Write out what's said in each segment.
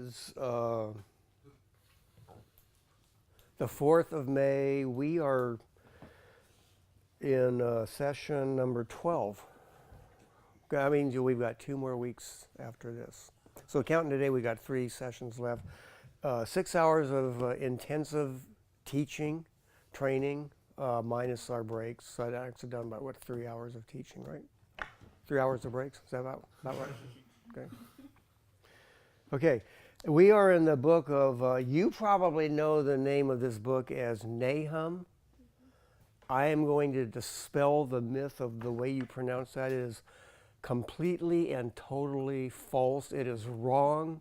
is the 4th of May. We are in session number 12. That means we've got 2 more weeks after this. So counting today, we got 3 sessions left. 6 hours of intensive teaching, training, minus our breaks. So I'd actually done about, 3 hours of teaching, right? 3 hours of breaks, is that about right? Okay. Okay, we are in the book of, you probably know the name of this book as Nahum. I am going to dispel the myth of the way you pronounce that. It is completely and totally false. It is wrong.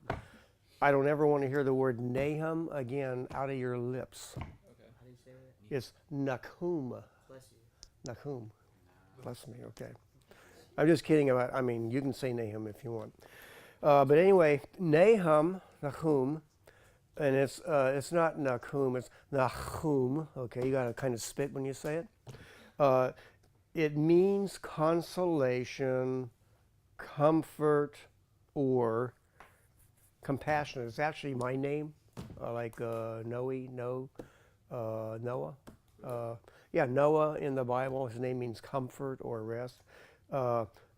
I don't ever want to hear the word Nahum again out of your lips. Okay. How do you say that? It's Nahum. Bless you. Nahum. Bless me, okay. I'm just kidding about, you can say Nahum if you want. But anyway, Nahum, and it's not Nahum, it's Nahum, okay? You got to kind of spit when you say it. It means consolation, comfort, or compassion. It's actually my name, like Noah. Noah in the Bible, his name means comfort or rest.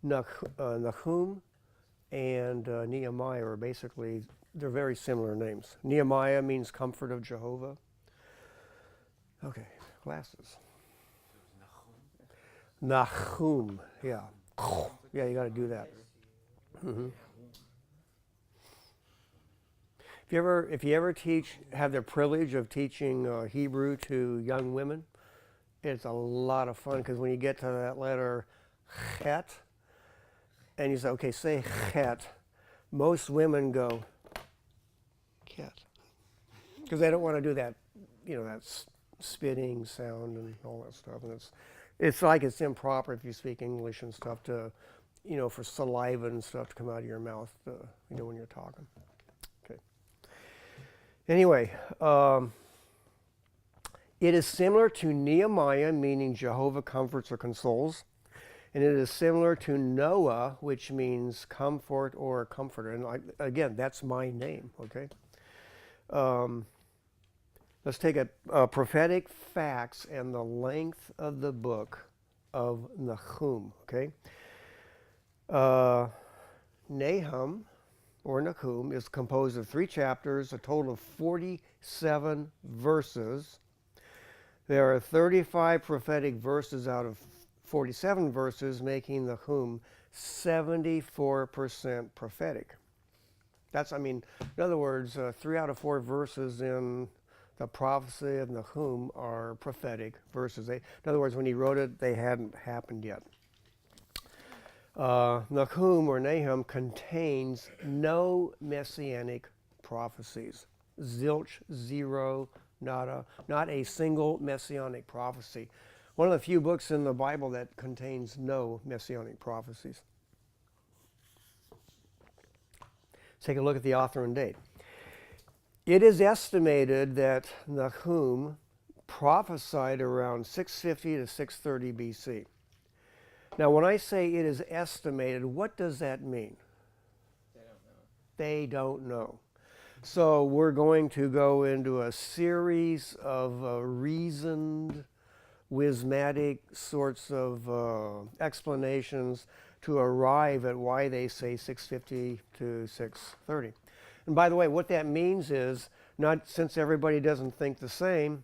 Nahum and Nehemiah are basically, they're very similar names. Nehemiah means comfort of Jehovah. Okay, glasses. Nahum, yeah. Yeah, you got to do that. Mm-hmm. If you ever have the privilege of teaching Hebrew to young women, it's a lot of fun because when you get to that letter chet, and you say, okay, say chet, most women go, cat. Because they don't want to do that, that spitting sound and all that stuff. And it's like it's improper if you speak English and stuff to, for saliva and stuff to come out of your mouth, when you're talking. Okay. Anyway, it is similar to Nehemiah, meaning Jehovah comforts or consoles. And it is similar to Noah, which means comfort or comforter. And again, that's my name, okay? Let's take a prophetic facts and the length of the book of Nahum, okay? Nahum, or Nahum, is composed of 3 chapters, a total of 47 verses. There are 35 prophetic verses out of 47 verses, making Nahum 74% prophetic. That's, in other words, 3 out of 4 verses in the prophecy of Nahum are prophetic verses. In other words, when he wrote it, they hadn't happened yet. Nahum or Nahum contains no messianic prophecies. Zilch, zero, nada, not a single messianic prophecy. One of the few books in the Bible that contains no messianic prophecies. Let's take a look at the author and date. It is estimated that Nahum prophesied around 650 to 630 BC. Now, when I say it is estimated, what does that mean? They don't know. So we're going to go into a series of reasoned, wismatic sorts of explanations to arrive at why they say 650 to 630. And by the way, what that means is, not since everybody doesn't think the same,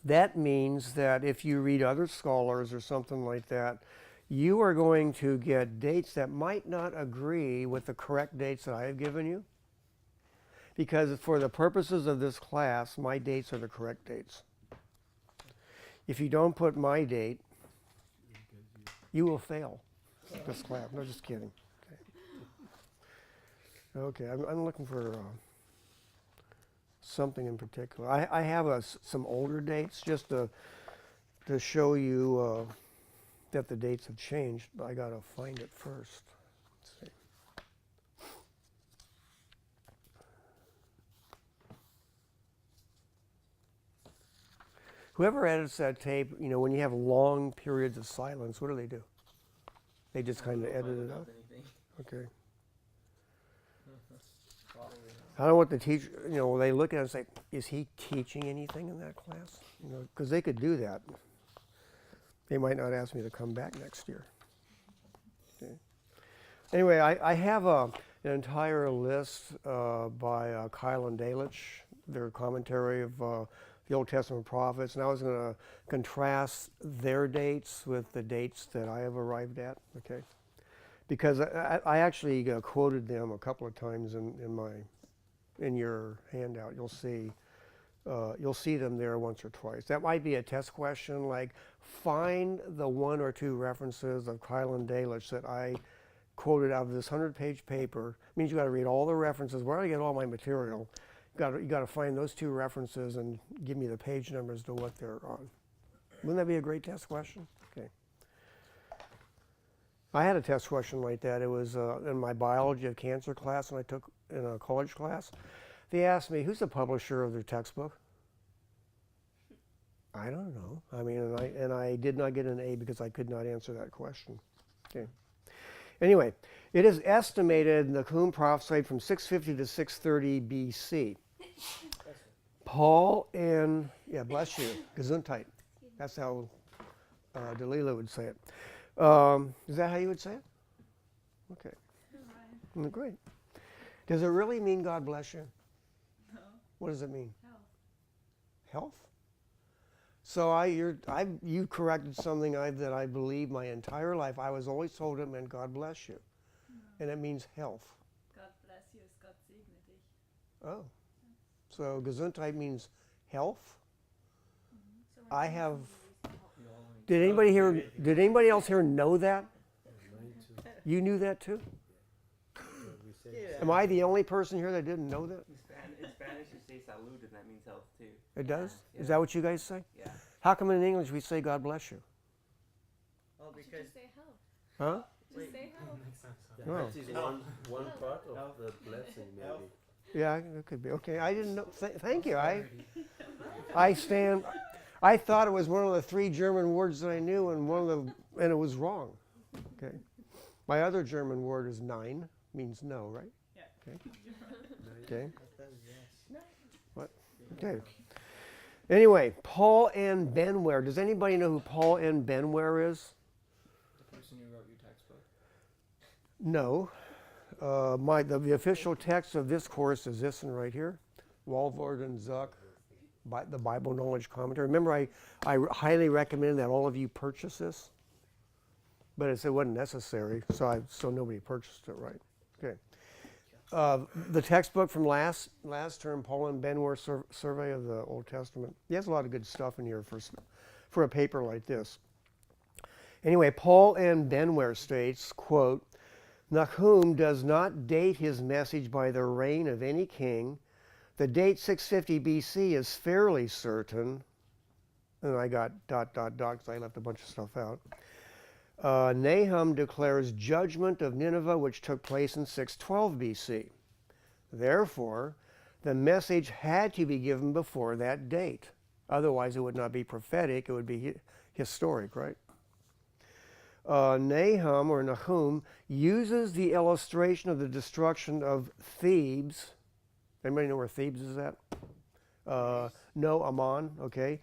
that means that if you read other scholars or something like that, you are going to get dates that might not agree with the correct dates that I have given you. Because for the purposes of this class, my dates are the correct dates. If you don't put my date, you will fail this class. No, just kidding. Okay, I'm looking for something in particular. I have some older dates just to show you that the dates have changed, but I got to find it first. Let's see. Whoever edits that tape, when you have long periods of silence, what do? They just kind of edit it out? Okay. I don't know what the teacher, they look at it and say, is he teaching anything in that class? Because they could do that. They might not ask me to come back next year. Okay. Anyway, I have an entire list by Kyle and Delitzsch, their commentary of the Old Testament prophets, and I was going to contrast their dates with the dates that I have arrived at, okay? Because I actually quoted them a couple of times in your handout. You'll see them there once or twice. That might be a test question, like find the one or two references of Kyle and Delitzsch that I quoted out of this 100-page paper. It means you got to read all the references. Where do I get all my material? You got to find those two references and give me the page numbers to what they're on. Wouldn't that be a great test question? Okay. I had a test question like that. It was in my biology of cancer class, and I took in a college class. They asked me, who's the publisher of their textbook? I don't know. I mean, and I did not get an A because I could not answer that question. Okay. Anyway, it is estimated Nahum prophesied from 650 to 630 BC. Paul and, bless you, Gesundheit. That's how Delilah would say it. Is that how you would say it? Okay. Great. Does it really mean God bless you? No. What does it mean? Health. Health? So you corrected something that I believed my entire life. I was always told it meant God bless you. No. And it means health. God bless you is Gott segne dich. Oh. So Gesundheit means health. So I have. No, Did anybody else here know that? You knew that too? yeah. Am I the only person here that didn't know that? In Spanish, you say salud, and that means health too. It does? Yeah. Is that what you guys say? Yeah. How come in English we say God bless you? Oh, You should because just say health. Huh? Just say health. Oh. That is one part of the blessing, maybe. Yeah, it could be. Okay, I didn't know. Thank you. I thought it was one of the three German words that I knew, and it was wrong. Okay. My other German word is nein, means no, right? Yeah. Okay. Okay. that is yes. What? Okay. Anyway, Paul N. Benware. Does anybody know who Paul N. Benware is? The person who wrote your textbook. No. The official text of this course is this one right here, Walvoord and Zuck, the Bible Knowledge Commentary. Remember, I highly recommend that all of you purchase this, but it wasn't necessary, so nobody purchased it, right? Okay. The textbook from last term, Paul and Benware Survey of the Old Testament. He has a lot of good stuff in here for a paper like this. Anyway, Paul and Benware states, quote, Nahum does not date his message by the reign of any king. The date 650 BC is fairly certain. And I got ... because I left a bunch of stuff out. Nahum declares judgment of Nineveh, which took place in 612 BC. Therefore, the message had to be given before that date. Otherwise, it would not be prophetic. It would be historic, right? Nahum uses the illustration of the destruction of Thebes. Anybody know where Thebes is at? No, Ammon, okay.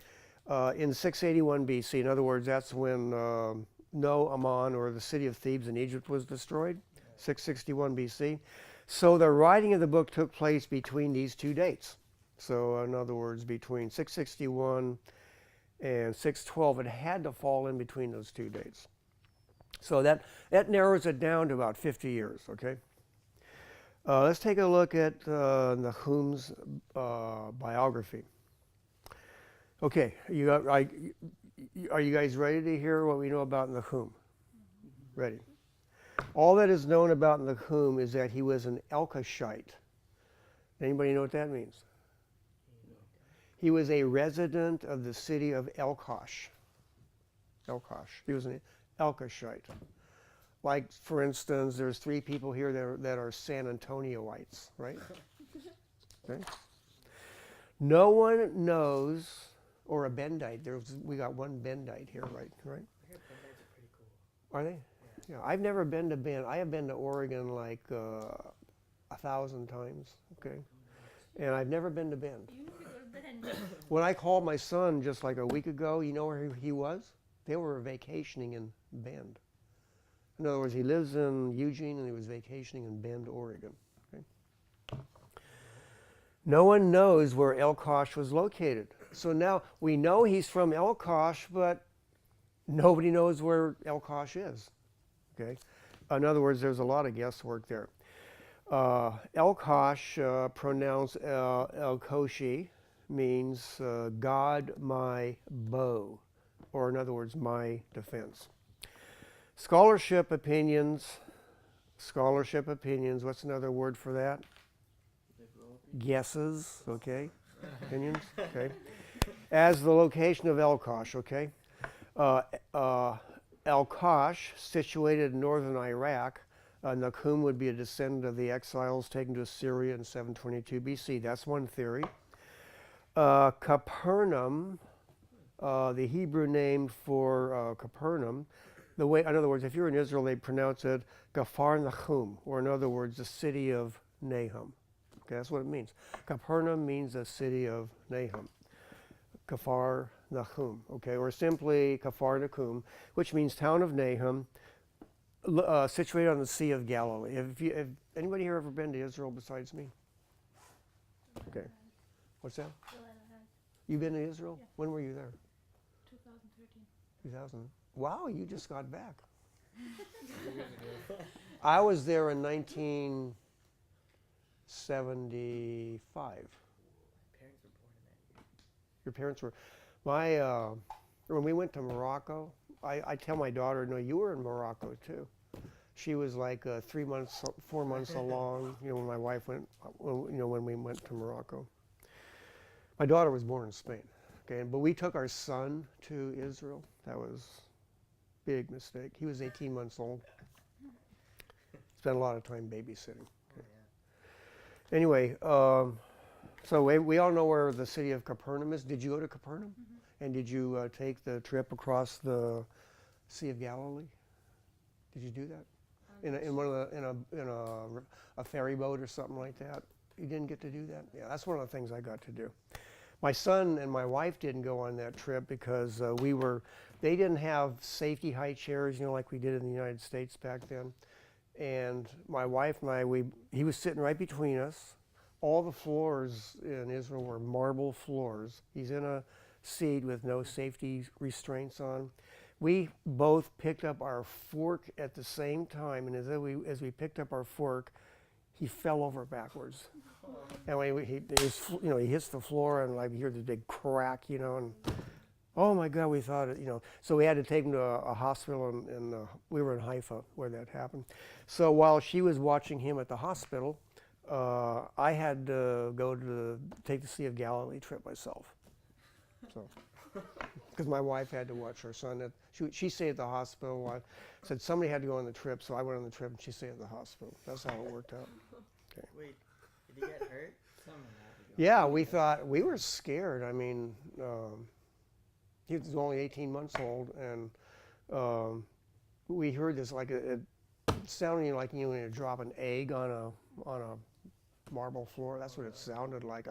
In 681 BC. In other words, that's when Ammon, or the city of Thebes in Egypt, was destroyed, 661 BC. So the writing of the book took place between these two dates. So in other words, between 661 and 612, it had to fall in between those two dates. So that narrows it down to about 50 years, okay? Let's take a look at Nahum's biography. Okay, are you guys ready to hear what we know about Nahum? Ready? All that is known about Nahum is that he was an Elkoshite. Anybody know what that means? He was a resident of the city of Elkosh. He was an Elkoshite. Like, for instance, there's 3 people here that are San Antonioites, right? Okay. No one knows, or a Bendite. We got one Bendite here, right? I heard Bendites are pretty cool. Are they? Yeah. I've never been to Bend. I have been to Oregon like, 1,000 times, okay? And I've never been to Bend. You need to go to Bend. When I called my son just like a week ago, you know where he was? They were vacationing in Bend. In other words, he lives in Eugene and he was vacationing in Bend, Oregon. Okay? No one knows where Elkosh was located. So now we know he's from Elkosh, but nobody knows where Elkosh is. Okay? In other words, there's a lot of guesswork there. Elkosh, pronounced Elkoshi, means God my bow, or in other words, my defense. Scholarship opinions, what's another word for that? Guesses, okay? Opinions, okay? As the location of Elkosh, okay? Elkosh, situated in northern Iraq, Nahum would be a descendant of the exiles taken to Assyria in 722 BC. That's one theory. Capernaum, the Hebrew name for Capernaum, in other words, if you're in Israel, they pronounce it Gafar Nahum, or in other words, the city of Nahum. Okay, that's what it means. Capernaum means the city of Nahum. Kafar Nahum, okay, or simply Kafar Nahum, which means town of Nahum, situated on the Sea of Galilee. Have anybody here ever been to Israel besides me? Okay. What's that? You've been to Israel? Yeah. When were you there? 2013. 2000. Wow, you just got back. I was there in 1975. Parents were born in that year. Your parents were. When we went to Morocco, I tell my daughter, no, you were in Morocco too. She was like 3 months, 4 months along, when my wife went, when we went to Morocco. My daughter was born in Spain, okay, but we took our son to Israel. That was a big mistake. He was 18 months old. Spent a lot of time babysitting. Okay. Anyway, so we all know where the city of Capernaum is. Did you go to Capernaum? Mm-hmm. And did you take the trip across the Sea of Galilee? Did you do that? In a ferry boat or something like that? You didn't get to do that? Yeah, that's one of the things I got to do. My son and my wife didn't go on that trip because they didn't have safety high chairs, like we did in the United States back then. And my wife and I, he was sitting right between us. All the floors in Israel were marble floors. He's in a seat with no safety restraints on. We both picked up our fork at the same time, and as we picked up our fork, he fell over backwards. And when he hits the floor, and like you hear this big crack, and oh my God, we thought it, So we had to take him to a hospital, and we were in Haifa where that happened. So while she was watching him at the hospital, I had to go to take the Sea of Galilee trip myself. So, because my wife had to watch her son. She stayed at the hospital. I said somebody had to go on the trip, so I went on the trip and she stayed at the hospital. That's how it worked out. Okay. Wait, did he get hurt? Someone had to go. Yeah, we were scared. I mean, he was only 18 months old, and we heard this like it sounded like you drop an egg on a marble floor. That's what it sounded like.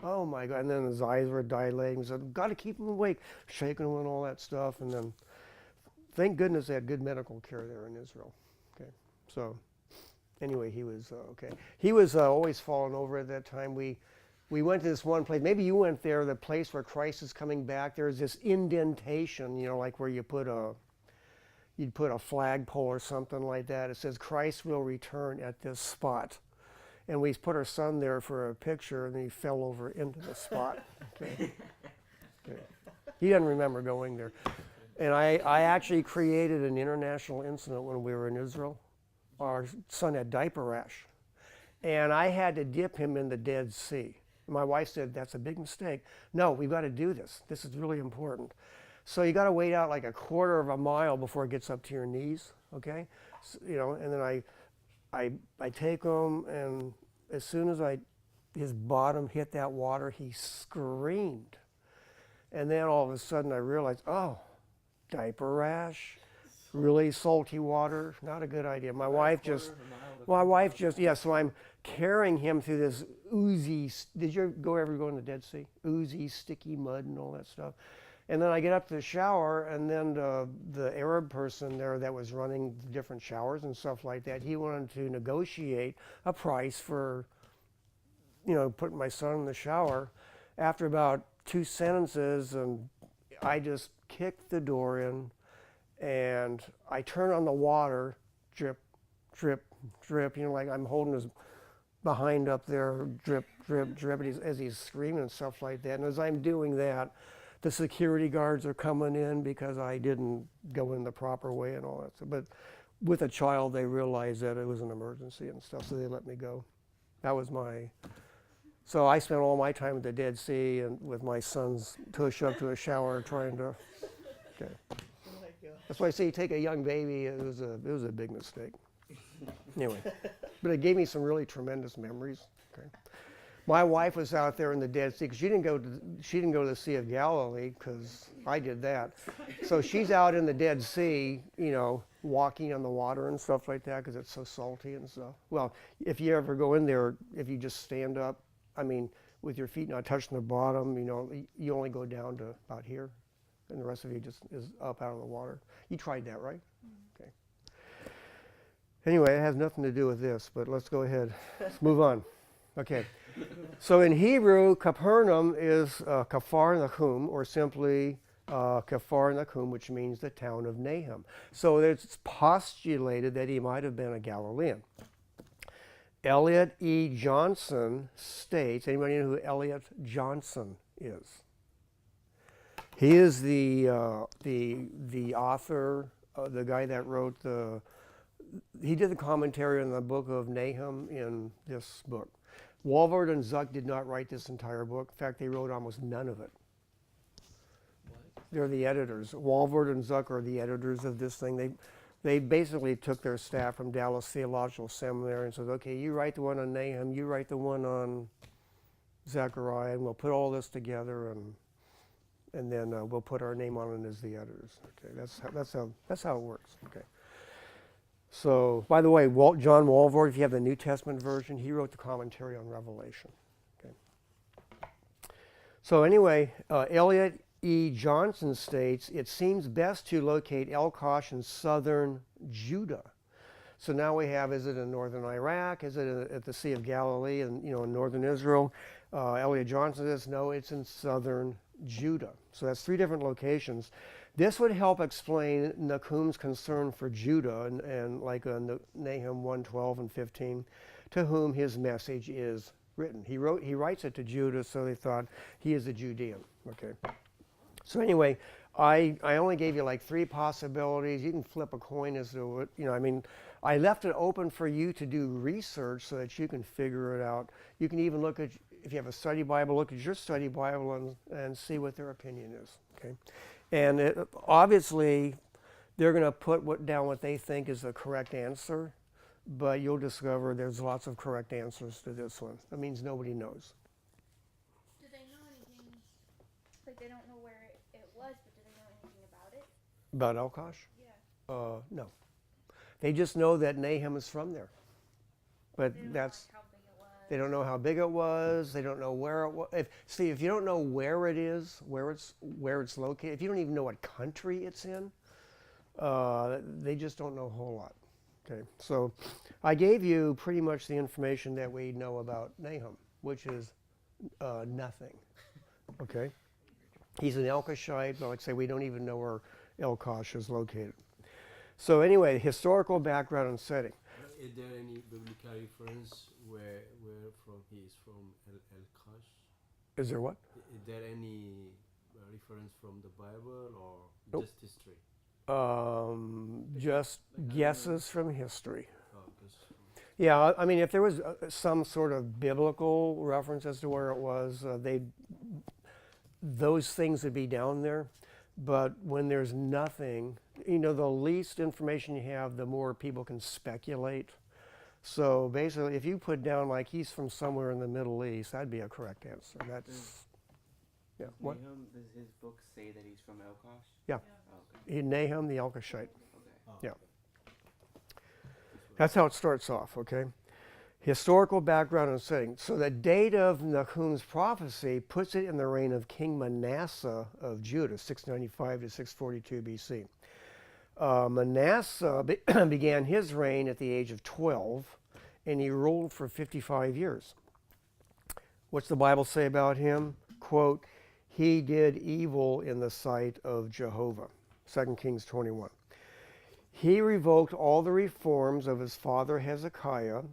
Oh my God! And then his eyes were dilating. So got to keep him awake, shaking him and all that stuff. And then, thank goodness they had good medical care there in Israel. Okay, so anyway, he was okay. He was always falling over at that time. We went to this one place. Maybe you went there. The place where Christ is coming back. There's this indentation, like where you'd put a flagpole or something like that. It says Christ will return at this spot. And we put our son there for a picture, and he fell over into the spot. Okay. Okay. He doesn't remember going there. And I actually created an international incident when we were in Israel. Our son had diaper rash, and I had to dip him in the Dead Sea. My wife said, that's a big mistake. No, we've got to do this. This is really important. So you got to wait out like a quarter of a mile before it gets up to your knees, okay? So, and then I take him, and as soon as his bottom hit that water, he screamed. And then all of a sudden I realized, oh, diaper rash. really salty water, not a good idea. My wife just, yeah, so I'm carrying him through this oozy, did you ever go in the Dead Sea? Oozy, sticky mud and all that stuff. And then I get up to the shower, and then the Arab person there that was running the different showers and stuff like that, he wanted to negotiate a price for, putting my son in the shower. After about 2 sentences, and I just kicked the door in, and I turn on the water, drip, drip, drip, like I'm holding his behind up there, drip, drip, drip, as he's screaming and stuff like that. And as I'm doing that, the security guards are coming in because I didn't go in the proper way and all that stuff. But with a child, they realized that it was an emergency and stuff, so they let me go. That was so I spent all my time at the Dead Sea and with my son's push up to a shower trying to, okay. That's why I say you take a young baby, it was a big mistake. Anyway, but it gave me some really tremendous memories. Okay. My wife was out there in the Dead Sea because she didn't go to the Sea of Galilee because I did that. So she's out in the Dead Sea, walking on the water and stuff like that because it's so salty and stuff. Well, if you ever go in there, if you just stand up, with your feet not touching the bottom, you only go down to about here, and the rest of you just is up out of the water. You tried that, right? Mm-hmm. Okay. Anyway, it has nothing to do with this, but let's go ahead. Let's move on. Okay. So in Hebrew, Capernaum is Kafar Nahum, or simply Kafar Nahum, which means the town of Nahum. So it's postulated that he might have been a Galilean. Elliot E. Johnson states, anybody know who Elliot Johnson is? He is the author, the guy that wrote he did the commentary on the book of Nahum in this book. Walvoord and Zuck did not write this entire book. In fact, they wrote almost none of it. They're the editors. Walvoord and Zuck are the editors of this thing. They basically took their staff from Dallas Theological Seminary and said, okay, you write the one on Nahum, you write the one on Zechariah, and we'll put all this together, and then we'll put our name on it as the editors. Okay, that's how it works. Okay. So, by the way, John Walvoord, if you have the New Testament version, he wrote the commentary on Revelation. Okay. So anyway, Elliot E. Johnson states, it seems best to locate Elkosh in southern Judah. So now we have, is it in northern Iraq? Is it at the Sea of Galilee and, in northern Israel? Elliot Johnson says, no, it's in southern Judah. So that's 3 different locations. This would help explain Nahum's concern for Judah and like Nahum 1:12 and 15, to whom his message is written. He writes it to Judah, so they thought he is a Judean. Okay. So anyway, I only gave you like 3 possibilities. You can flip a coin as to what, I left it open for you to do research so that you can figure it out. You can even look at, if you have a study Bible, look at your study Bible and see what their opinion is. Okay. And obviously, they're going to put down what they think is the correct answer, but you'll discover there's lots of correct answers to this one. That means nobody knows. Do they know anything? Like, they don't know where it was, but do they know anything about it? About Elkosh? Yeah. No. They just know that Nahum is from there. But They don't that's... know, like, how big it was. They don't know how big it was. They don't know where it was. If you don't know where it is, where it's located, if you don't even know what country it's in, they just don't know a whole lot. Okay, so I gave you pretty much the information that we know about Nahum, which is nothing. Okay, he's an Elkoshite, but like I say, we don't even know where Elkosh is located. So anyway, historical background and setting. Is there any biblical reference where from he is from Elkosh? Is there what? Is there any reference from the Bible or Nope. just history? Just guesses from history. Oh, Yeah, if there was some sort of biblical reference as to where it was, those things would be down there. But when there's nothing, the least information you have, the more people can speculate. So basically, if you put down like he's from somewhere in the Middle East, that'd be a correct answer. That's, yeah. What? Nahum, does his book say that he's from Elkosh? Yeah. Oh, okay. Nahum the Elkoshite. Okay. Oh, Yeah. okay. That's how it starts off, okay? Historical background and setting. So the date of Nahum's prophecy puts it in the reign of King Manasseh of Judah, 695 to 642 BC. Manasseh began his reign at the age of 12, and he ruled for 55 years. What's the Bible say about him? Quote, he did evil in the sight of Jehovah, 2 Kings 21. He revoked all the reforms of his father Hezekiah,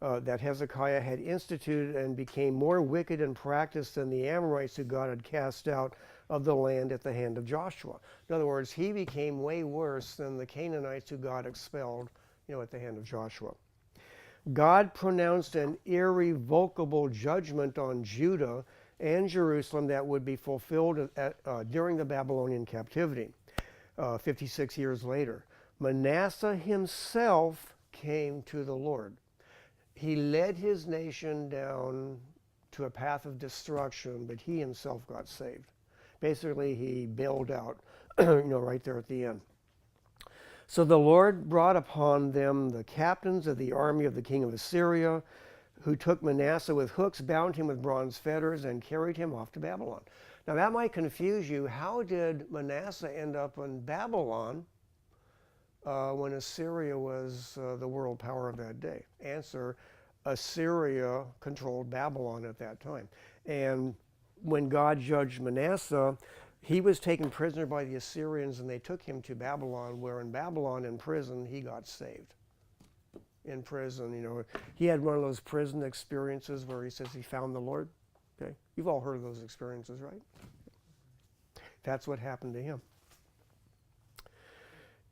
that Hezekiah had instituted, and became more wicked in practice than the Amorites who God had cast out of the land at the hand of Joshua. In other words, he became way worse than the Canaanites who God expelled, at the hand of Joshua. God pronounced an irrevocable judgment on Judah and Jerusalem that would be fulfilled during the Babylonian captivity, 56 years later. Manasseh himself came to the Lord. He led his nation down to a path of destruction, but he himself got saved. Basically, he bailed out, right there at the end. So the Lord brought upon them the captains of the army of the king of Assyria, who took Manasseh with hooks, bound him with bronze fetters, and carried him off to Babylon. Now that might confuse you. How did Manasseh end up in Babylon when Assyria was the world power of that day? Answer, Assyria controlled Babylon at that time. And when God judged Manasseh, he was taken prisoner by the Assyrians, and they took him to Babylon, where in Babylon, in prison, he got saved. In prison, he had one of those prison experiences where he says he found the Lord. Okay, you've all heard of those experiences, right? That's what happened to him.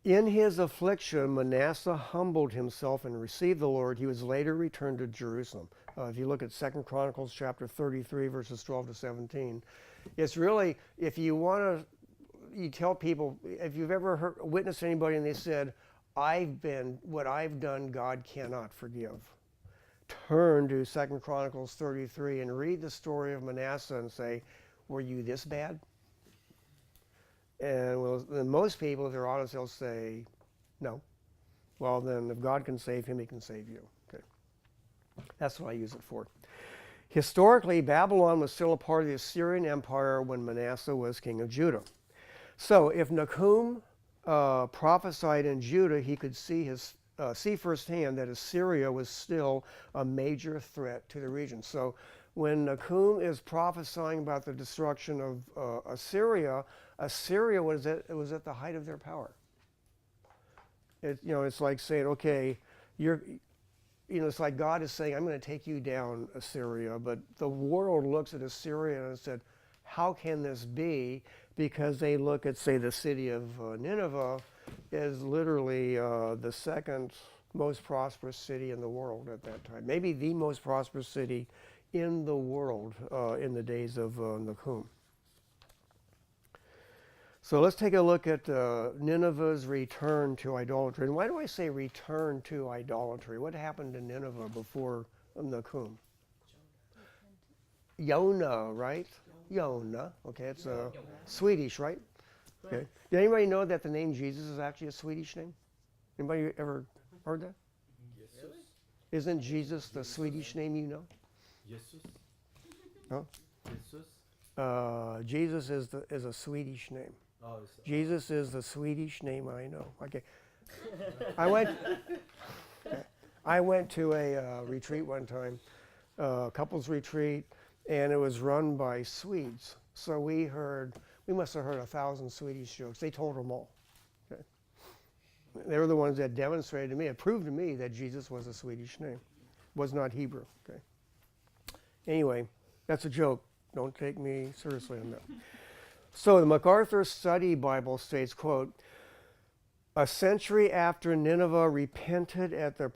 In his affliction, Manasseh humbled himself and received the Lord. He was later returned to Jerusalem. If you look at 2 Chronicles chapter 33, verses 12 to 17, it's really, if you want to, you tell people, if you've ever witnessed anybody and they said, what I've done, God cannot forgive. Turn to 2 Chronicles 33 and read the story of Manasseh and say, were you this bad? And then most people, if they're honest, they'll say, no. Well, then if God can save him, he can save you. Okay. That's what I use it for. Historically, Babylon was still a part of the Assyrian Empire when Manasseh was king of Judah. So if Nahum prophesied in Judah, he could see firsthand that Assyria was still a major threat to the region. So when Nahum is prophesying about the destruction of Assyria was at the height of their power. It's like saying, okay, it's like God is saying, I'm going to take you down, Assyria. But the world looks at Assyria and said, how can this be? Because they look at, say, the city of Nineveh is literally the second most prosperous city in the world at that time. Maybe the most prosperous city in the world in the days of Nahum. So let's take a look at Nineveh's return to idolatry. And why do I say return to idolatry? What happened to Nineveh before Nahum? Yonah, right? Yonah. Okay, it's Swedish, right? Okay. Did anybody know that the name Jesus is actually a Swedish name? Anybody ever heard that? Jesus. Isn't Jesus the Swedish name you know? Jesus. No? Jesus. Jesus is a Swedish name. Oh, Jesus is the Swedish name I know. Okay. I went to a retreat one time, a couples retreat, and it was run by Swedes. So we must have heard 1,000 Swedish jokes. They told them all. Okay. They were the ones that demonstrated to me, it proved to me that Jesus was a Swedish name, was not Hebrew. Okay. Anyway, that's a joke. Don't take me seriously on that. So the MacArthur Study Bible states, quote, a century after Nineveh repented at the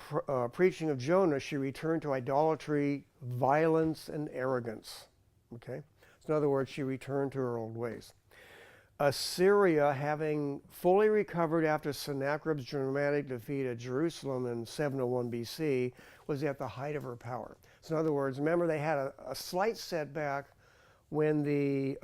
preaching of Jonah, she returned to idolatry, violence, and arrogance. Okay? So in other words, she returned to her old ways. Assyria, having fully recovered after Sennacherib's dramatic defeat at Jerusalem in 701 BC, was at the height of her power. So in other words, remember they had a slight setback when the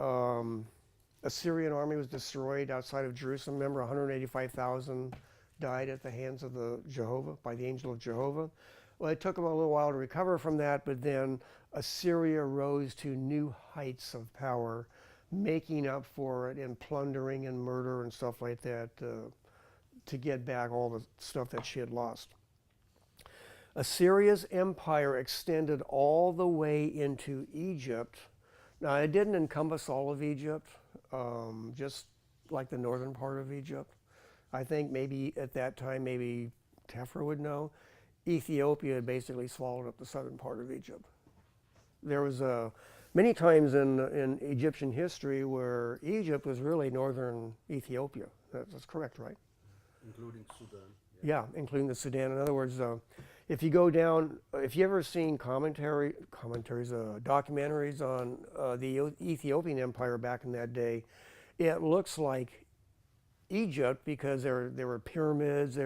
Assyrian army was destroyed outside of Jerusalem. Remember, 185,000 died at the hands of the Jehovah, by the angel of Jehovah. Well, it took them a little while to recover from that, but then Assyria rose to new heights of power, making up for it in plundering and murder and stuff like that to get back all the stuff that she had lost. Assyria's empire extended all the way into Egypt. Now, it didn't encompass all of Egypt, just like the northern part of Egypt. I think maybe at that time, maybe Tefra would know, Ethiopia had basically swallowed up the southern part of Egypt. There was many times in Egyptian history where Egypt was really northern Ethiopia. That's correct, right? Including Sudan. Yeah, including the Sudan. In other words, if you go down, if you ever seen documentaries on the Ethiopian Empire back in that day, it looks like Egypt because there were pyramids.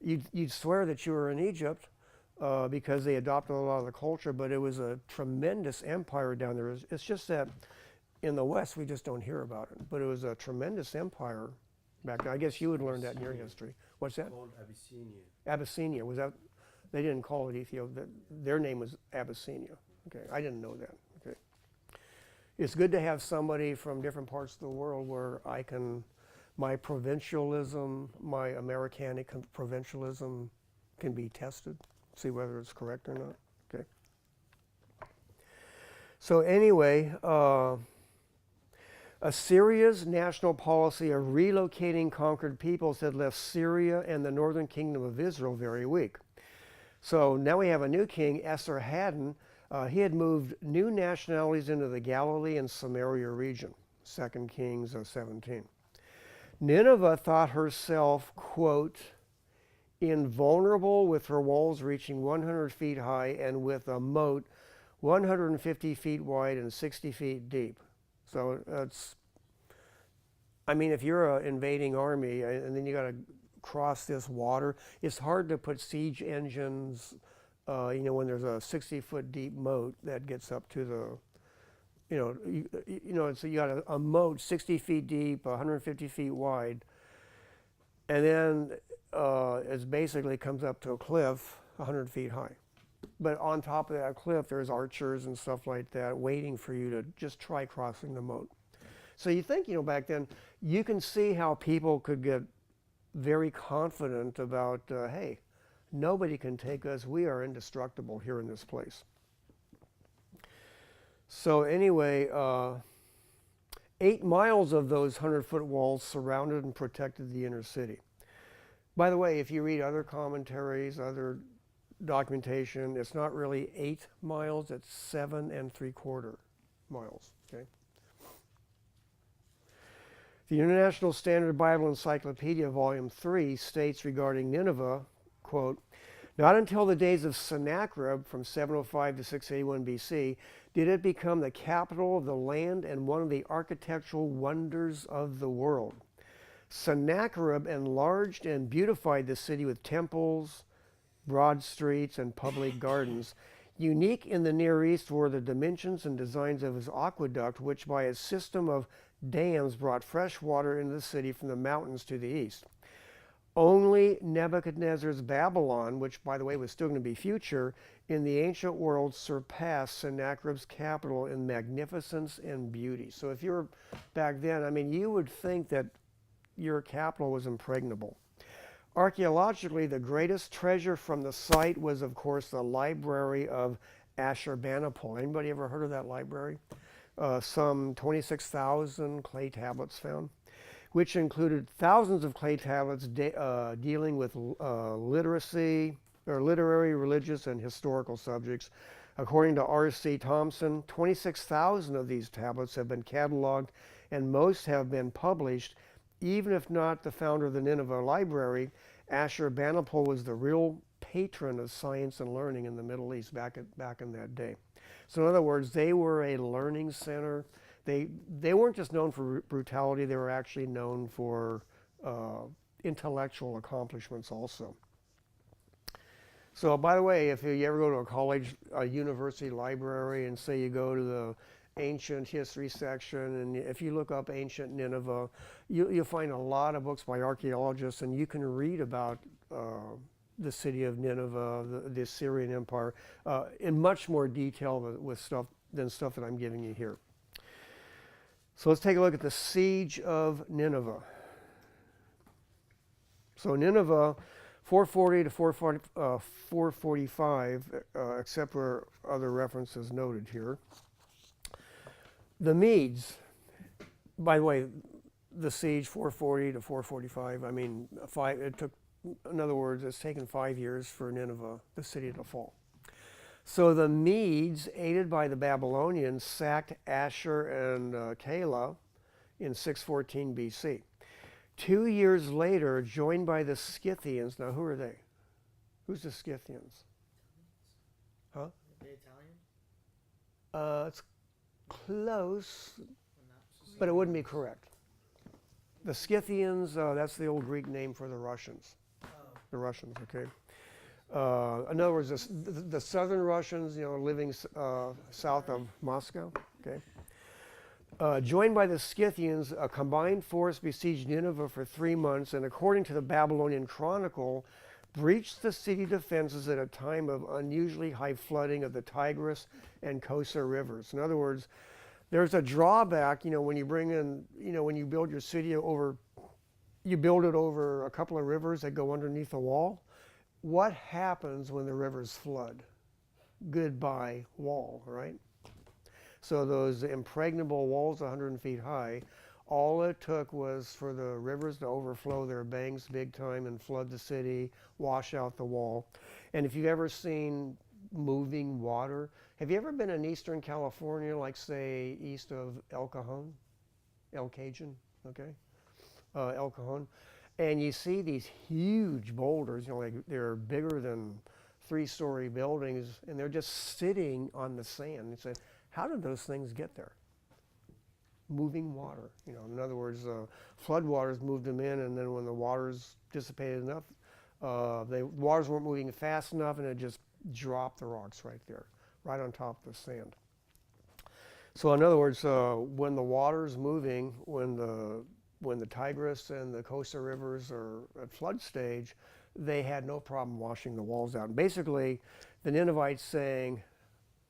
You'd swear that you were in Egypt because they adopted a lot of the culture, but it was a tremendous empire down there. It's just that in the West we just don't hear about it, but it was a tremendous empire back then. I guess you would learn that in your history. What's that? Called Abyssinia. Abyssinia. Was that? They didn't call it Ethiopia. Their name was Abyssinia. Okay, I didn't know that. Okay, it's good to have somebody from different parts of the world where my provincialism, my Americanic provincialism, can be tested, see whether it's correct or not. Okay. So anyway. Assyria's national policy of relocating conquered peoples had left Syria and the northern kingdom of Israel very weak. So now we have a new king, Esarhaddon. He had moved new nationalities into the Galilee and Samaria region, 2 Kings 17. Nineveh thought herself, quote, invulnerable with her walls reaching 100 feet high and with a moat 150 feet wide and 60 feet deep. So if you're an invading army and then you got to cross this water, it's hard to put siege engines, when there's a 60-foot deep moat that gets up to so you got a moat 60 feet deep, 150 feet wide, and then it basically comes up to a cliff 100 feet high. But on top of that cliff, there's archers and stuff like that waiting for you to just try crossing the moat. So you think, back then, you can see how people could get very confident about, hey, nobody can take us. We are indestructible here in this place. So anyway, 8 miles of those 100-foot walls surrounded and protected the inner city. By the way, if you read other commentaries, other documentation, it's not really 8 miles, it's 7 3/4 miles. Okay. The International Standard Bible Encyclopedia, Volume 3, states regarding Nineveh, quote, not until the days of Sennacherib from 705 to 681 BC did it become the capital of the land and one of the architectural wonders of the world. Sennacherib enlarged and beautified the city with temples, broad streets, and public gardens. Unique in the Near East were the dimensions and designs of his aqueduct, which by a system of dams brought fresh water into the city from the mountains to the east. Only Nebuchadnezzar's Babylon, which by the way was still going to be future, in the ancient world surpassed Sennacherib's capital in magnificence and beauty. So if you were back then, you would think that your capital was impregnable. Archaeologically, the greatest treasure from the site was, of course, the library of Ashurbanipal. Anybody ever heard of that library? Some 26,000 clay tablets found, which included thousands of clay tablets dealing with literacy, or literary, religious, and historical subjects. According to R.C. Thompson, 26,000 of these tablets have been cataloged, and most have been published. Even if not the founder of the Nineveh Library, Ashurbanipal was the real patron of science and learning in the Middle East back in that day. So in other words, they were a learning center. They weren't just known for brutality, they were actually known for intellectual accomplishments also. So by the way, if you ever go to a college, a university library, and say you go to the ancient history section, and if you look up ancient Nineveh, you'll find a lot of books by archaeologists, and you can read about the city of Nineveh, the Assyrian Empire, in much more detail with stuff that I'm giving you here. So let's take a look at the siege of Nineveh. So Nineveh, 440 to 445, except for other references noted here. The Medes, by the way, the siege 440 to 445. I mean, it took. In other words, it's taken 5 years for Nineveh, the city, to fall. So the Medes, aided by the Babylonians, sacked Ashur and Calah in 614 BC. 2 years later, joined by the Scythians. Now, who are they? Who's the Scythians? Huh? The Italian? It's close, Well, not but it wouldn't be correct. The Scythians, that's the old Greek name for the Russians. Oh. The Russians, okay? In other words, the southern Russians, living south of Moscow, okay? Joined by the Scythians, a combined force besieged Nineveh for 3 months, and according to the Babylonian Chronicle, breached the city defenses at a time of unusually high flooding of the Tigris and Kosa rivers. In other words, there's a drawback, when you bring in, when you build your city you build it over a couple of rivers that go underneath the wall. What happens when the rivers flood? Goodbye wall, right? So those impregnable walls 100 feet high, all it took was for the rivers to overflow their banks big time and flood the city, wash out the wall. And if you've ever seen moving water, have you ever been in Eastern California, like say east of El Cajon? El Cajon, okay? El Cajon. And you see these huge boulders, like they're bigger than 3-story buildings, and they're just sitting on the sand. You say, how did those things get there? Moving water. In other words, flood waters moved them in, and then when the waters dissipated enough, the waters weren't moving fast enough, and it just dropped the rocks right there, right on top of the sand. So in other words, when the water's moving, when the Tigris and the Kosa rivers are at flood stage, they had no problem washing the walls out. And basically, the Ninevites saying,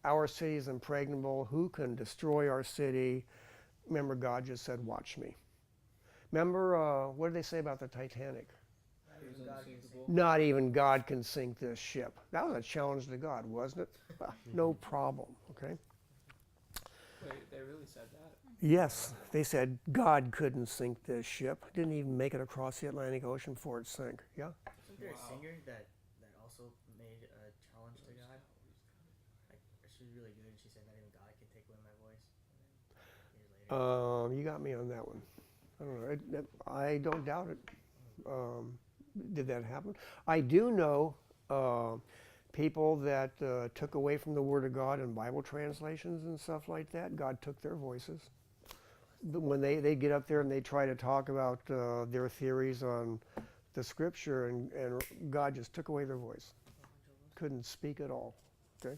our city is impregnable. Who can destroy our city? Remember, God just said, watch me. Remember, what did they say about the Titanic? Not even God can sink this ship. That was a challenge to God, wasn't it? No problem, okay? Wait, they really said that? Yes, they said God couldn't sink this ship. Didn't even make it across the Atlantic Ocean before it sank. Yeah. Wasn't there a singer that also made a challenge to God? Like, she was really good, and she said not even God can take away my voice. And then years later. You got me on that one. I don't know. I don't doubt it. Did that happen? I do know people that took away from the Word of God in Bible translations and stuff like that. God took their voices. But when they get up there and they try to talk about their theories on the Scripture, and God just took away their voice. Couldn't speak at all. Okay.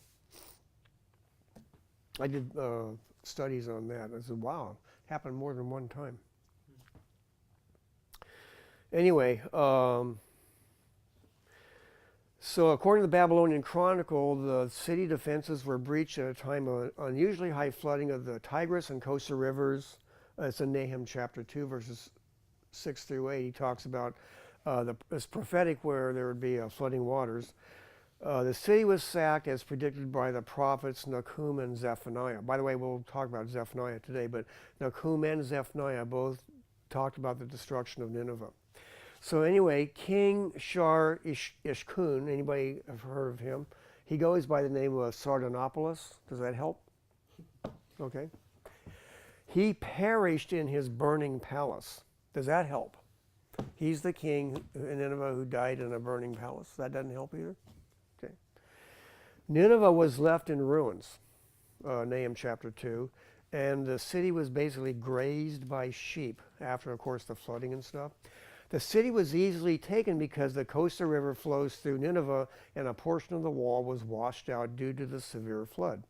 I did studies on that. I said, wow, happened more than one time. Anyway, so according to the Babylonian Chronicle, the city defenses were breached at a time of unusually high flooding of the Tigris and Kosa rivers. It's in Nahum chapter 2, verses 6 through 8. He talks about it's prophetic where there would be flooding waters. The city was sacked as predicted by the prophets Nahum and Zephaniah. By the way, we'll talk about Zephaniah today, but Nahum and Zephaniah both talked about the destruction of Nineveh. So anyway, King Shar Ishkun, anybody have heard of him? He goes by the name of Sardanapalus. Does that help? Okay. He perished in his burning palace. Does that help? He's the king in Nineveh who died in a burning palace. That doesn't help either? Okay. Nineveh was left in ruins, Nahum chapter 2, and the city was basically grazed by sheep after, of course, the flooding and stuff. The city was easily taken because the Kosa River flows through Nineveh and a portion of the wall was washed out due to the severe flood.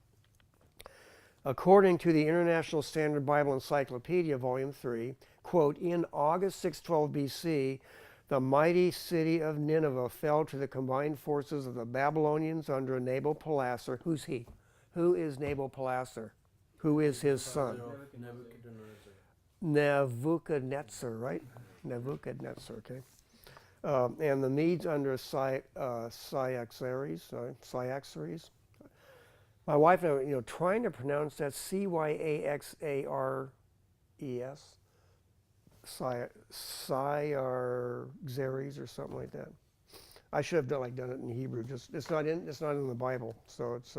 According to the International Standard Bible Encyclopedia, Volume 3, quote, in August 612 BC, the mighty city of Nineveh fell to the combined forces of the Babylonians under Nabopolassar. Who's he? Who is Nabopolassar? Who is his son? Nebuchadnezzar, right? Nebuchadnezzar, okay. And the Medes under Cyaxares. My wife and I, trying to pronounce that Cyaxares, Cyaxares or something like that. I should have done it in Hebrew. It's not in the Bible, so it's.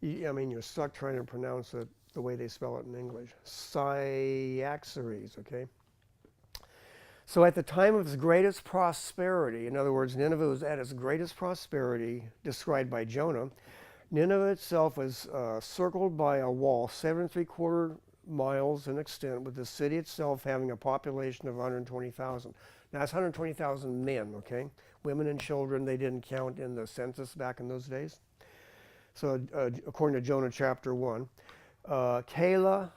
You're stuck trying to pronounce it the way they spell it in English. Cyaxares, okay. So at the time of its greatest prosperity, in other words, Nineveh was at its greatest prosperity, described by Jonah. Nineveh itself was circled by a wall 7 3/4 miles in extent, with the city itself having a population of 120,000. Now that's 120,000 men, okay? Women and children, they didn't count in the census back in those days. So according to Jonah chapter 1. Kala,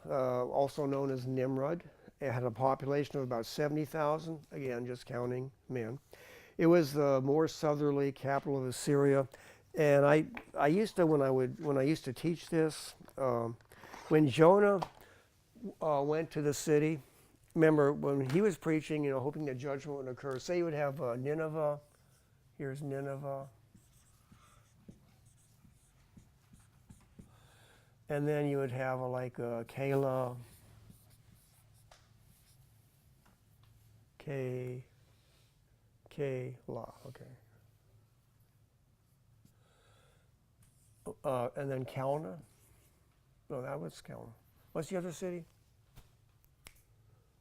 also known as Nimrod, it had a population of about 70,000, again, just counting men. It was the more southerly capital of Assyria. And I used to, when I used to teach this, when Jonah went to the city, remember when he was preaching, hoping that judgment would occur. Say you would have Nineveh. Here's Nineveh. And then you would have Kala. Kala, okay. And then Kalna. No, that was Kalna. What's the other city?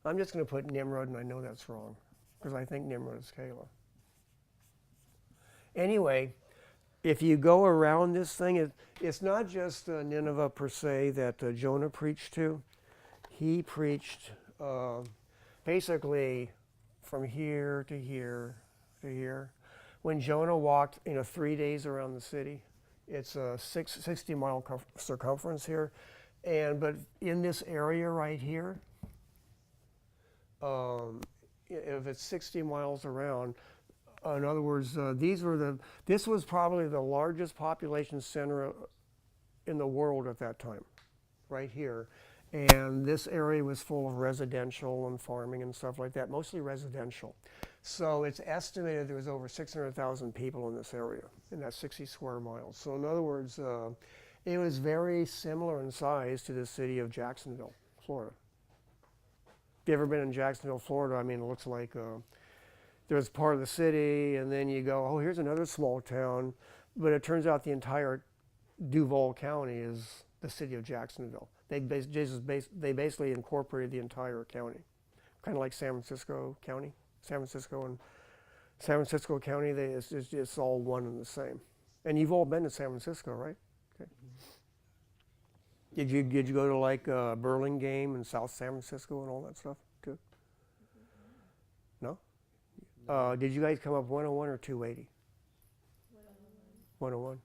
I'm just going to put Nimrod, and I know that's wrong, because I think Nimrod is Kala. Anyway, if you go around this thing, it's not just Nineveh per se that Jonah preached to. He preached basically from here to here to here. When Jonah walked 3 days around the city, it's a 60-mile circumference here. But in this area right here, if it's 60 miles around, in other words, this was probably the largest population center in the world at that time, right here. And this area was full of residential and farming and stuff like that, mostly residential. So it's estimated there was over 600,000 people in this area, in that 60 square miles. So in other words, it was very similar in size to the city of Jacksonville, Florida. If you ever been in Jacksonville, Florida, it looks like there's part of the city, and then you go, oh, here's another small town. But it turns out the entire Duval County is the city of Jacksonville. They basically incorporated the entire county, kind of like San Francisco County. San Francisco County, it's all one and the same. And you've all been to San Francisco, right? Okay. Did you go to Burlingame and South San Francisco and all that stuff too? No? Did you guys come up 101 or 280? 101.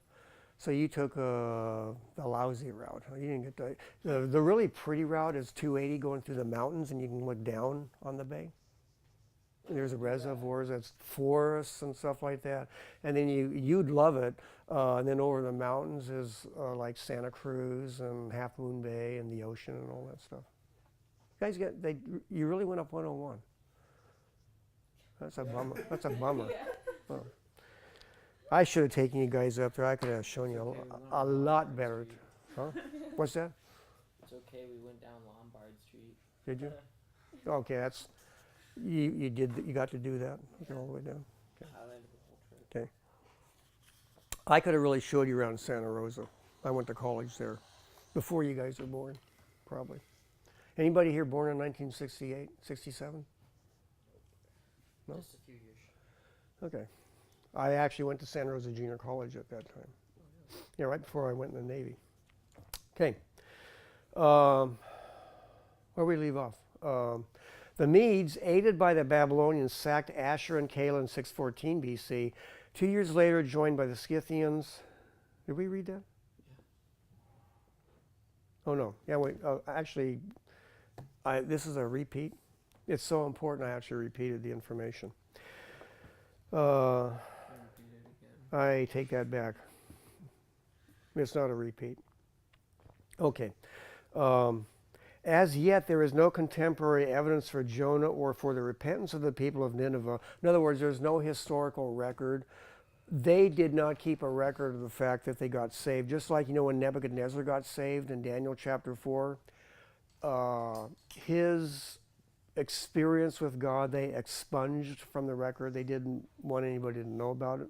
So you took the lousy route. You didn't get the really pretty route is 280 going through the mountains, and you can look down on the bay. There's reservoirs, that's forests and stuff like that. And then you'd love it. And then over the mountains is like Santa Cruz and Half Moon Bay and the ocean and all that stuff. You guys you really went up 101. That's a bummer. That's a bummer. Oh. I should have taken you guys up there. I could have shown you a lot better. Huh? What's that? It's okay. We went down Lombard Street. Did you? Okay, that's you did. You got to do that. You go all the way down. Okay. Highlighted the whole trip. Okay. I could have really showed you around Santa Rosa. I went to college there before you guys were born, probably. Anybody here born in 1968, 67? No? Just a few years. Okay. I actually went to Santa Rosa Junior College at that time. Yeah, right before I went in the Navy. Okay. Where we leave off? The Medes, aided by the Babylonians, sacked Ashur and Kala in 614 BC. 2 years later, joined by the Scythians. Did we read that? Oh no. Yeah, wait. Actually, this is a repeat. It's so important. I actually repeated the information. Repeat it again. I take that back. It's not a repeat. Okay. As yet, there is no contemporary evidence for Jonah or for the repentance of the people of Nineveh. In other words, there's no historical record. They did not keep a record of the fact that they got saved. Just like, when Nebuchadnezzar got saved in Daniel chapter 4, his experience with God, they expunged from the record. They didn't want anybody to know about it.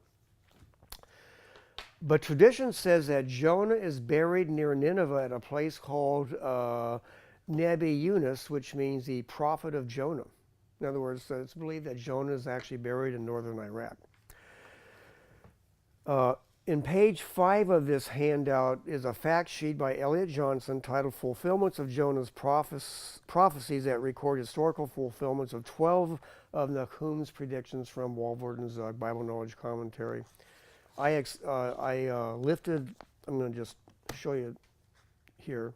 But tradition says that Jonah is buried near Nineveh at a place called Nebi Yunus, which means the prophet of Jonah. In other words, it's believed that Jonah is actually buried in northern Iraq. In page 5 of this handout is a fact sheet by Elliot Johnson titled Fulfillments of Jonah's Prophecies that record historical fulfillments of 12 of Nahum's predictions from Walvoord and Zug, Bible Knowledge Commentary. I lifted, I'm going to just show you here.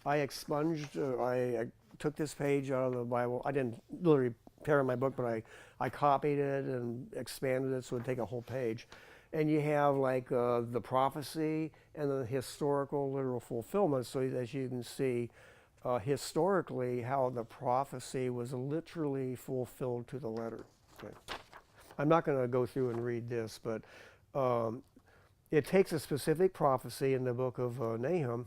I expunged, I took this page out of the Bible. I didn't literally tear in my book, but I copied it and expanded it so it would take a whole page. And you have like the prophecy and the historical literal fulfillment, so that you can see historically how the prophecy was literally fulfilled to the letter. Okay. I'm not going to go through and read this, but it takes a specific prophecy in the book of Nahum,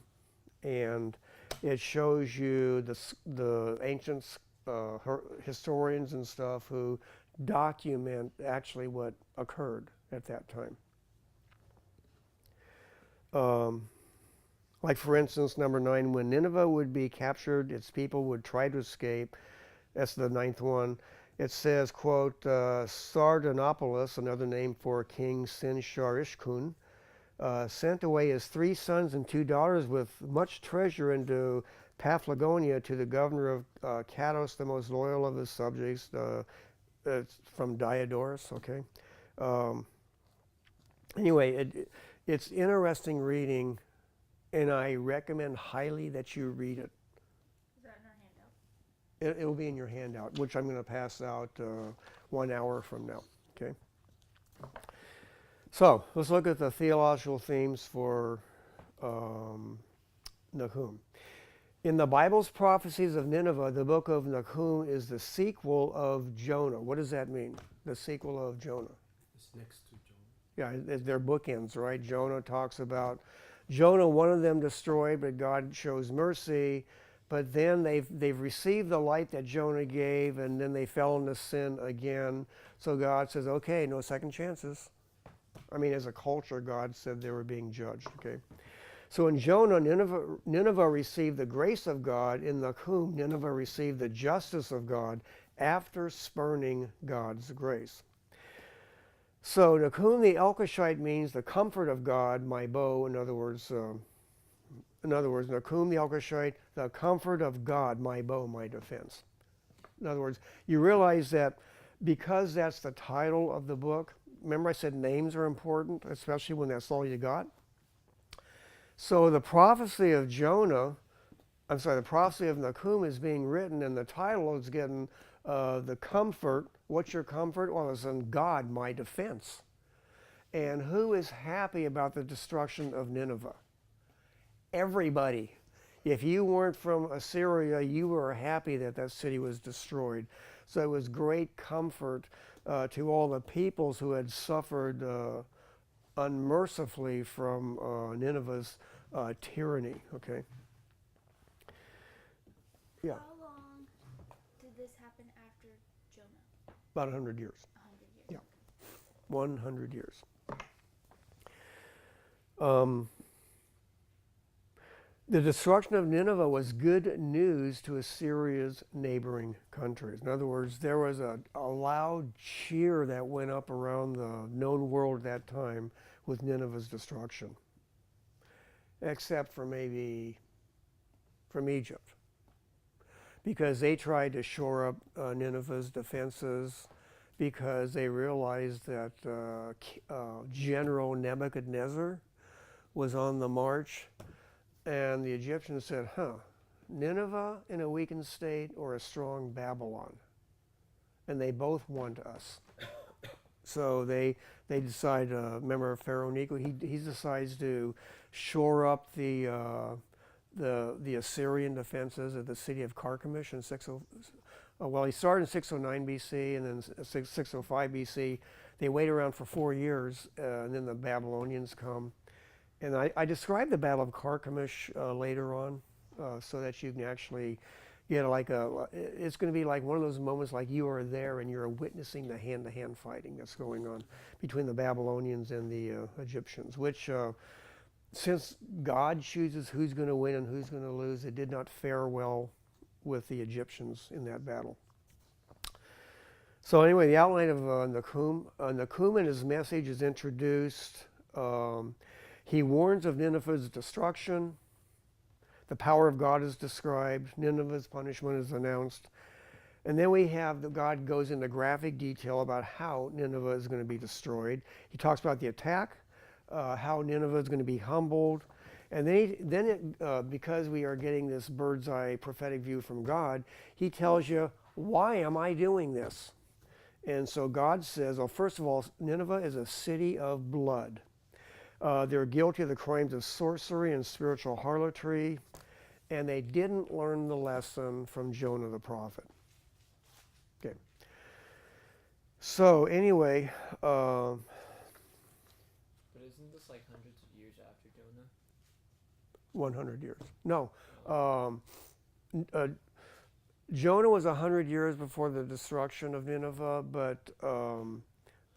and it shows you the ancient historians and stuff who document actually what occurred at that time. Like for instance, number 9, when Nineveh would be captured, its people would try to escape. That's the 9th one. It says, quote, Sardanapalus, another name for King Sin-shar-ishkun, sent away his 3 sons and 2 daughters with much treasure into Paphlagonia to the governor of Cados, the most loyal of his subjects. It's from Diodorus, okay? Anyway, it's interesting reading, and I recommend highly that you read it. Is that in our handout? It'll be in your handout, which I'm going to pass out 1 hour from now, okay? So let's look at the theological themes for Nahum. In the Bible's prophecies of Nineveh, the book of Nahum is the sequel of Jonah. What does that mean? The sequel of Jonah. It's next to Jonah. Yeah, they're bookends, right? Jonah talks about Jonah wanted them destroyed, but God shows mercy. But then they've received the light that Jonah gave, and then they fell into sin again. So God says, okay, no second chances. I mean, as a culture, God said they were being judged, okay? So in Jonah, Nineveh received the grace of God. In Nahum, Nineveh received the justice of God after spurning God's grace. So Nahum the Elkoshite means the comfort of God, my bow. In other words, Nahum the Elkoshite, the comfort of God, my bow, my defense. In other words, you realize that because that's the title of the book, remember I said names are important, especially when that's all you got? So the prophecy of the prophecy of Nahum is being written, and the title is getting the comfort. What's your comfort? Well, it's in God, my defense. And who is happy about the destruction of Nineveh? Everybody. If you weren't from Assyria, you were happy that that city was destroyed. So it was great comfort to all the peoples who had suffered unmercifully from Nineveh's tyranny, okay? Yeah. How long did this happen after Jonah? About 100 years. 100 years. Yeah. 100 years. The destruction of Nineveh was good news to Assyria's neighboring countries. In other words, there was a loud cheer that went up around the known world at that time with Nineveh's destruction, except for maybe from Egypt, because they tried to shore up Nineveh's defenses, because they realized that General Nebuchadnezzar was on the march. And the Egyptians said, Nineveh in a weakened state or a strong Babylon? And they both want us. So they decide, remember Pharaoh Necho, he decides to shore up the Assyrian defenses of the city of Carchemish in he started in 609 BC and then 605 BC. They wait around for 4 years, and then the Babylonians come. And I described the Battle of Carchemish later on, so that you can actually get it's going to be like one of those moments like you are there and you're witnessing the hand-to-hand fighting that's going on between the Babylonians and the Egyptians, which since God chooses who's going to win and who's going to lose, it did not fare well with the Egyptians in that battle. So anyway, the outline of Nahum. Nahum in his message is introduced. He warns of Nineveh's destruction. The power of God is described. Nineveh's punishment is announced. And then we have God goes into graphic detail about how Nineveh is going to be destroyed. He talks about the attack, how Nineveh is going to be humbled. And then because we are getting this bird's eye prophetic view from God, he tells you, why am I doing this? And so God says, well, first of all, Nineveh is a city of blood. They're guilty of the crimes of sorcery and spiritual harlotry, and they didn't learn the lesson from Jonah the prophet. Okay. So anyway, But isn't this like hundreds of years after Jonah? 100 years. No. Jonah was 100 years before the destruction of Nineveh, but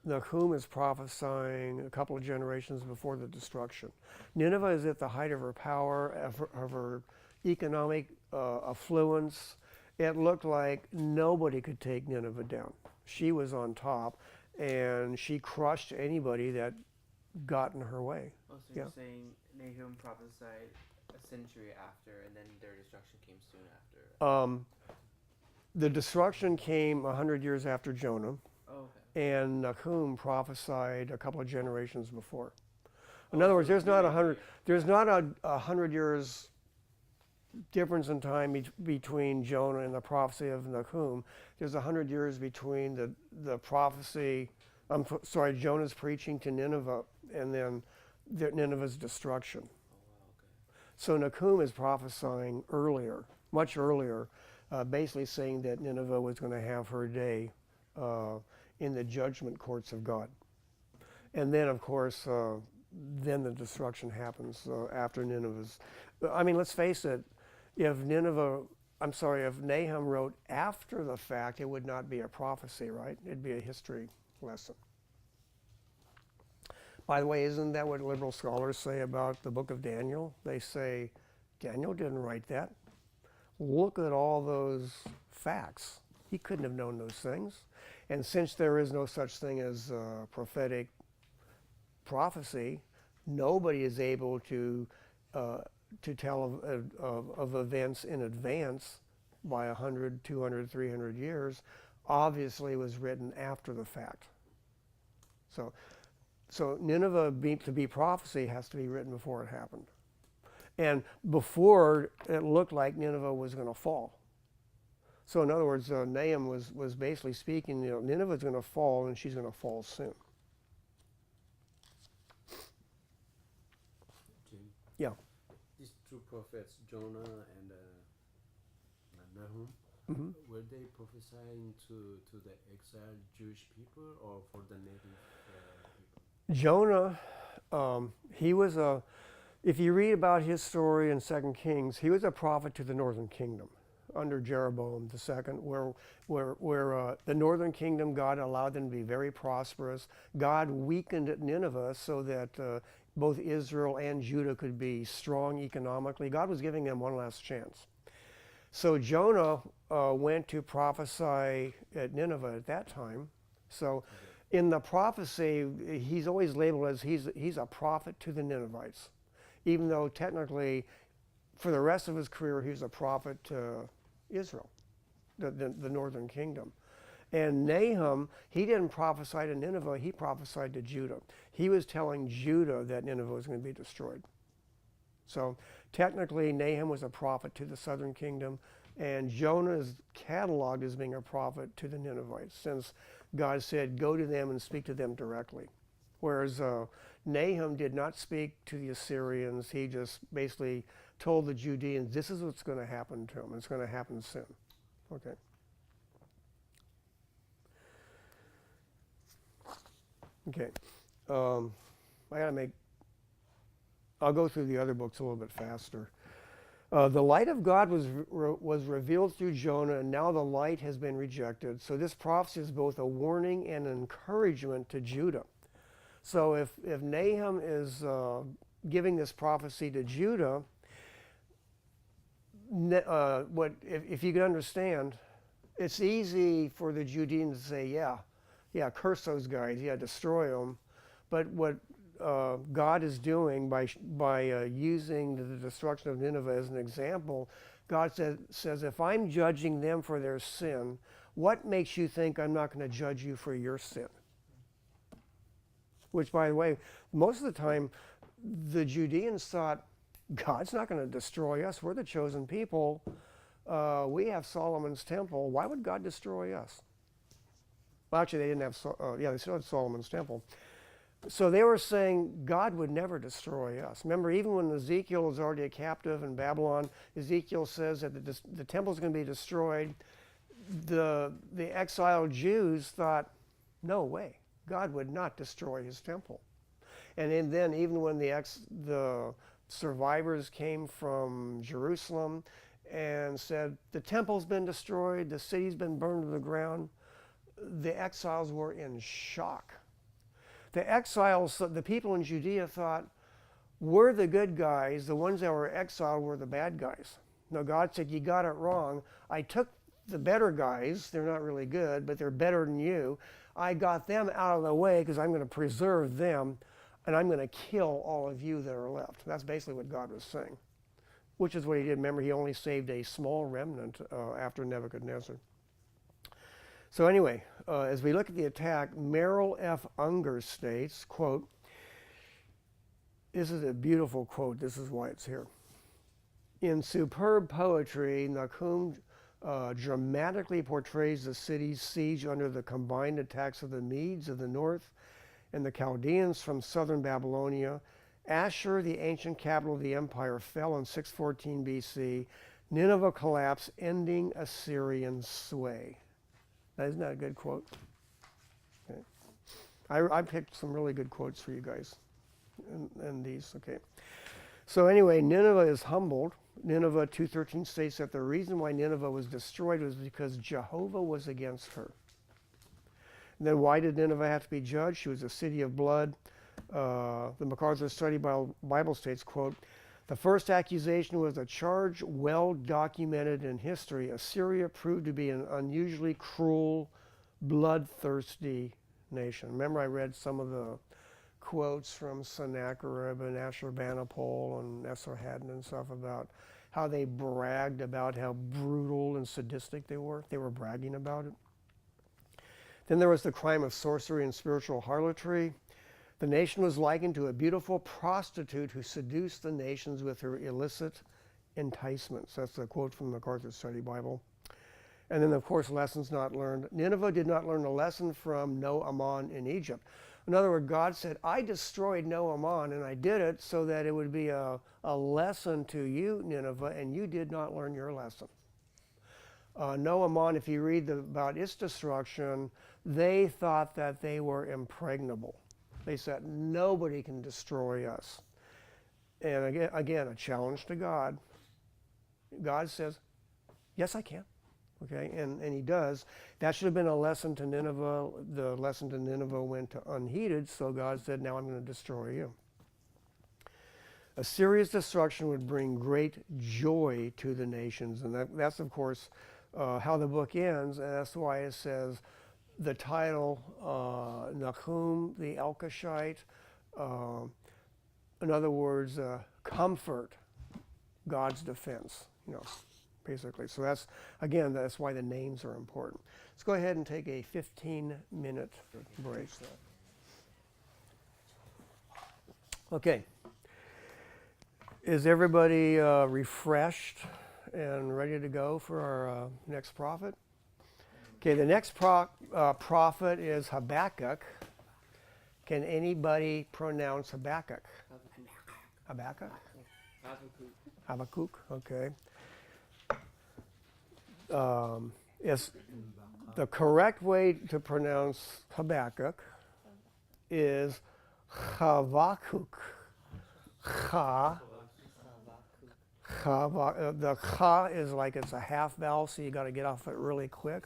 Nahum is prophesying a couple of generations before the destruction. Nineveh is at the height of her power, of her economic affluence. It looked like nobody could take Nineveh down. She was on top, and she crushed anybody that got in her way. Oh, so you're saying Nahum prophesied a century after, and then their destruction came soon after? The destruction came 100 years after Jonah. Oh, okay. And Nahum prophesied a couple of generations before. In other words, there's not 100 years difference in time between Jonah and the prophecy of Nahum. There's 100 years between the prophecy, Jonah's preaching to Nineveh and then Nineveh's destruction. Oh, wow, okay. So Nahum is prophesying earlier, much earlier, basically saying that Nineveh was going to have her day in the judgment courts of God. And then, of course, then the destruction happens after Nineveh's. I mean, let's face it, if Nahum wrote after the fact, it would not be a prophecy, right? It'd be a history lesson. By the way, isn't that what liberal scholars say about the book of Daniel? They say, Daniel didn't write that. Look at all those facts. He couldn't have known those things. And since there is no such thing as prophetic prophecy, nobody is able to tell of events in advance by 100, 200, 300 years. Obviously, it was written after the fact. So Nineveh to be prophecy has to be written before it happened. And before it looked like Nineveh was going to fall. So in other words, Nahum was basically speaking, Nineveh's going to fall and she's going to fall soon. Jim? Yeah. These two prophets, Jonah and Nahum, Mm-hmm. were they prophesying to the exiled Jewish people or for the native people? Jonah, he was if you read about his story in 2 Kings, he was a prophet to the northern kingdom under Jeroboam II, where the northern kingdom, God allowed them to be very prosperous. God weakened Nineveh so that both Israel and Judah could be strong economically. God was giving them one last chance. So Jonah went to prophesy at Nineveh at that time. So in the prophecy, he's always labeled as he's a prophet to the Ninevites, even though technically for the rest of his career he was a prophet to Israel, the northern kingdom. And Nahum, he didn't prophesy to Nineveh, he prophesied to Judah. He was telling Judah that Nineveh was going to be destroyed. So technically, Nahum was a prophet to the southern kingdom, and Jonah is cataloged as being a prophet to the Ninevites, since God said, go to them and speak to them directly. Whereas Nahum did not speak to the Assyrians. He just basically told the Judeans, this is what's going to happen to them. It's going to happen soon. Okay. Okay. I'll go through the other books a little bit faster. The light of God was revealed through Jonah, and now the light has been rejected. So this prophecy is both a warning and an encouragement to Judah. So if Nahum is giving this prophecy to Judah, if you can understand, it's easy for the Judeans to say, yeah, curse those guys, yeah, destroy them. But what God is doing by using the destruction of Nineveh as an example, God says, if I'm judging them for their sin, what makes you think I'm not going to judge you for your sin? Which, by the way, most of the time, the Judeans thought, God's not going to destroy us. We're the chosen people. We have Solomon's temple. Why would God destroy us? Well, actually, they didn't have, they still had Solomon's temple. So they were saying God would never destroy us. Remember, even when Ezekiel was already a captive in Babylon, Ezekiel says that the temple is going to be destroyed. The exiled Jews thought, no way, God would not destroy his temple. And then even when the survivors came from Jerusalem and said, the temple's been destroyed, the city's been burned to the ground, the exiles were in shock. The exiles, the people in Judea thought, we're the good guys, the ones that were exiled were the bad guys. No, God said, you got it wrong. I took the better guys, they're not really good, but they're better than you. I got them out of the way because I'm going to preserve them, and I'm going to kill all of you that are left. That's basically what God was saying, which is what he did. Remember, he only saved a small remnant after Nebuchadnezzar. So anyway, as we look at the attack, Merrill F. Unger states, quote, this is a beautiful quote, this is why it's here. In superb poetry, Nahum dramatically portrays the city's siege under the combined attacks of the Medes of the north and the Chaldeans from southern Babylonia. Ashur, the ancient capital of the empire, fell in 614 BC. Nineveh collapsed, ending Assyrian sway. Now, isn't that a good quote? Okay. I picked some really good quotes for you guys in these. Okay. So anyway, Nineveh is humbled. Nineveh 2:13 states that the reason why Nineveh was destroyed was because Jehovah was against her. And then why did Nineveh have to be judged? She was a city of blood. The MacArthur Study Bible states, quote, the first accusation was a charge well documented in history. Assyria proved to be an unusually cruel, bloodthirsty nation. Remember, I read some of the quotes from Sennacherib and Ashurbanipal and Esarhaddon and stuff about how they bragged about how brutal and sadistic they were. They were bragging about it. Then there was the crime of sorcery and spiritual harlotry. The nation was likened to a beautiful prostitute who seduced the nations with her illicit enticements. That's a quote from the MacArthur Study Bible. And then, of course, lessons not learned. Nineveh did not learn a lesson from No Aman in Egypt. In other words, God said, I destroyed No Aman, and I did it so that it would be a lesson to you, Nineveh, and you did not learn your lesson. No Aman, if you read about its destruction, they thought that they were impregnable. They said, nobody can destroy us. And again, a challenge to God. God says, yes, I can. Okay, and he does. That should have been a lesson to Nineveh. The lesson to Nineveh went to unheeded, so God said, now I'm going to destroy you. Assyria's destruction would bring great joy to the nations. And that's of course, how the book ends. And that's why it says, the title, Nahum the Elkoshite, in other words, comfort, God's defense, basically. So that's why the names are important. Let's go ahead and take a 15-minute break. Okay. Is everybody refreshed and ready to go for our next prophet? Okay, the next prophet is Habakkuk. Can anybody pronounce Habakkuk? Habakkuk? Habakkuk, okay. It's the correct way to pronounce Habakkuk is Habakkuk. The cha is like it's a half vowel, so you got to get off it really quick.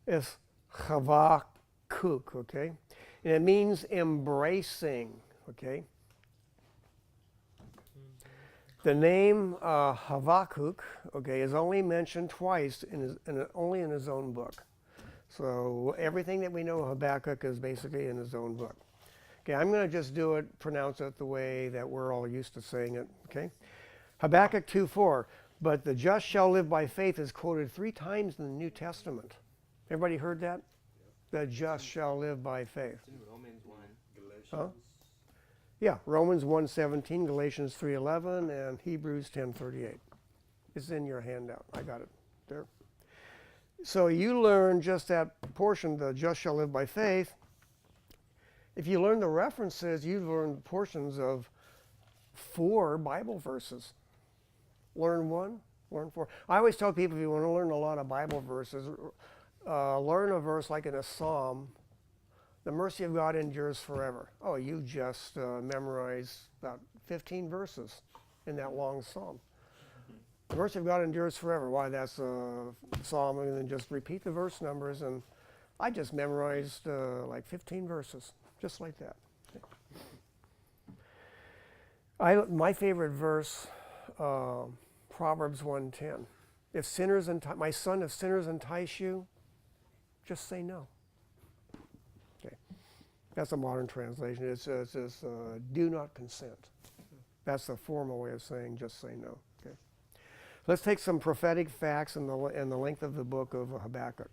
It's Habakkuk, okay? And it means embracing, okay? The name Habakkuk, okay, is only mentioned twice, only in his own book. So everything that we know of Habakkuk is basically in his own book. Okay, I'm going to just pronounce it the way that we're all used to saying it, okay? Habakkuk 2:4, but the just shall live by faith is quoted 3 times in the New Testament. Everybody heard that? The just shall live by faith. It's in Romans 1. Huh? Yeah, Romans 1:17, Galatians 3:11, and Hebrews 10:38. It's in your handout. I got it there. So you learn just that portion, the just shall live by faith. If you learn the references, you learn portions of 4 Bible verses. Learn 1, learn 4. I always tell people if you want to learn a lot of Bible verses, learn a verse like in a psalm. The mercy of God endures forever. Oh, you just memorized about 15 verses in that long psalm. The mercy of God endures forever. Why? That's a psalm, and then just repeat the verse numbers. And I just memorized like 15 verses, just like that. My favorite verse, Proverbs 1:10. My son, if sinners entice you, just say no. That's a modern translation. It says, do not consent. That's the formal way of saying just say no. Okay. Let's take some prophetic facts in the length of the book of Habakkuk.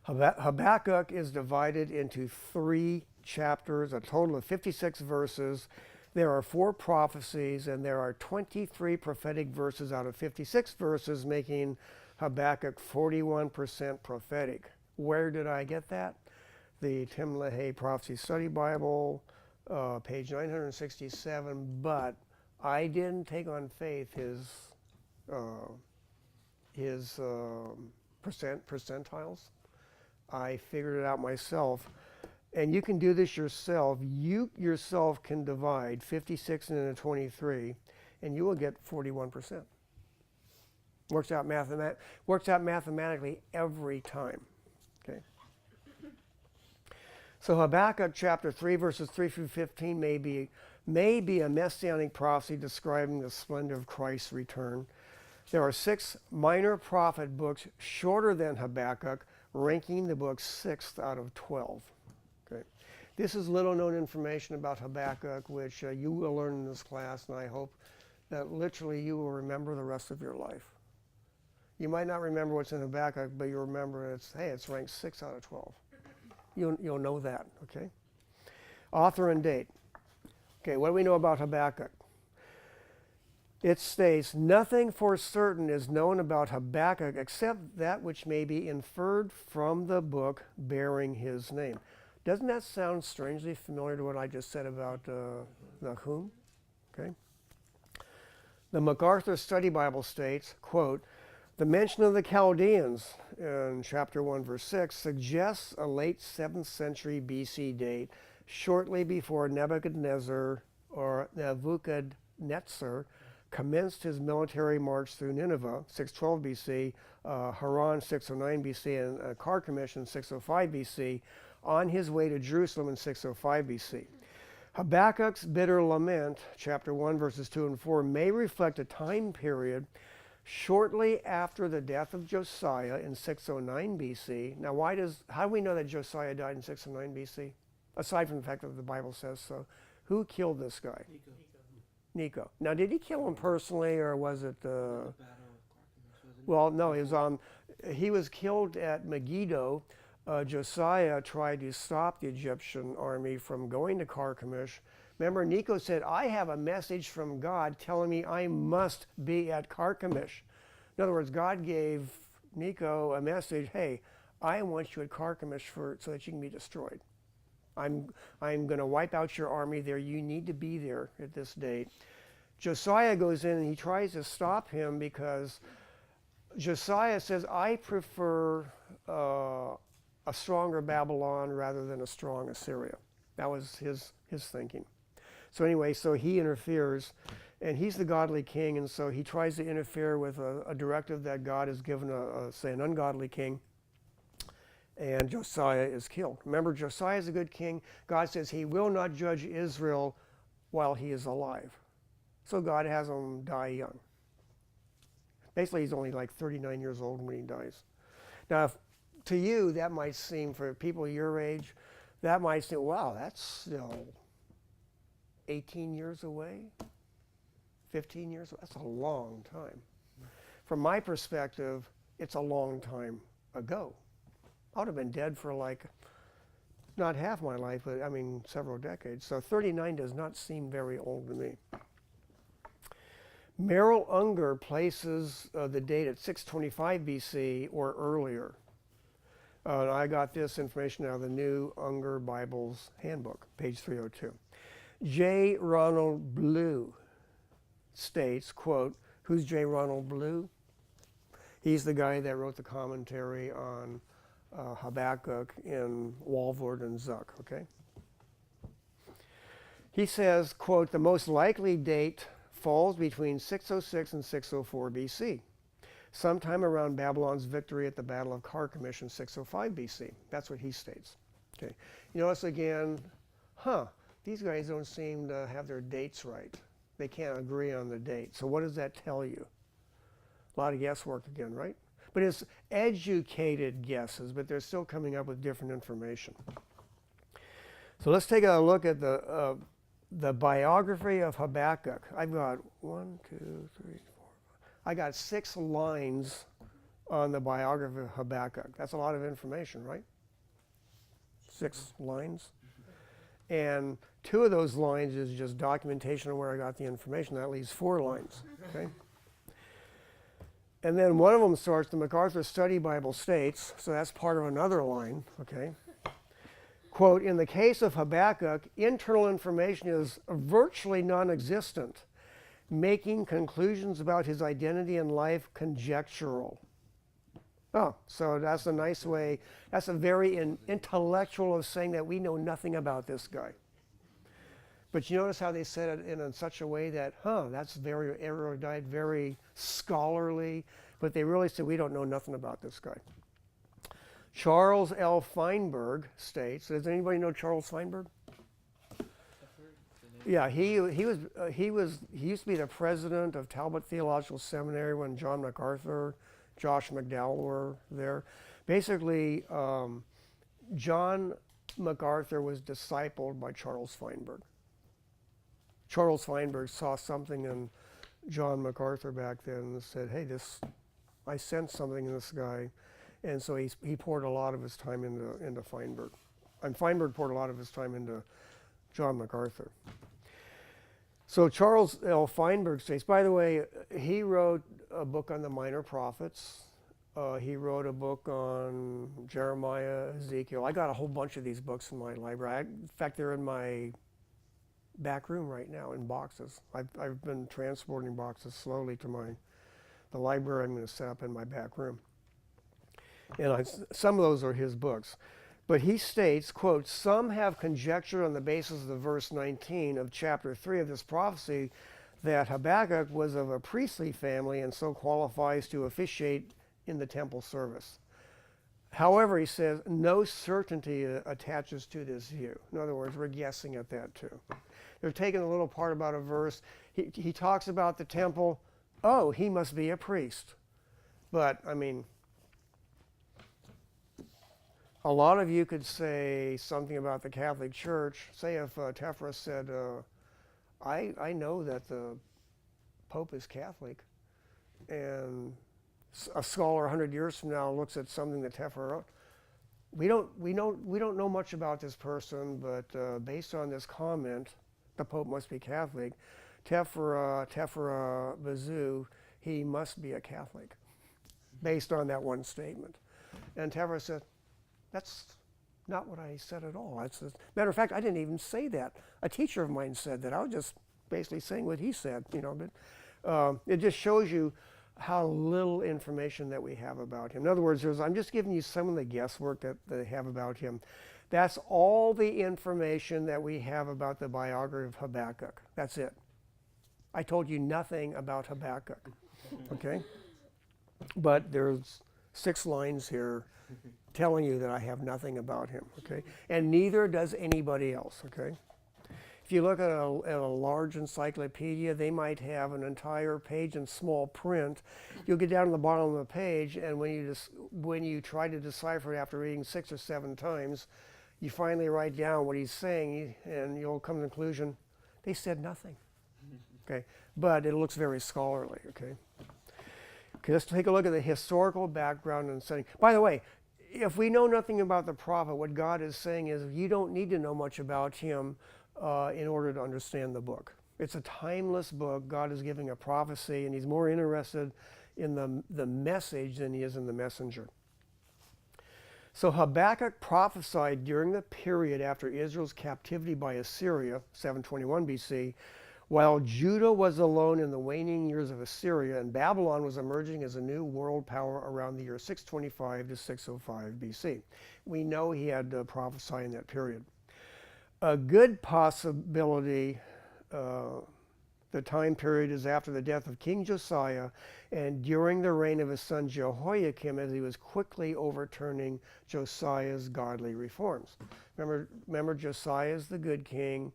Habakkuk is divided into 3 chapters, a total of 56 verses. There are 4 prophecies, and there are 23 prophetic verses out of 56 verses, making Habakkuk 41% prophetic. Where did I get that? The Tim LaHaye Prophecy Study Bible, page 967, but I didn't take on faith his percentiles. I figured it out myself, and you can do this yourself. You yourself can divide 56 into 23, and you will get 41%. Works out mathematically every time. Okay. So Habakkuk chapter 3, verses 3 through 15 may be a messianic prophecy describing the splendor of Christ's return. There are 6 minor prophet books shorter than Habakkuk, ranking the book 6th out of 12. Okay. This is little known information about Habakkuk, which you will learn in this class, and I hope that literally you will remember the rest of your life. You might not remember what's in Habakkuk, but you'll remember it's ranked 6 out of 12. You'll know that, okay? Author and date. Okay, what do we know about Habakkuk? It states, nothing for certain is known about Habakkuk except that which may be inferred from the book bearing his name. Doesn't that sound strangely familiar to what I just said about Nahum? Okay. The MacArthur Study Bible states, quote, the mention of the Chaldeans in chapter 1, verse 6 suggests a late 7th century BC date, shortly before Nebuchadnezzar commenced his military march through Nineveh, 612 BC, Haran, 609 BC, and Carchemish in 605 BC, on his way to Jerusalem in 605 BC. Habakkuk's bitter lament, chapter 1, verses 2 and 4, may reflect a time period shortly after the death of Josiah in 609 BC. Now, how do we know that Josiah died in 609 BC? Aside from the fact that the Bible says so. Who killed this guy? Necho. Now, did he kill him personally, or was it? Well, no. He was killed at Megiddo. Josiah tried to stop the Egyptian army from going to Carchemish, Remember, Nico said, I have a message from God telling me I must be at Carchemish. In other words, God gave Nico a message, hey, I want you at Carchemish so that you can be destroyed. I'm going to wipe out your army there. You need to be there at this date. Josiah goes in and he tries to stop him because Josiah says, I prefer a stronger Babylon rather than a strong Assyria. That was his thinking. So anyway, so he interferes, and he's the godly king, and so he tries to interfere with a directive that God has given, say, an ungodly king, and Josiah is killed. Remember, Josiah is a good king. God says he will not judge Israel while he is alive. So God has him die young. Basically, he's only like 39 years old when he dies. Now, to you, that might seem, for people your age, that might seem, wow, that's still 18 years away, 15 years away. That's a long time. From my perspective, it's a long time ago. I would have been dead for like, not half my life, but I mean several decades. So 39 does not seem very old to me. Merrill Unger places the date at 625 BC or earlier. I got this information out of the New Unger Bible's Handbook, page 302. J. Ronald Blue states, quote, who's J. Ronald Blue? He's the guy that wrote the commentary on Habakkuk in Walvoord and Zuck, okay? He says, quote, the most likely date falls between 606 and 604 BC, sometime around Babylon's victory at the Battle of Carchemish in 605 BC. That's what he states. Okay. You notice again, these guys don't seem to have their dates right. They can't agree on the date. So what does that tell you? A lot of guesswork again, right? But it's educated guesses, but they're still coming up with different information. So let's take a look at the biography of Habakkuk. I've got 1, 2, 3, 4, 5. I got 6 lines on the biography of Habakkuk. That's a lot of information, right? 6 lines. And 2 of those lines is just documentation of where I got the information. That leaves 4 lines, okay? And then one of them starts, the MacArthur Study Bible states, so that's part of another line, okay? Quote, in the case of Habakkuk, internal information is virtually non-existent, making conclusions about his identity and life conjectural. Oh, so that's a nice way, that's a very intellectual of saying that we know nothing about this guy. But you notice how they said it in such a way that, that's very erudite, very scholarly, but they really said we don't know nothing about this guy. Charles L. Feinberg states, does anybody know Charles Feinberg? Yeah, he used to be the president of Talbot Theological Seminary when John MacArthur, Josh McDowell were there. Basically, John MacArthur was discipled by Charles Feinberg. Charles Feinberg saw something in John MacArthur back then and said, hey, I sense something in this guy. And so he poured a lot of his time into Feinberg. And Feinberg poured a lot of his time into John MacArthur. So Charles L. Feinberg states, by the way, he wrote a book on the minor prophets. He wrote a book on Jeremiah, Ezekiel. I got a whole bunch of these books in my library. In fact, they're in my back room right now in boxes. I've been transporting boxes slowly to the library I'm going to set up in my back room. And some of those are his books. But he states, quote, some have conjectured on the basis of the verse 19 of chapter 3 of this prophecy that Habakkuk was of a priestly family and so qualifies to officiate in the temple service. However, he says, no certainty attaches to this view. In other words, we're guessing at that too. They're taking a little part about a verse. He talks about the temple. Oh, he must be a priest. But, I mean, a lot of you could say something about the Catholic Church. Say if Tefra said, I know that the Pope is Catholic, and a scholar 100 years from now looks at something that Tefra wrote. We don't know much about this person, but based on this comment, the Pope must be Catholic. Tefera Bazoo, he must be a Catholic, based on that one statement. And Tefera said, that's not what I said at all. Matter of fact, I didn't even say that. A teacher of mine said that. I was just basically saying what he said, But it just shows you how little information that we have about him. In other words, I'm just giving you some of the guesswork that they have about him. That's all the information that we have about the biography of Habakkuk. That's it. I told you nothing about Habakkuk, okay? But there's 6 lines here telling you that I have nothing about him, okay? And neither does anybody else, okay? If you look at a large encyclopedia, they might have an entire page in small print. You'll get down to the bottom of the page, and when you try to decipher it after reading 6 or 7 times, you finally write down what he's saying, and you'll come to the conclusion, they said nothing. Okay, but it looks very scholarly, okay? Okay, let's take a look at the historical background and setting. By the way, if we know nothing about the prophet, what God is saying is you don't need to know much about him in order to understand the book. It's a timeless book. God is giving a prophecy, and he's more interested in the message than he is in the messenger. So Habakkuk prophesied during the period after Israel's captivity by Assyria, 721 BC, while Judah was alone in the waning years of Assyria, and Babylon was emerging as a new world power around the year 625 to 605 BC. We know he had to prophesy in that period. A good possibility, the time period is after the death of King Josiah and during the reign of his son Jehoiakim, as he was quickly overturning Josiah's godly reforms. Remember Josiah's the good king.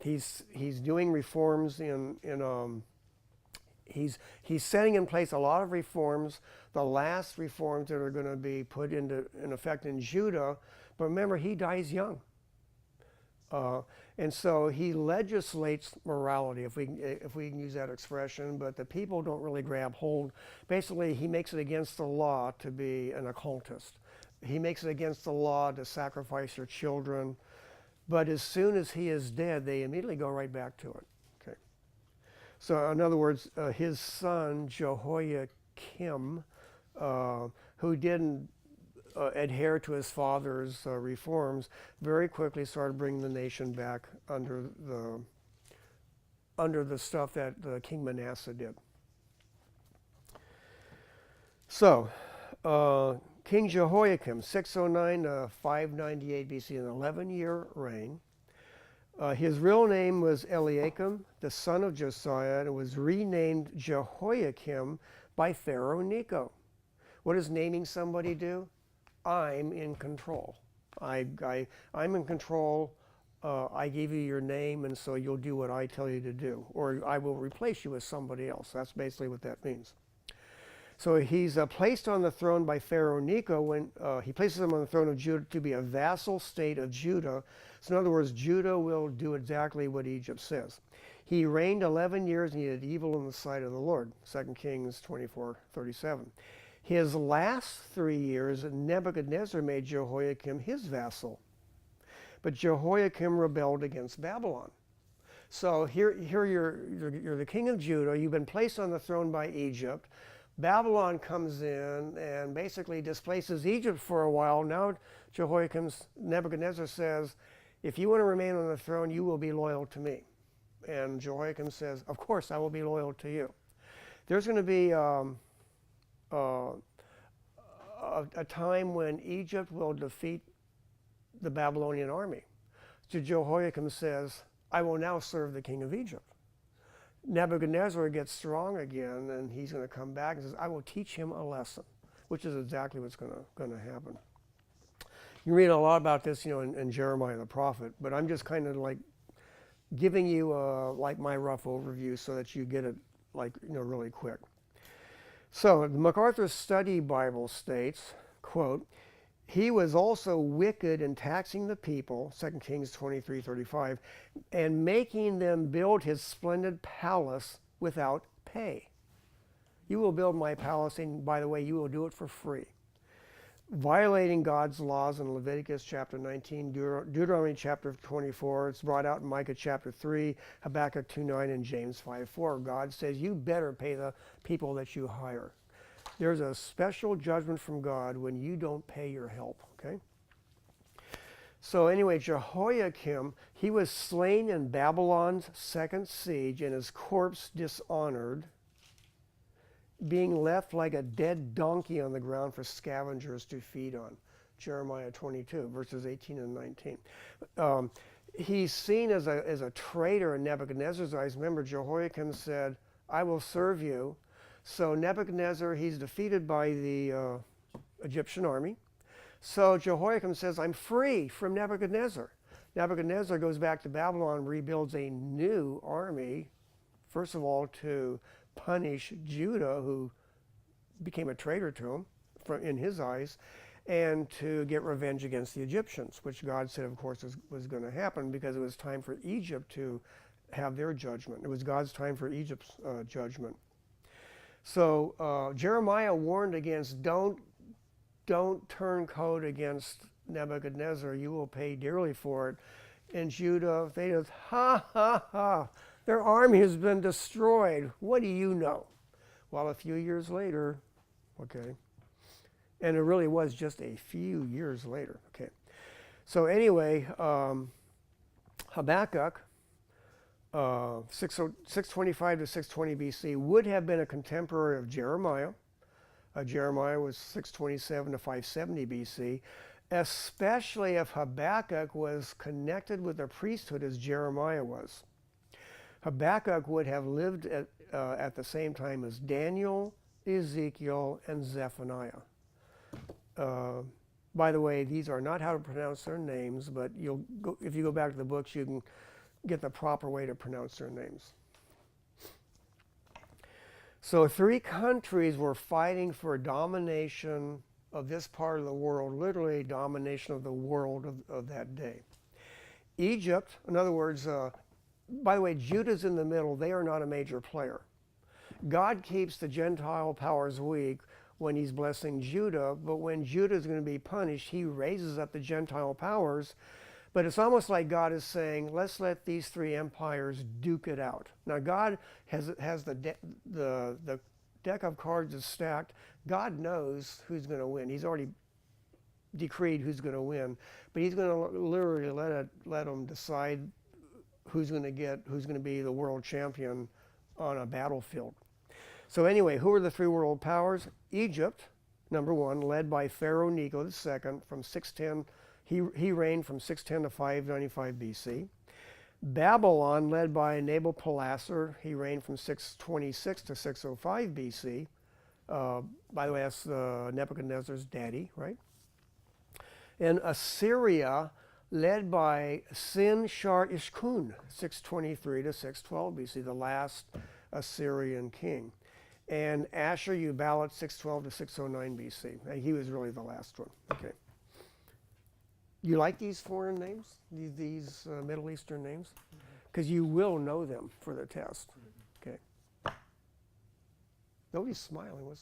He's doing reforms he's setting in place a lot of reforms, the last reforms that are going to be put in effect in Judah. But remember, he dies young. And so he legislates morality, if we can use that expression, but the people don't really grab hold. Basically, he makes it against the law to be an occultist. He makes it against the law to sacrifice your children. But as soon as he is dead, they immediately go right back to it. Okay. So in other words, his son Jehoiakim, who didn't adhere to his father's reforms, very quickly started bringing the nation back under the stuff that King Manasseh did. So, King Jehoiakim, 609 to 598 BC, an 11-year reign. His real name was Eliakim, the son of Josiah, and it was renamed Jehoiakim by Pharaoh Necho. What does naming somebody do? I'm in control. I'm in control. I gave you your name, and so you'll do what I tell you to do, or I will replace you with somebody else. That's basically what that means. So he's placed on the throne by Pharaoh Necho when he places him on the throne of Judah to be a vassal state of Judah. So in other words, Judah will do exactly what Egypt says. He reigned 11 years and he did evil in the sight of the Lord. 2 Kings 24:37. His last 3 years, Nebuchadnezzar made Jehoiakim his vassal. But Jehoiakim rebelled against Babylon. So here you're the king of Judah. You've been placed on the throne by Egypt. Babylon comes in and basically displaces Egypt for a while. Now Nebuchadnezzar says, if you want to remain on the throne, you will be loyal to me. And Jehoiakim says, of course I will be loyal to you. There's going to be a time when Egypt will defeat the Babylonian army. So Jehoiakim says, I will now serve the king of Egypt. Nebuchadnezzar gets strong again, and he's going to come back and says, I will teach him a lesson, which is exactly what's going to happen. You read a lot about this, in Jeremiah the prophet, but I'm just kind of like giving you like my rough overview so that you get it really quick. So the MacArthur Study Bible states, quote, he was also wicked in taxing the people, 2 Kings 23:35, and making them build his splendid palace without pay. You will build my palace, and by the way, you will do it for free. violating God's laws in Leviticus chapter 19, Deuteronomy chapter 24. It's brought out in Micah chapter 3, Habakkuk 2:9, and James 5:4. God says you better pay the people that you hire. There's a special judgment from God when you don't pay your help, okay? So anyway, Jehoiakim, he was slain in Babylon's second siege and his corpse dishonored, being left like a dead donkey on the ground for scavengers to feed on. Jeremiah 22, verses 18 and 19. He's seen as a traitor in Nebuchadnezzar's eyes. Remember, Jehoiakim said, I will serve you. So Nebuchadnezzar, he's defeated by the Egyptian army. So Jehoiakim says, I'm free from Nebuchadnezzar. Nebuchadnezzar goes back to Babylon, rebuilds a new army, first of all, to punish Judah, who became a traitor to him in his eyes, and to get revenge against the Egyptians, which God said, of course, was going to happen because it was time for Egypt to have their judgment. It was God's time for Egypt's judgment. So Jeremiah warned against don't turn coat against Nebuchadnezzar. You will pay dearly for it. And Judah, they just, ha, ha, ha. Their army has been destroyed. What do you know? Well, a few years later, okay. And it really was just a few years later, okay. So anyway, Habakkuk, 625 to 620 BC, would have been a contemporary of Jeremiah. Jeremiah was 627 to 570 BC, especially if Habakkuk was connected with the priesthood as Jeremiah was. Habakkuk would have lived at the same time as Daniel, Ezekiel, and Zephaniah. By the way, these are not how to pronounce their names, but if you go back to the books, you can get the proper way to pronounce their names. So 3 countries were fighting for domination of this part of the world, literally domination of the world of that day. Egypt, in other words, by the way, Judah's in the middle. They are not a major player. God keeps the Gentile powers weak when he's blessing Judah, but when Judah is going to be punished, he raises up the Gentile powers. But it's almost like God is saying, let's let these 3 empires duke it out. Now God has the deck of cards is stacked. God knows who's going to win. He's already decreed who's going to win, but he's going to literally let them decide who's going to be the world champion on a battlefield. So anyway, who are the 3 world powers? Egypt, number 1, led by Pharaoh Necho II from 610. He reigned from 610 to 595 BC. Babylon, led by Nabopolassar, he reigned from 626 to 605 BC. By the way, that's Nebuchadnezzar's daddy, right? And Assyria, led by Sin-Shar-Ishkun, 623 to 612 BC, the last Assyrian king. And Ashur-Uballit, 612 to 609 BC. And he was really the last one. Okay. You like these foreign names, these Middle Eastern names? Because you will know them for the test. Okay. Nobody's smiling.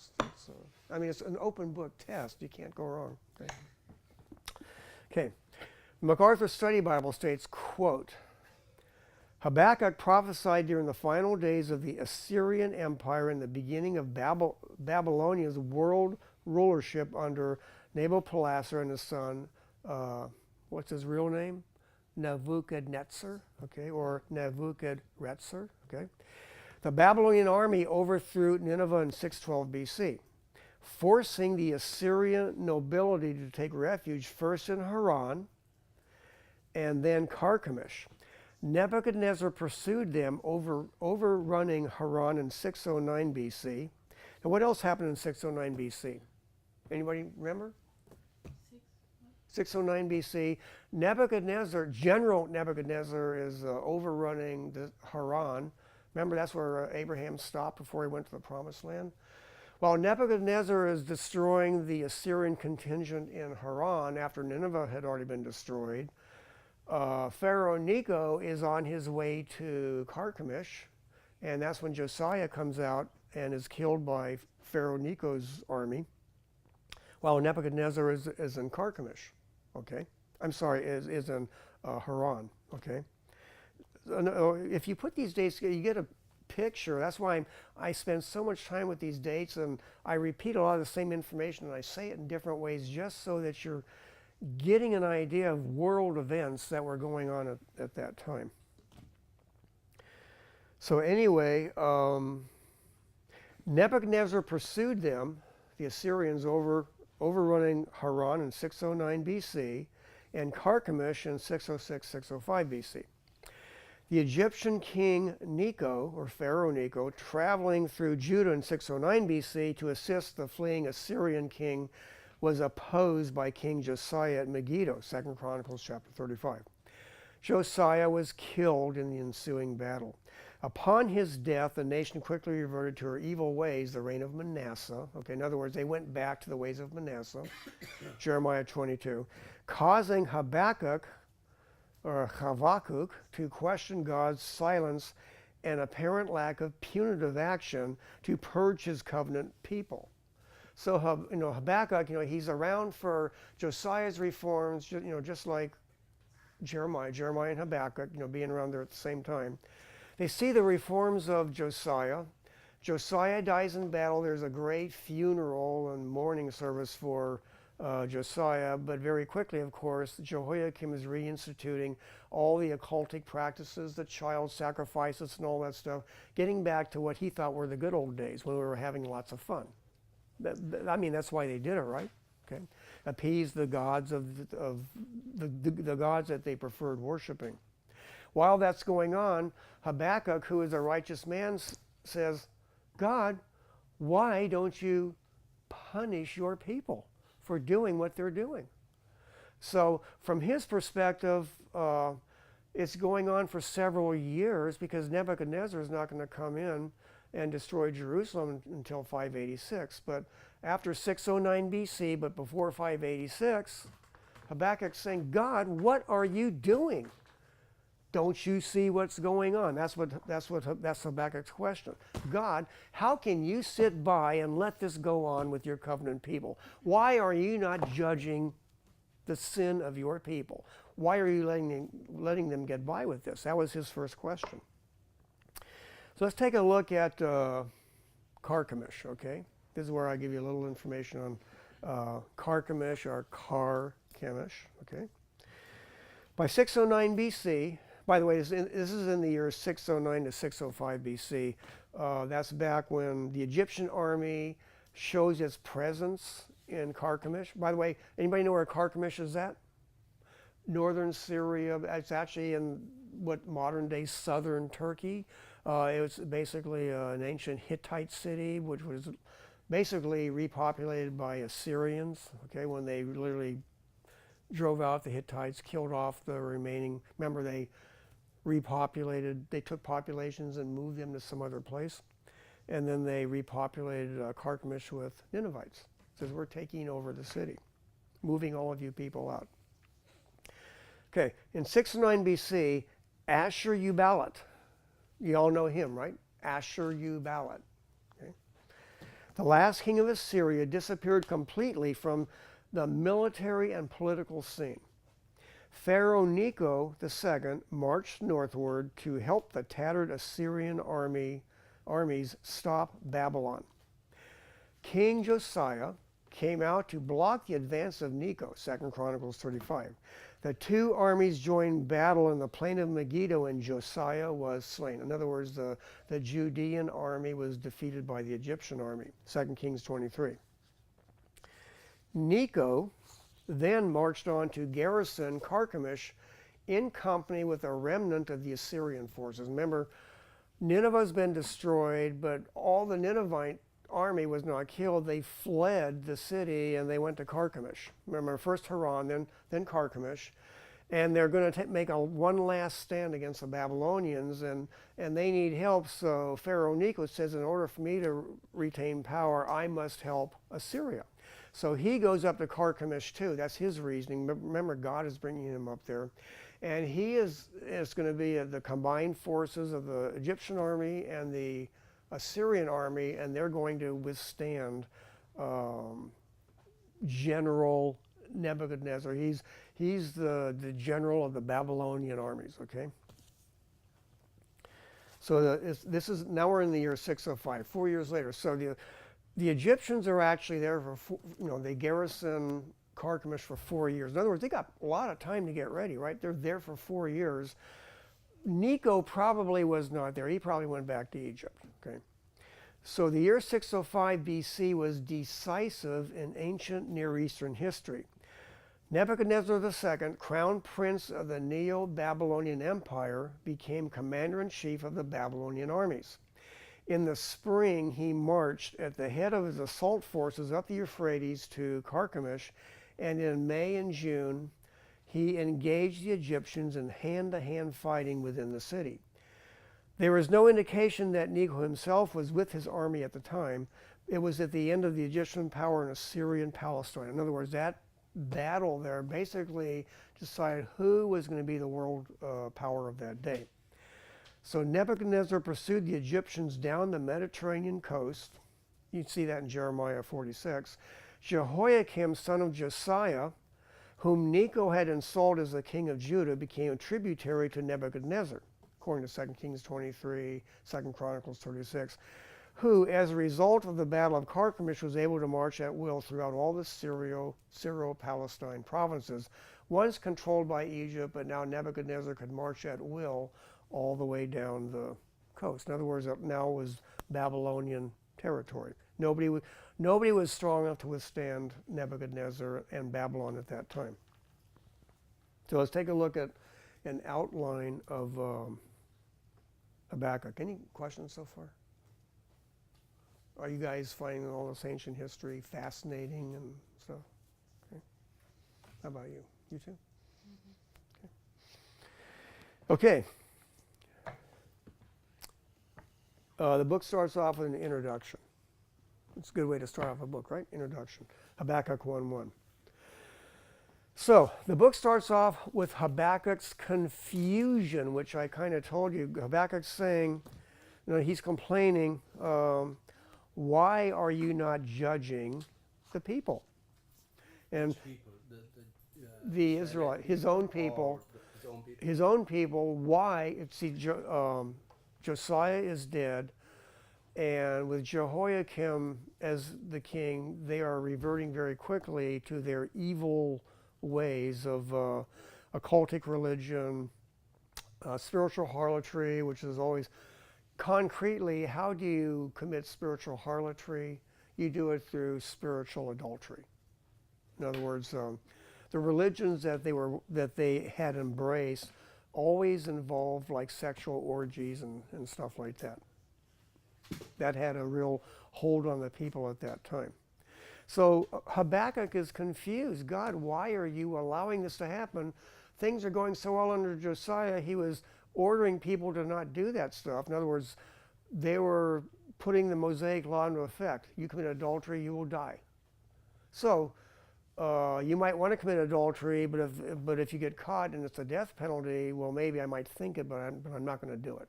I mean, it's an open book test. You can't go wrong. Okay. Okay. MacArthur Study Bible states, quote, Habakkuk prophesied during the final days of the Assyrian Empire and the beginning of Babylonia's world rulership under Nabopolassar and his son, what's his real name? Nebuchadnezzar, okay, or Nebuchadrezzar, okay. The Babylonian army overthrew Nineveh in 612 BC, forcing the Assyrian nobility to take refuge first in Haran and then Carchemish. Nebuchadnezzar pursued them, overrunning Haran in 609 BC. And what else happened in 609 BC? Anybody remember? 609 BC. General Nebuchadnezzar is overrunning the Haran. Remember, that's where Abraham stopped before he went to the Promised Land. While Nebuchadnezzar is destroying the Assyrian contingent in Haran after Nineveh had already been destroyed, Pharaoh Necho is on his way to Carchemish, and that's when Josiah comes out and is killed by Pharaoh Necho's army. while Nebuchadnezzar is in Carchemish, okay? I'm sorry, is in Haran, okay? If you put these dates together, you get a picture. That's why I spend so much time with these dates, and I repeat a lot of the same information, and I say it in different ways just so that you're getting an idea of world events that were going on at that time. So anyway, Nebuchadnezzar pursued them, the Assyrians, overrunning Haran in 609 BC and Carchemish in 606, 605 BC. The Egyptian king Necho, or Pharaoh Necho, traveling through Judah in 609 BC to assist the fleeing Assyrian king, was opposed by King Josiah at Megiddo, 2 Chronicles chapter 35. Josiah was killed in the ensuing battle. Upon his death, the nation quickly reverted to her evil ways, the reign of Manasseh. Okay, in other words, they went back to the ways of Manasseh, Jeremiah 22, causing Habakkuk to question God's silence and apparent lack of punitive action to purge his covenant people. So, Habakkuk, he's around for Josiah's reforms, just like Jeremiah and Habakkuk, being around there at the same time. They see the reforms of Josiah. Josiah dies in battle. There's a great funeral and mourning service for Josiah, but very quickly, of course, Jehoiakim is reinstituting all the occultic practices, the child sacrifices and all that stuff, getting back to what he thought were the good old days when we were having lots of fun. That's why they did it, right? Okay, appease the gods of the gods that they preferred worshiping. While that's going on, Habakkuk, who is a righteous man, says, God, why don't you punish your people for doing what they're doing? So from his perspective, it's going on for several years because Nebuchadnezzar is not going to come in and destroy Jerusalem until 586. But after 609 BC, but before 586, Habakkuk's saying, God, what are you doing? Don't you see what's going on? That's Habakkuk's question. God, how can you sit by and let this go on with your covenant people? Why are you not judging the sin of your people? Why are you letting them get by with this? That was his first question. So let's take a look at Carchemish, okay? This is where I give you a little information on Carchemish, or Carchemish, okay? By 609 BC, by the way, this is in the years 609 to 605 BC. That's back when the Egyptian army shows its presence in Carchemish. By the way, anybody know where Carchemish is at? Northern Syria. It's actually in what modern day southern Turkey. It was basically an ancient Hittite city, which was basically repopulated by Assyrians, okay, when they literally drove out the Hittites, killed off the remaining. Remember, they took populations and moved them to some other place. And then they repopulated Carchemish with Ninevites. It says, we're taking over the city, moving all of you people out. Okay, in 609 BC, Ashur-uballit, you all know him, right? Ashur-uballit. Okay. The last king of Assyria disappeared completely from the military and political scene. Pharaoh Necho II marched northward to help the tattered Assyrian armies stop Babylon. King Josiah came out to block the advance of Necho, 2 Chronicles 35. The two armies joined battle in the plain of Megiddo, and Josiah was slain. In other words, the Judean army was defeated by the Egyptian army, 2 Kings 23. Necho then marched on to garrison Carchemish in company with a remnant of the Assyrian forces. Remember, Nineveh's been destroyed, but all the Ninevite army was not killed. They fled the city and they went to Carchemish. Remember, first Haran, then Carchemish. And they're going to make one last stand against the Babylonians, and they need help. So Pharaoh Necho says, in order for me to retain power, I must help Assyria. So he goes up to Carchemish too. That's his reasoning. Remember, God is bringing him up there. And it's going to be the combined forces of the Egyptian army and the Assyrian army, and they're going to withstand general Nebuchadnezzar. He's the general of the Babylonian armies, okay? So this is, now we're in the year 605, 4 years later. So the Egyptians are actually there for, they garrison Carchemish for 4 years. In other words, they got a lot of time to get ready, right? They're there for 4 years. Necho probably was not there. He probably went back to Egypt, okay? So the year 605 BC was decisive in ancient Near Eastern history. Nebuchadnezzar II, crown prince of the Neo-Babylonian Empire, became commander-in-chief of the Babylonian armies. In the spring, he marched at the head of his assault forces up the Euphrates to Carchemish, and in May and June, he engaged the Egyptians in hand-to-hand fighting within the city. There is no indication that Necho himself was with his army at the time. It was at the end of the Egyptian power in Assyrian Palestine. In other words, that battle there basically decided who was going to be the world power of that day. So Nebuchadnezzar pursued the Egyptians down the Mediterranean coast. You see that in Jeremiah 46. Jehoiakim, son of Josiah, whom Necho had installed as the king of Judah, became a tributary to Nebuchadnezzar, according to 2 Kings 23, 2 Chronicles 36, who, as a result of the Battle of Carchemish, was able to march at will throughout all the Syro-Palestine provinces, once controlled by Egypt, but now Nebuchadnezzar could march at will all the way down the coast. In other words, up now was Babylonian territory. Nobody was strong enough to withstand Nebuchadnezzar and Babylon at that time. So let's take a look at an outline of Habakkuk. Any questions so far? Are you guys finding all this ancient history fascinating and stuff? Okay. How about you? You too? Okay. The book starts off with an introduction. It's a good way to start off a book, right? Introduction. Habakkuk 1:1. So the book starts off with Habakkuk's confusion, which I kind of told you. Habakkuk's saying, he's complaining, why are you not judging the people? And People, the Israelite, his own people, why? See, Josiah is dead, and with Jehoiakim as the king, they are reverting very quickly to their evil ways of occultic religion, spiritual harlotry, which is always concretely, how do you commit spiritual harlotry? You do it through spiritual adultery. In other words, the religions that they had embraced always involved like sexual orgies and stuff like that. That had a real hold on the people at that time. So Habakkuk is confused. God, why are you allowing this to happen? Things are going so well under Josiah. He was ordering people to not do that stuff. In other words, they were putting the Mosaic law into effect. You commit adultery, you will die. So you might want to commit adultery, but if you get caught and it's a death penalty, well, maybe I might think it, but I'm not going to do it.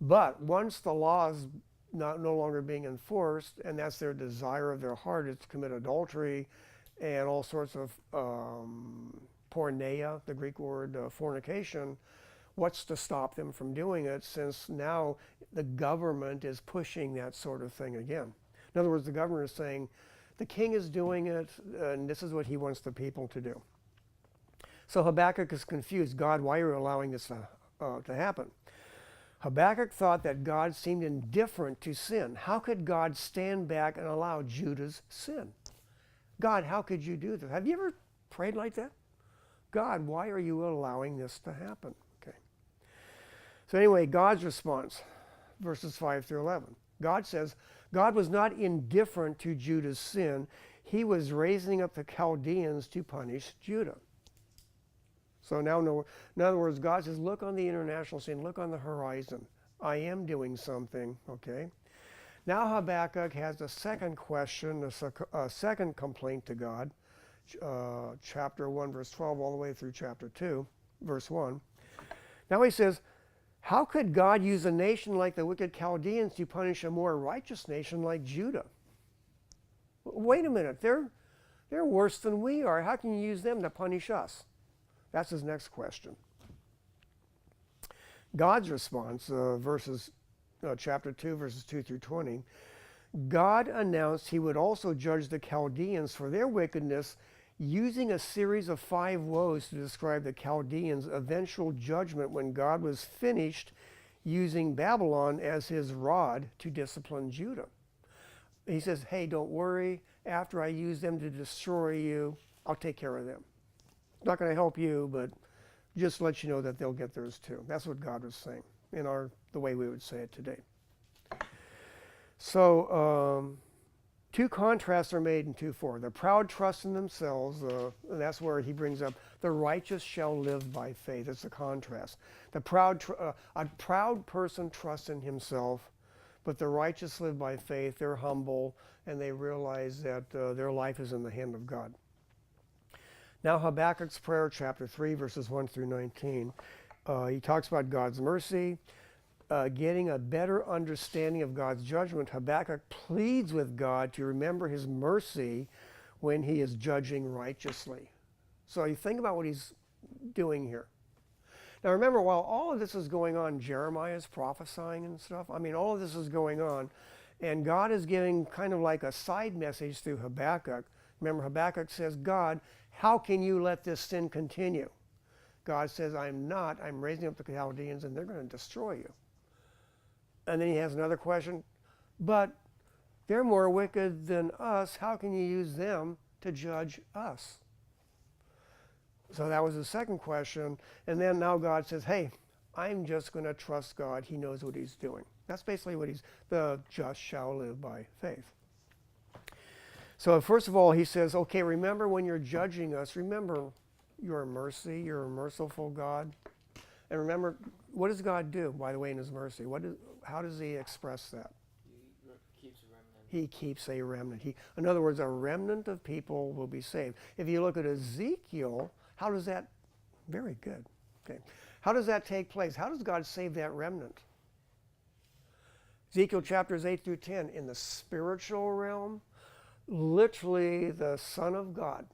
But once the law is no longer being enforced, and that's their desire of their heart, is to commit adultery and all sorts of porneia, the Greek word fornication, what's to stop them from doing it, since now the government is pushing that sort of thing again? In other words, the government is saying, the king is doing it, and this is what he wants the people to do. So Habakkuk is confused. God, why are you allowing this to happen? Habakkuk thought that God seemed indifferent to sin. How could God stand back and allow Judah's sin? God, how could you do this? Have you ever prayed like that? God, why are you allowing this to happen? Okay. So anyway, God's response, verses 5 through 11. God says, God was not indifferent to Judah's sin. He was raising up the Chaldeans to punish Judah. So now, in other words, God says, look on the international scene, look on the horizon. I am doing something, okay? Now Habakkuk has a second question, a second complaint to God, chapter 1, verse 12, all the way through chapter 2, verse 1. Now he says, how could God use a nation like the wicked Chaldeans to punish a more righteous nation like Judah? Wait a minute, They're worse than we are. How can you use them to punish us? That's his next question. God's response, chapter 2, verses 2 through 20. God announced he would also judge the Chaldeans for their wickedness, using a series of 5 woes to describe the Chaldeans' eventual judgment when God was finished using Babylon as his rod to discipline Judah. He says, hey, don't worry. After I use them to destroy you, I'll take care of them. Not going to help you, but just let you know that they'll get theirs too. That's what God was saying in the way we would say it today. So 2 contrasts are made in 2:4. The proud trust in themselves, and that's where he brings up the righteous shall live by faith. It's a contrast. A proud person trusts in himself, but the righteous live by faith. They're humble and they realize that their life is in the hand of God. Now Habakkuk's prayer, chapter 3, verses 1 through 19. He talks about God's mercy. Getting a better understanding of God's judgment, Habakkuk pleads with God to remember his mercy when he is judging righteously. So you think about what he's doing here. Now remember, while all of this is going on, Jeremiah is prophesying and stuff. I mean, all of this is going on, and God is giving kind of like a side message through Habakkuk. Remember, Habakkuk says, God, how can you let this sin continue? God says, I'm raising up the Chaldeans and they're going to destroy you. And then he has another question, but they're more wicked than us. How can you use them to judge us? So that was the second question. And then now God says, hey, I'm just going to trust God. He knows what he's doing. That's basically what the just shall live by faith. So first of all, he says, okay, remember when you're judging us, remember your mercy, you're a merciful God. And remember, what does God do, by the way, in his mercy? How does he express that? He keeps a remnant. He keeps a remnant. In other words, a remnant of people will be saved. If you look at Ezekiel, how does that, very good. Okay. How does that take place? How does God save that remnant? Ezekiel chapters 8 through 10, in the spiritual realm, literally the Son of God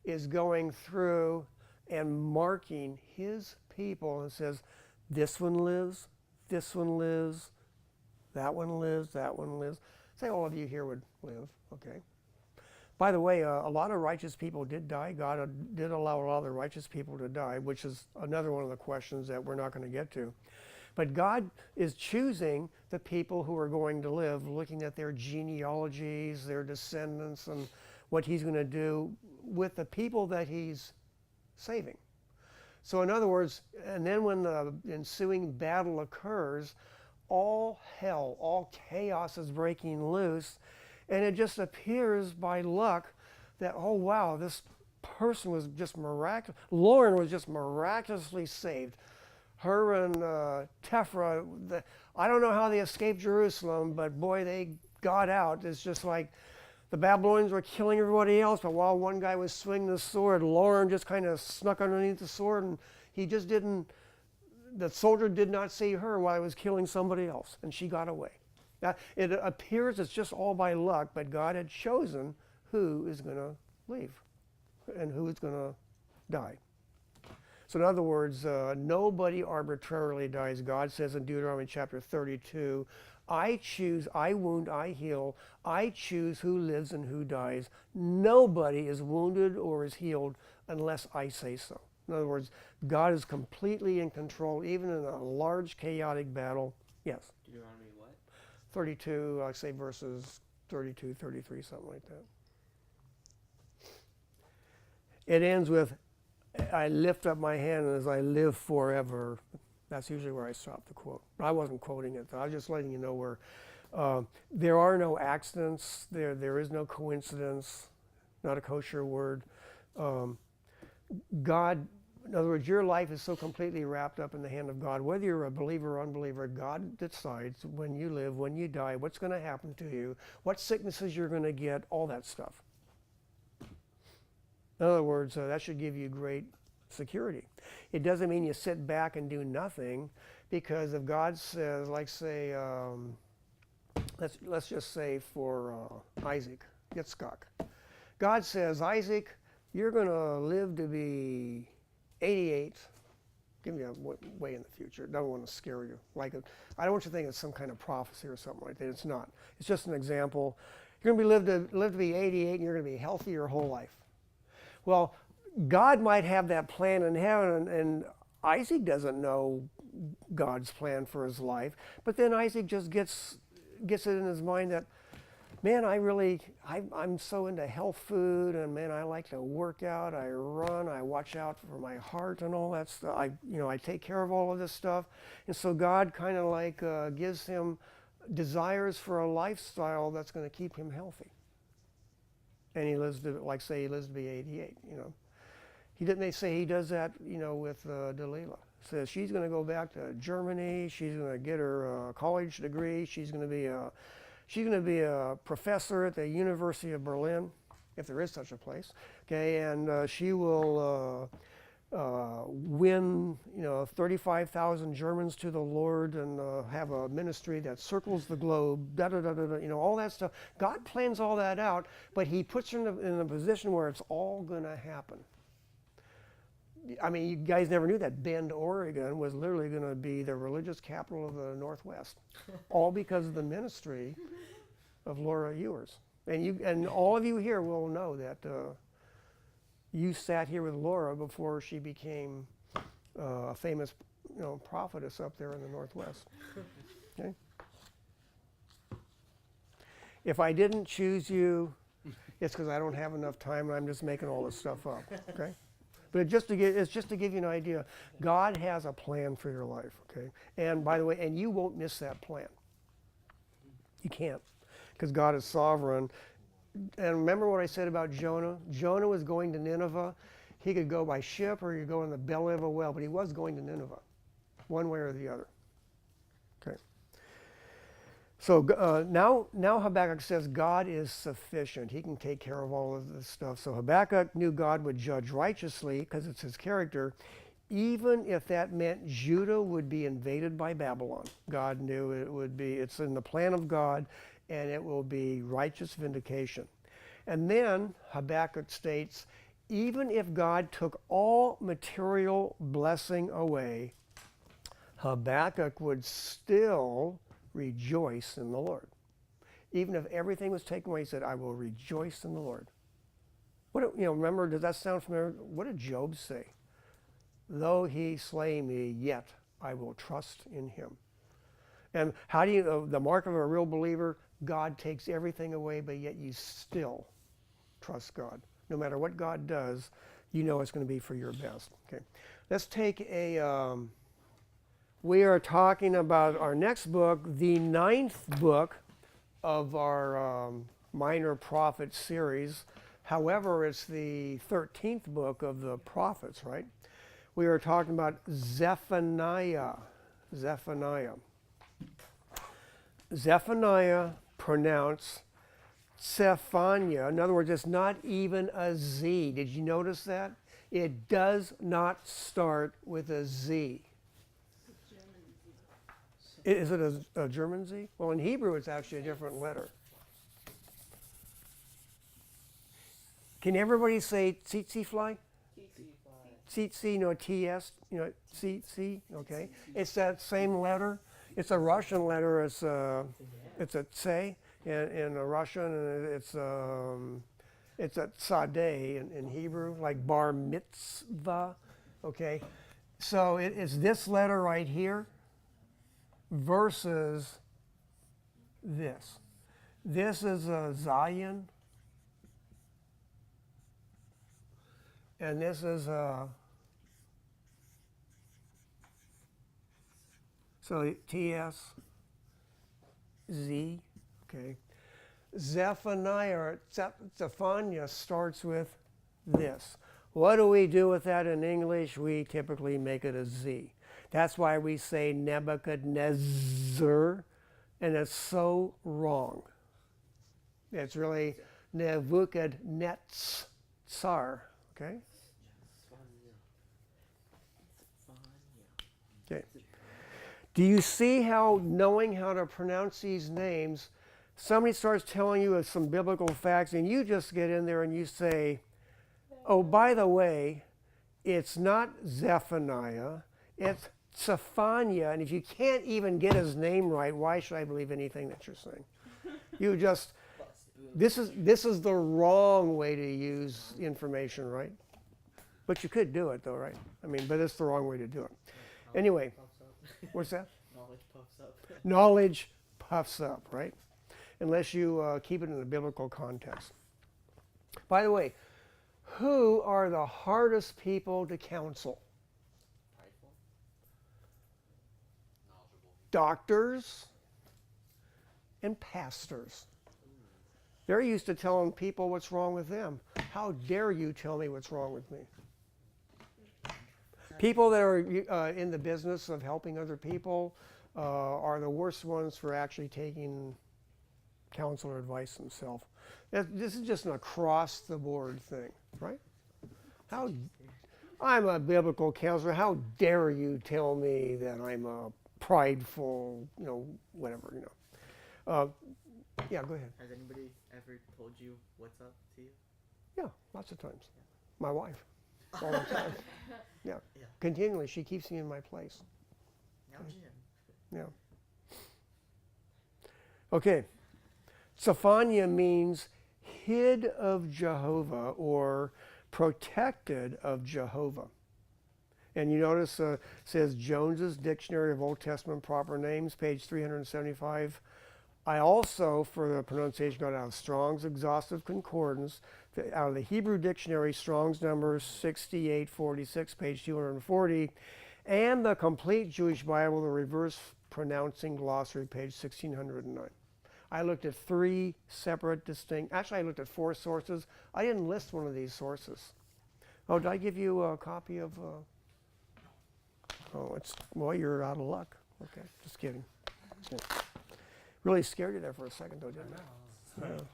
is going through and marking his people and says, this one lives, this one lives, that one lives, that one lives. Say all of you here would live, okay? By the way, a lot of righteous people did die. God did allow a lot of the righteous people to die, which is another one of the questions that we're not going to get to. But God is choosing the people who are going to live, looking at their genealogies, their descendants, and what he's going to do with the people that he's saving. So in other words, and then when the ensuing battle occurs, all hell, all chaos is breaking loose, and it just appears by luck that, oh wow, this person was just miraculous. Lauren was just miraculously saved. Her and Tephra, I don't know how they escaped Jerusalem, but boy, they got out. It's just like the Babylonians were killing everybody else, but while one guy was swinging the sword, Lauren just kind of snuck underneath the sword, and the soldier did not see her while he was killing somebody else, and she got away. Now, it appears it's just all by luck, but God had chosen who is going to leave and who is going to die. So in other words, nobody arbitrarily dies. God says in Deuteronomy chapter 32, I choose, I wound, I heal. I choose who lives and who dies. Nobody is wounded or is healed unless I say so. In other words, God is completely in control, even in a large chaotic battle. Yes? Deuteronomy what? 32, I'd say verses 32, 33, something like that. It ends with, I lift up my hand as I live forever. That's usually where I stop the quote. I wasn't quoting it, though. I was just letting you know where there are no accidents. There is no coincidence. Not a kosher word. God, in other words, your life is so completely wrapped up in the hand of God. Whether you're a believer or unbeliever, God decides when you live, when you die, what's going to happen to you, what sicknesses you're going to get, all that stuff. In other words, that should give you great security. It doesn't mean you sit back and do nothing, because if God says, like say, let's just say for Isaac, Yitzchak, God says, Isaac, you're going to live to be 88. Give me a way in the future. Don't want to scare you. I don't want you to think it's some kind of prophecy or something like that. It's not. It's just an example. You're going to live to be 88, and you're going to be healthy your whole life. Well, God might have that plan in heaven, and Isaac doesn't know God's plan for his life. But then Isaac just gets it in his mind that, man, I'm so into health food, and man, I like to work out, I run, I watch out for my heart and all that stuff. I take care of all of this stuff. And so God kind of gives him desires for a lifestyle that's going to keep him healthy. And he lives to be 88, They say he does that, with Delilah. Says she's going to go back to Germany, she's going to get her college degree, she's going to be a professor at the University of Berlin, if there is such a place. Okay, and she will win, 35,000 Germans to the Lord, and have a ministry that circles the globe. All that stuff. God plans all that out, but He puts her in a position where it's all going to happen. I mean, you guys never knew that Bend, Oregon was literally going to be the religious capital of the Northwest, all because of the ministry of Laura Ewers. And all of you here will know that you sat here with Laura before she became a famous, prophetess up there in the Northwest. Okay? If I didn't choose you, it's because I don't have enough time and I'm just making all this stuff up. Okay? But it's just to give you an idea. God has a plan for your life, okay? And by the way, and you won't miss that plan. You can't, because God is sovereign. And remember what I said about Jonah? Jonah was going to Nineveh. He could go by ship or he could go in the belly of a whale, but he was going to Nineveh, one way or the other. Okay. So now Habakkuk says God is sufficient. He can take care of all of this stuff. So Habakkuk knew God would judge righteously because it's his character, even if that meant Judah would be invaded by Babylon. God knew it's in the plan of God, and it will be righteous vindication. And then Habakkuk states, even if God took all material blessing away, Habakkuk would still rejoice in the Lord. Even if everything was taken away, he said, I will rejoice in the Lord. Remember, does that sound familiar? What did Job say? Though he slay me, yet I will trust in him. And how do you, the mark of a real believer, God takes everything away, but yet you still trust God. No matter what God does, you know it's going to be for your best. Okay, let's take we are talking about our next book, the 9th book of our Minor Prophet series. However, it's the 13th book of the prophets, right? We are talking about Zephaniah. Zephaniah, pronounced Zephaniah. In other words, it's not even a Z. Did you notice that? It does not start with a Z. Is it a German Z? Well, in Hebrew, it's actually a different letter. Can everybody say tsetse fly? Tsetse, TS, tsetse, okay. It's that same letter. It's a Russian letter. It's a tse in Russian, and it's a tzadeh in Hebrew, like bar mitzvah, okay. So it's this letter right here versus this. This is a Zayin, and this is a, so TS, Z, okay. Zephaniah starts with this. What do we do with that in English? We typically make it a Z. That's why we say Nebuchadnezzar, and it's so wrong. It's really Nebuchadnezzar, okay? Okay. Do you see how knowing how to pronounce these names somebody starts telling you some biblical facts, and you just get in there and you say, oh, by the way, it's not Zephaniah, it's Zephaniah, and if you can't even get his name right, why should I believe anything that you're saying? You just, this is the wrong way to use information, right? But you could do it though, right? I mean, but it's the wrong way to do it. Anyway, Puffs up. what's that? Knowledge puffs up. Knowledge puffs up, right? Unless you keep it in a biblical context. By the way, who are the hardest people to counsel? Prideful. Knowledgeable. Doctors and pastors. They're used to telling people what's wrong with them. How dare you tell me what's wrong with me? People that are in the business of helping other people are the worst ones for actually taking counsel or advice themselves. This is just an across-the-board thing, right? I'm a biblical counselor. How dare you tell me that I'm a prideful, whatever, Yeah, go ahead. Has anybody ever told you what's up to you? Yeah, lots of times. My wife, all the time. Yeah, Yeah. continually. She keeps me in my place. Now Jim. Yeah. Okay. Zephaniah means hid of Jehovah or protected of Jehovah. And you notice it says Jones's Dictionary of Old Testament Proper Names, page 375. I also, for the pronunciation, got out of Strong's Exhaustive Concordance, out of the Hebrew Dictionary, Strong's number 6846, page 240, and the Complete Jewish Bible, the Reverse Pronouncing Glossary, page 1609. I looked at 3 separate actually I looked at 4 sources. I didn't list one of these sources. Oh, did I give you a copy of, well, you're out of luck. Okay, just kidding. Yeah. Really scared you there for a second, though, didn't it? Yeah.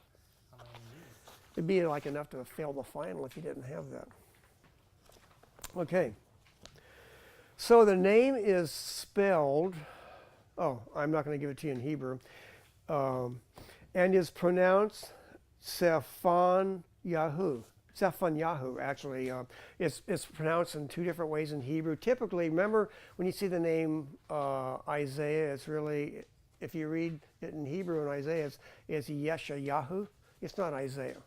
It'd be like enough to fail the final if you didn't have that. Okay. So the name is spelled, I'm not going to give it to you in Hebrew, and is pronounced Zephaniah. Zephaniah, actually. It's pronounced in 2 different ways in Hebrew. Typically, remember when you see the name Isaiah, it's really, if you read it in Hebrew in Isaiah, it's Yeshayahu. It's not Isaiah.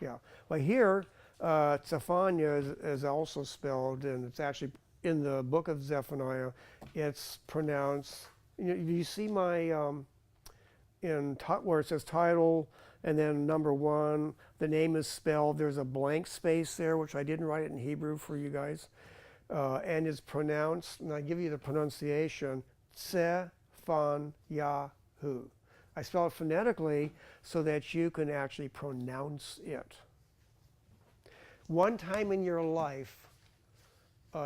Yeah. Well, here, Zephaniah is also spelled, and it's actually in the book of Zephaniah. It's pronounced. You see my where it says title and then number 1. The name is spelled. There's a blank space there, which I didn't write it in Hebrew for you guys, and it's pronounced. And I give you the pronunciation. Zephaniah. I spell it phonetically so that you can actually pronounce it. One time in your life,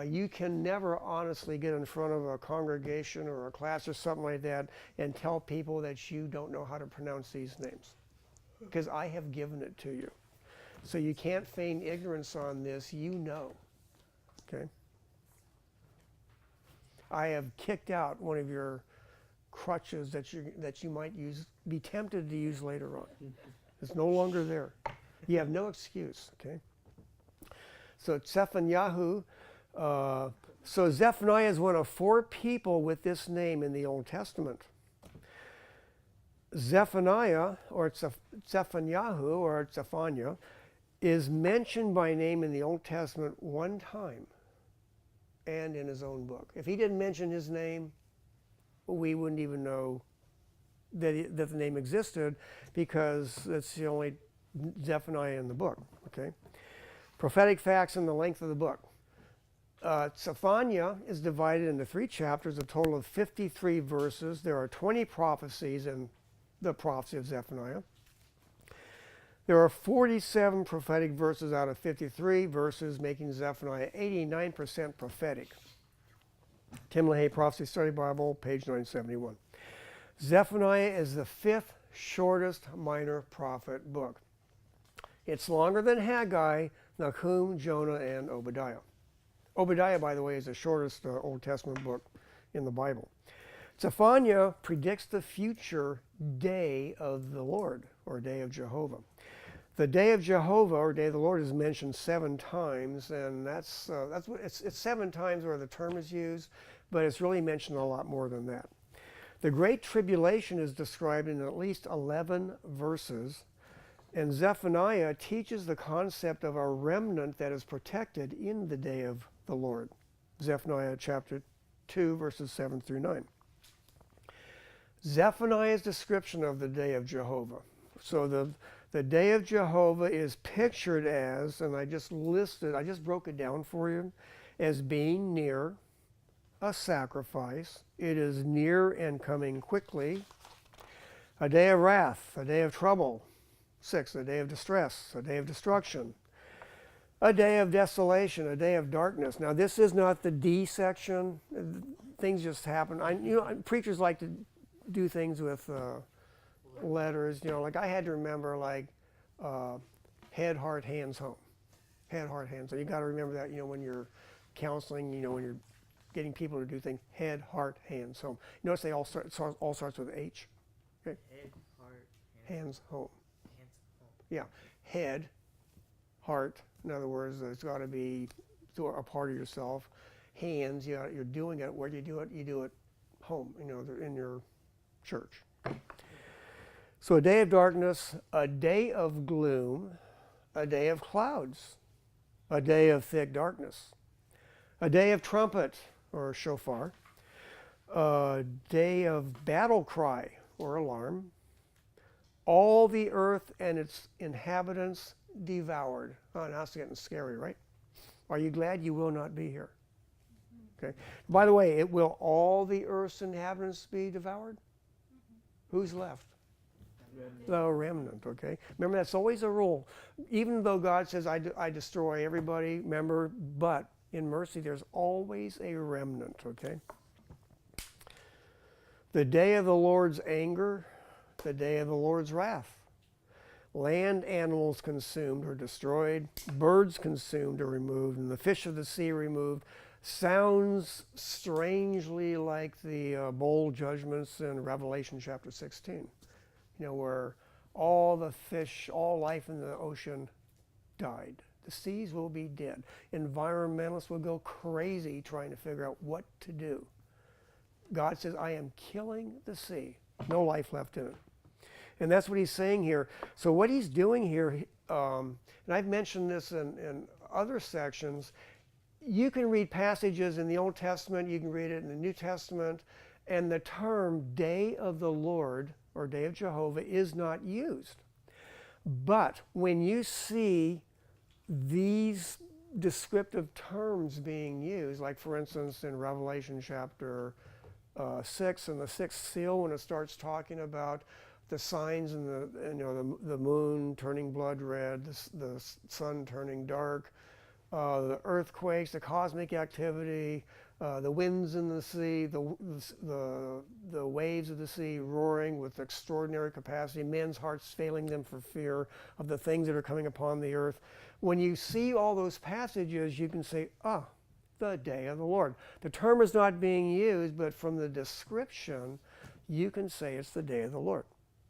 you can never honestly get in front of a congregation or a class or something like that and tell people that you don't know how to pronounce these names, because I have given it to you. So you can't feign ignorance on this. You know. Okay? I have kicked out one of your crutches that you might be tempted to use later on. It's no longer there. You have no excuse, okay? So Zephaniah, so Zephaniah is one of 4 people with this name in the Old Testament. Zephaniah, or Zephaniah, or Zephaniah, is mentioned by name in the Old Testament 1 time and in his own book. If he didn't mention his name, we wouldn't even know that the name existed, because it's the only Zephaniah in the book. Okay. Prophetic facts and the length of the book. Zephaniah is divided into 3 chapters, a total of 53 verses. There are 20 prophecies in the prophecy of Zephaniah. There are 47 prophetic verses out of 53 verses, making Zephaniah 89% prophetic. Tim LaHaye Prophecy Study Bible, page 971. Zephaniah is the 5th shortest minor prophet book. It's longer than Haggai, Nahum, Jonah, and Obadiah. Obadiah, by the way, is the shortest Old Testament book in the Bible. Zephaniah predicts the future day of the Lord, or day of Jehovah. The day of Jehovah, or day of the Lord, is mentioned 7 times, and that's what it's 7 times where the term is used, but it's really mentioned a lot more than that. The Great Tribulation is described in at least 11 verses, and Zephaniah teaches the concept of a remnant that is protected in the day of the Lord. Zephaniah chapter 2, verses 7 through 9. Zephaniah's description of the day of Jehovah. So the day of Jehovah is pictured as, and I just broke it down for you, as being near, a sacrifice. It is near and coming quickly. A day of wrath, a day of trouble. 6, a day of distress, a day of destruction. A day of desolation, a day of darkness. Now this is not the D section. Things just happen. Preachers like to do things with letters. Like I had to remember head, heart, hands, home. Head, heart, hands. So you got to remember that. When you're counseling. When you're getting people to do things. Head, heart, hands, home. Notice they all starts with H. Okay. Head, heart, Hands, home. hands, home. Yeah. Head, heart. In other words, it's got to be a part of yourself. Hands, you're doing it. Where do you do it? You do it home. In your church. So a day of darkness, a day of gloom, a day of clouds, a day of thick darkness, a day of trumpet or shofar, a day of battle cry or alarm, all the earth and its inhabitants devoured. Oh, now it's getting scary, right? Are you glad you will not be here? Okay. By the way, will all the earth's inhabitants be devoured? Who's left? The remnant, okay? Remember, that's always a rule. Even though God says, I destroy everybody, remember, but in mercy, there's always a remnant, okay? The day of the Lord's anger, the day of the Lord's wrath. Land animals consumed or destroyed, birds consumed or removed, and the fish of the sea removed. Sounds strangely like the bowl judgments in Revelation chapter 16, where all the fish, all life in the ocean died. The seas will be dead. Environmentalists will go crazy trying to figure out what to do. God says, I am killing the sea. No life left in it. And that's what he's saying here. So what he's doing here, and I've mentioned this in other sections, you can read passages in the Old Testament, you can read it in the New Testament, and the term day of the Lord or day of Jehovah is not used. But when you see these descriptive terms being used, like for instance in Revelation chapter 6 and the 6th seal, when it starts talking about the signs and the moon turning blood red, the sun turning dark, the earthquakes, the cosmic activity, the winds in the sea, the waves of the sea roaring with extraordinary capacity, men's hearts failing them for fear of the things that are coming upon the earth. When you see all those passages, you can say, the day of the Lord. The term is not being used, but from the description, you can say it's the day of the Lord.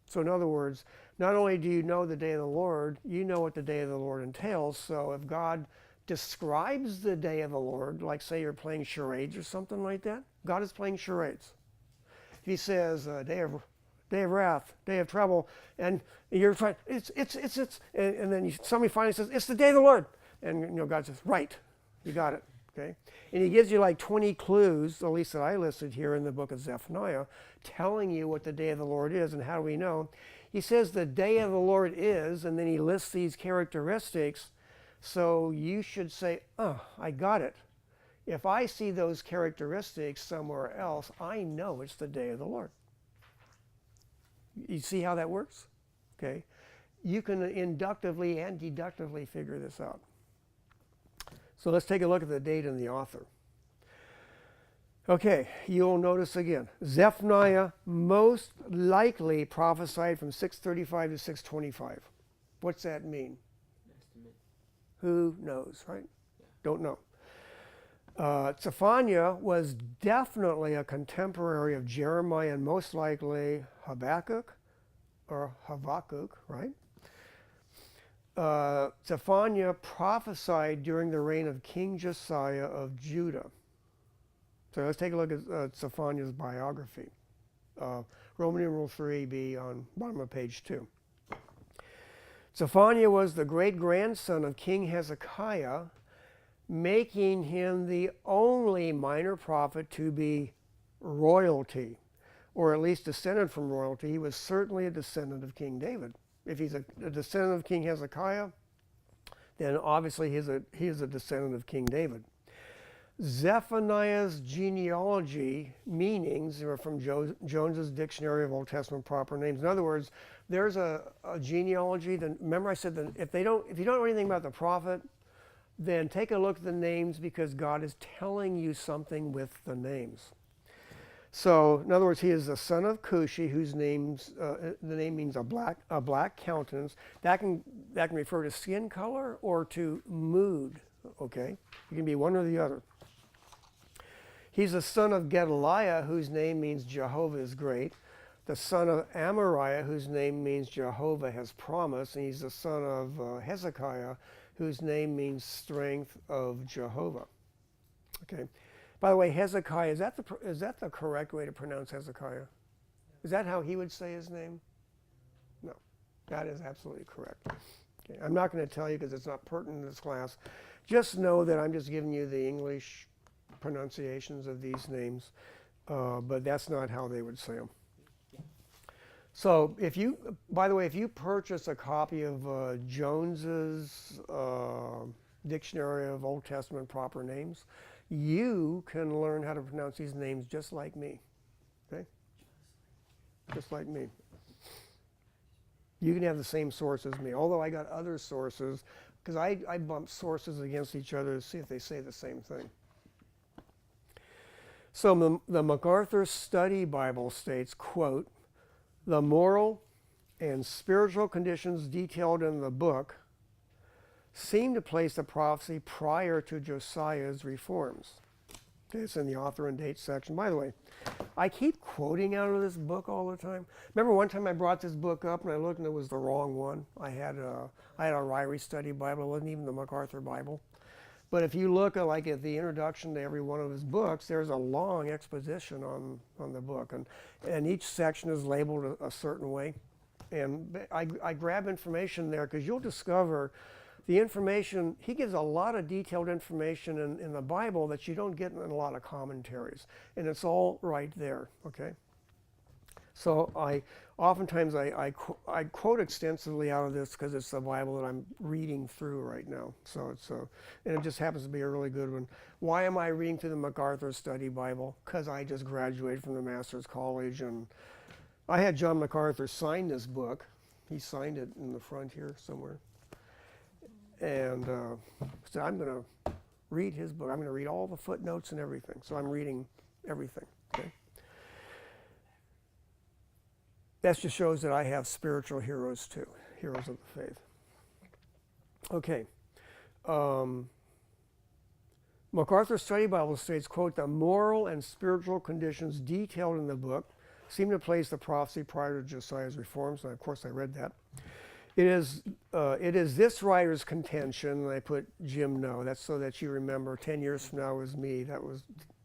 So in other words, not only do you know the day of the Lord, you know what the day of the Lord entails. So if God describes the day of the Lord, like say you're playing charades or something like that, God is playing charades. If he says day of wrath, day of trouble, and you're trying, and then somebody finally says, it's the day of the Lord. And God says, right, you got it. Okay, and he gives you like 20 clues, at least that I listed here in the book of Zephaniah, telling you what the day of the Lord is. And how do we know? He says the day of the Lord is, and then he lists these characteristics. So you should say, I got it. If I see those characteristics somewhere else, I know it's the day of the Lord. You see how that works? Okay, you can inductively and deductively figure this out. So let's take a look at the date and the author. Okay, you'll notice again, Zephaniah most likely prophesied from 635 to 625. What's that mean? Estimate. Who knows, right? Yeah. Don't know. Zephaniah was definitely a contemporary of Jeremiah and most likely Habakkuk, right? Zephaniah prophesied during the reign of King Josiah of Judah. So let's take a look at Zephaniah's biography. Roman numeral 3b on bottom of page 2. Zephaniah was the great-grandson of King Hezekiah, making him the only minor prophet to be royalty, or at least descended from royalty. He was certainly a descendant of King David. If he's a descendant of King Hezekiah, then obviously he is a descendant of King David. Zephaniah's genealogy meanings are from Jones's Dictionary of Old Testament Proper Names. In other words, there's a genealogy. Remember I said that if you don't know anything about the prophet, then take a look at the names because God is telling you something with the names. So, in other words, he is the son of Cushi, whose the name means a black countenance. That can refer to skin color or to mood. Okay, it can be one or the other. He's the son of Gedaliah, whose name means Jehovah is great. The son of Amariah, whose name means Jehovah has promised. And he's the son of Hezekiah, whose name means strength of Jehovah. Okay. By the way, Hezekiah, is that the correct way to pronounce Hezekiah? Is that how he would say his name? No, that is absolutely correct. Okay. I'm not going to tell you because it's not pertinent to this class. Just know that I'm just giving you the English pronunciations of these names, but that's not how they would say them. So by the way, if you purchase a copy of Jones's Dictionary of Old Testament Proper Names, you can learn how to pronounce these names just like me, okay? Just like me. You can have the same source as me, although I got other sources, because I bump sources against each other to see if they say the same thing. So the MacArthur Study Bible states, quote, "The moral and spiritual conditions detailed in the book seem to place the prophecy prior to Josiah's reforms." Okay, it's in the author and date section. By the way, I keep quoting out of this book all the time. Remember one time I brought this book up and I looked and it was the wrong one. I had a Ryrie Study Bible. It wasn't even the MacArthur Bible. But if you look at the introduction to every one of his books, there's a long exposition on the book. And each section is labeled a certain way. And I grab information there because you'll discover the information, he gives a lot of detailed information in the Bible that you don't get in a lot of commentaries. And it's all right there, okay? So oftentimes I quote extensively out of this because it's the Bible that I'm reading through right now. So and it just happens to be a really good one. Why am I reading through the MacArthur Study Bible? Because I just graduated from the Master's College and I had John MacArthur sign this book. He signed it in the front here somewhere. And so I'm going to read his book. I'm going to read all the footnotes and everything. So I'm reading everything, okay? That just shows that I have spiritual heroes too, heroes of the faith. Okay. MacArthur Study Bible states, quote, "The moral and spiritual conditions detailed in the book seem to place the prophecy prior to Josiah's reforms." And of course I read that. It is this writer's contention, and I put Jim No, that's so that you remember 10 years from now was me that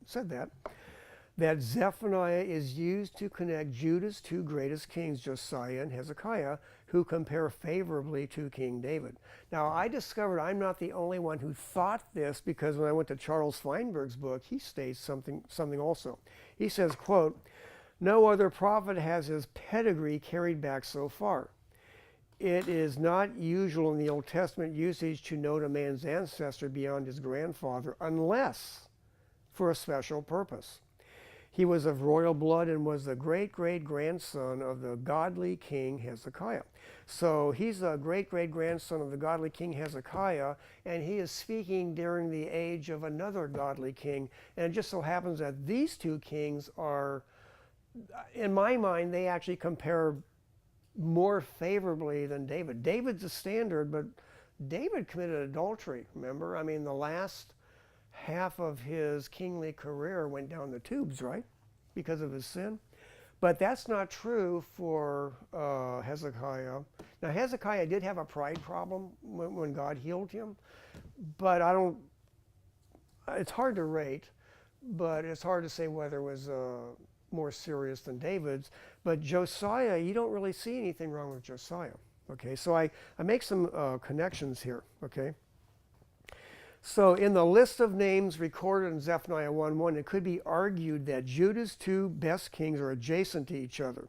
said that Zephaniah is used to connect Judah's two greatest kings, Josiah and Hezekiah, who compare favorably to King David. Now, I discovered I'm not the only one who thought this because when I went to Charles Feinberg's book, he states something also. He says, quote, "No other prophet has his pedigree carried back so far. It is not usual in the Old Testament usage to note a man's ancestor beyond his grandfather unless for a special purpose. He was of royal blood and was the great-great-grandson of the godly King Hezekiah." So he's the great-great-grandson of the godly King Hezekiah, and he is speaking during the age of another godly king. And it just so happens that these two kings are, in my mind, they actually compare more favorably than David. David's a standard, but David committed adultery, remember? I mean, the last half of his kingly career went down the tubes, right? Because of his sin. But that's not true for Hezekiah. Now, Hezekiah did have a pride problem when God healed him, but it's hard to rate, but it's hard to say whether it was more serious than David's. But Josiah, you don't really see anything wrong with Josiah. Okay, so I make some connections here, okay? So in the list of names recorded in Zephaniah 1:1, it could be argued that Judah's two best kings are adjacent to each other,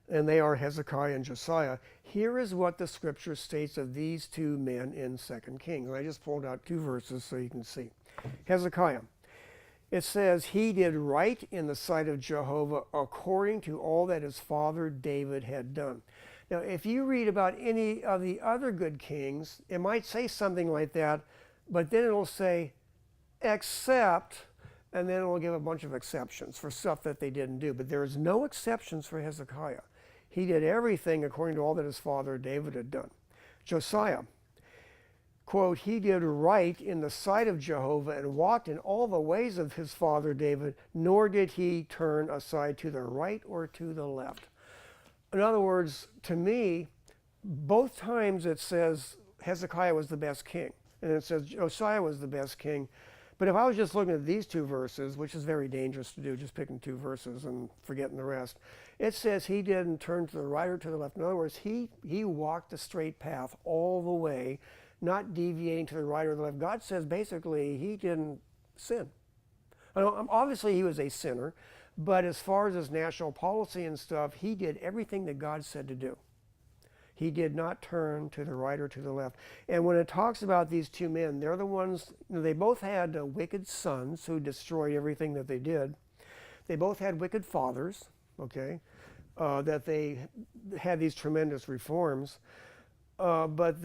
and they are Hezekiah and Josiah. Here is what the scripture states of these two men in 2 Kings. And I just pulled out 2 verses so you can see. Hezekiah. It says, he did right in the sight of Jehovah according to all that his father David had done. Now, if you read about any of the other good kings, it might say something like that, but then it'll say, except, and then it'll give a bunch of exceptions for stuff that they didn't do. But there's no exceptions for Hezekiah. He did everything according to all that his father David had done. Josiah, quote, he did right in the sight of Jehovah and walked in all the ways of his father David, nor did he turn aside to the right or to the left. In other words, to me, both times it says Hezekiah was the best king, and it says Josiah was the best king. But if I was just looking at these 2 verses, which is very dangerous to do, just picking 2 verses and forgetting the rest, it says he didn't turn to the right or to the left. In other words, he walked the straight path all the way, not deviating to the right or the left. God says basically he didn't sin. Obviously he was a sinner, but as far as his national policy and stuff, he did everything that God said to do. He did not turn to the right or to the left. And when it talks about these 2 men, they're the ones, they both had wicked sons who destroyed everything that they did. They both had wicked fathers, okay, that they had these tremendous reforms. But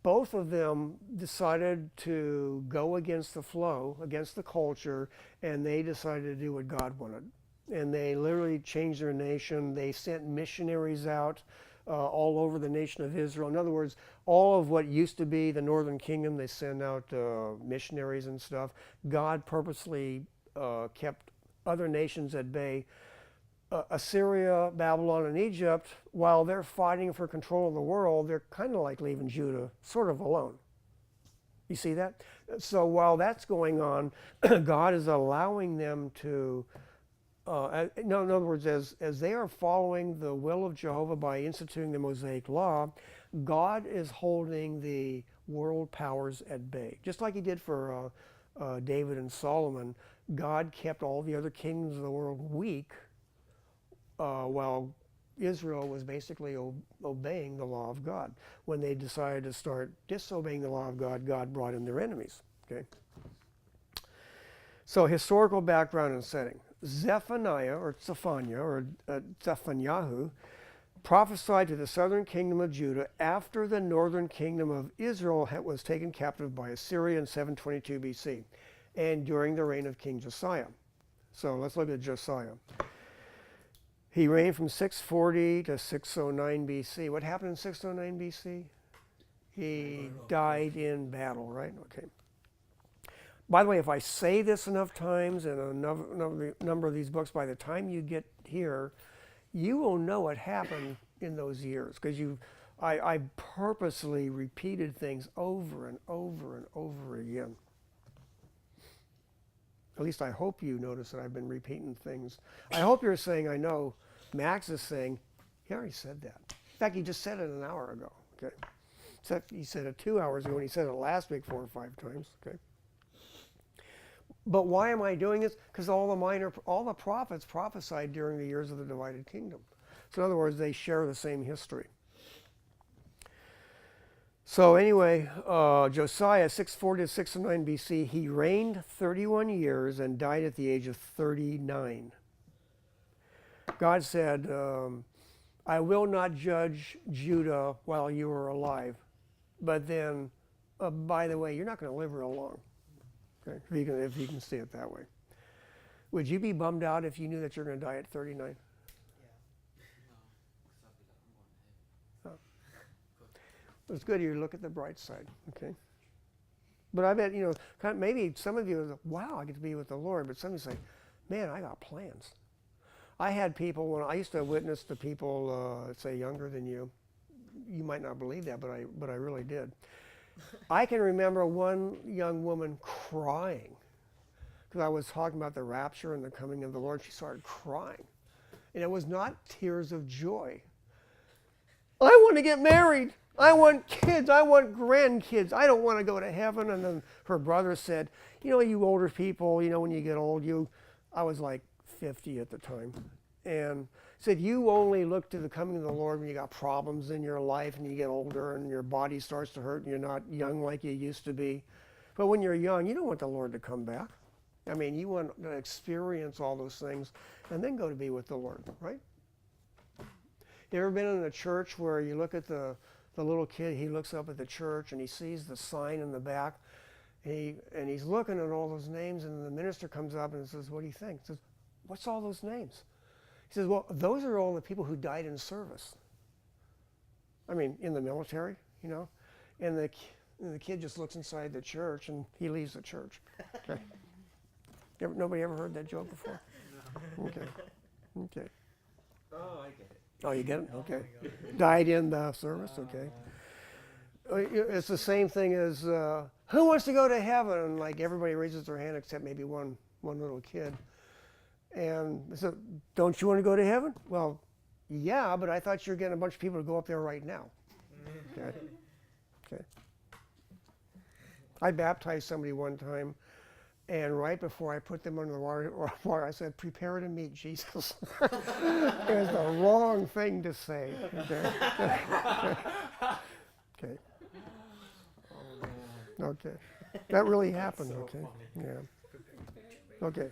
both of them decided to go against the flow, against the culture, and they decided to do what God wanted. And they literally changed their nation. They sent missionaries out all over the nation of Israel. In other words, all of what used to be the northern kingdom, they sent out missionaries and stuff. God purposely kept other nations at bay. Assyria, Babylon, and Egypt, while they're fighting for control of the world, they're kind of like leaving Judah sort of alone. You see that? So while that's going on, God is allowing them to, in other words, as they are following the will of Jehovah by instituting the Mosaic Law, God is holding the world powers at bay. Just like he did for David and Solomon, God kept all the other kingdoms of the world weak, while Israel was basically obeying the law of God. When they decided to start disobeying the law of God, God brought in their enemies. Okay. So historical background and setting. Zephaniah, or Zephaniah, prophesied to the southern kingdom of Judah after the northern kingdom of Israel was taken captive by Assyria in 722 BC, and during the reign of King Josiah. So let's look at Josiah. He reigned from 640 to 609 BC. What happened in 609 BC? He died in battle, right? Okay. By the way, if I say this enough times in a number of these books, by the time you get here, you will know what happened in those years, because I purposely repeated things over and over and over again. At least I hope you notice that I've been repeating things. I hope you're saying, I know. Max is saying, he already said that. In fact, he just said it an hour ago. Okay. Except he said it 2 hours ago, and he said it last week 4 or 5 times. Okay. But why am I doing this? Because all the prophets prophesied during the years of the divided kingdom. So in other words, they share the same history. So anyway, Josiah, 640 to 609 BC, he reigned 31 years and died at the age of 39. God said, I will not judge Judah while you are alive. But then, by the way, you're not going to live real long. Okay, if you can see it that way. Would you be bummed out if you knew that you're going to die at 39? It's good you look at the bright side, okay? But I bet, kind of maybe some of you, wow, I get to be with the Lord. But some of you say, man, I got plans. I had people, when I used to witness to people, say, younger than you. You might not believe that, but I really did. I can remember one young woman crying because I was talking about the rapture and the coming of the Lord. She started crying. And it was not tears of joy. I want to get married. I want kids. I want grandkids. I don't want to go to heaven. And then her brother said, you older people, when you get old, I was like 50 at the time. And said, you only look to the coming of the Lord when you got problems in your life and you get older and your body starts to hurt and you're not young like you used to be. But when you're young, you don't want the Lord to come back. I mean, you want to experience all those things and then go to be with the Lord, right? You ever been in a church where you look at the little kid, he looks up at the church and he sees the sign in the back and he's looking at all those names and the minister comes up and says, what do you think? He says, what's all those names? He says, well, those are all the people who died in service. I mean, in the military, And the kid just looks inside the church and he leaves the church. Okay. Nobody ever heard that joke before? No. Okay. Oh, I get it. Oh, you get it? Okay. Died in the service? Okay. It's the same thing as, who wants to go to heaven? And like everybody raises their hand except maybe one little kid. And I said, don't you want to go to heaven? Well, yeah, but I thought you were getting a bunch of people to go up there right now. Okay. I baptized somebody one time, and right before I put them under the water, I said, prepare to meet Jesus. It was the wrong thing to say. Okay. Okay. That really happened, So okay? funny. Yeah. Okay.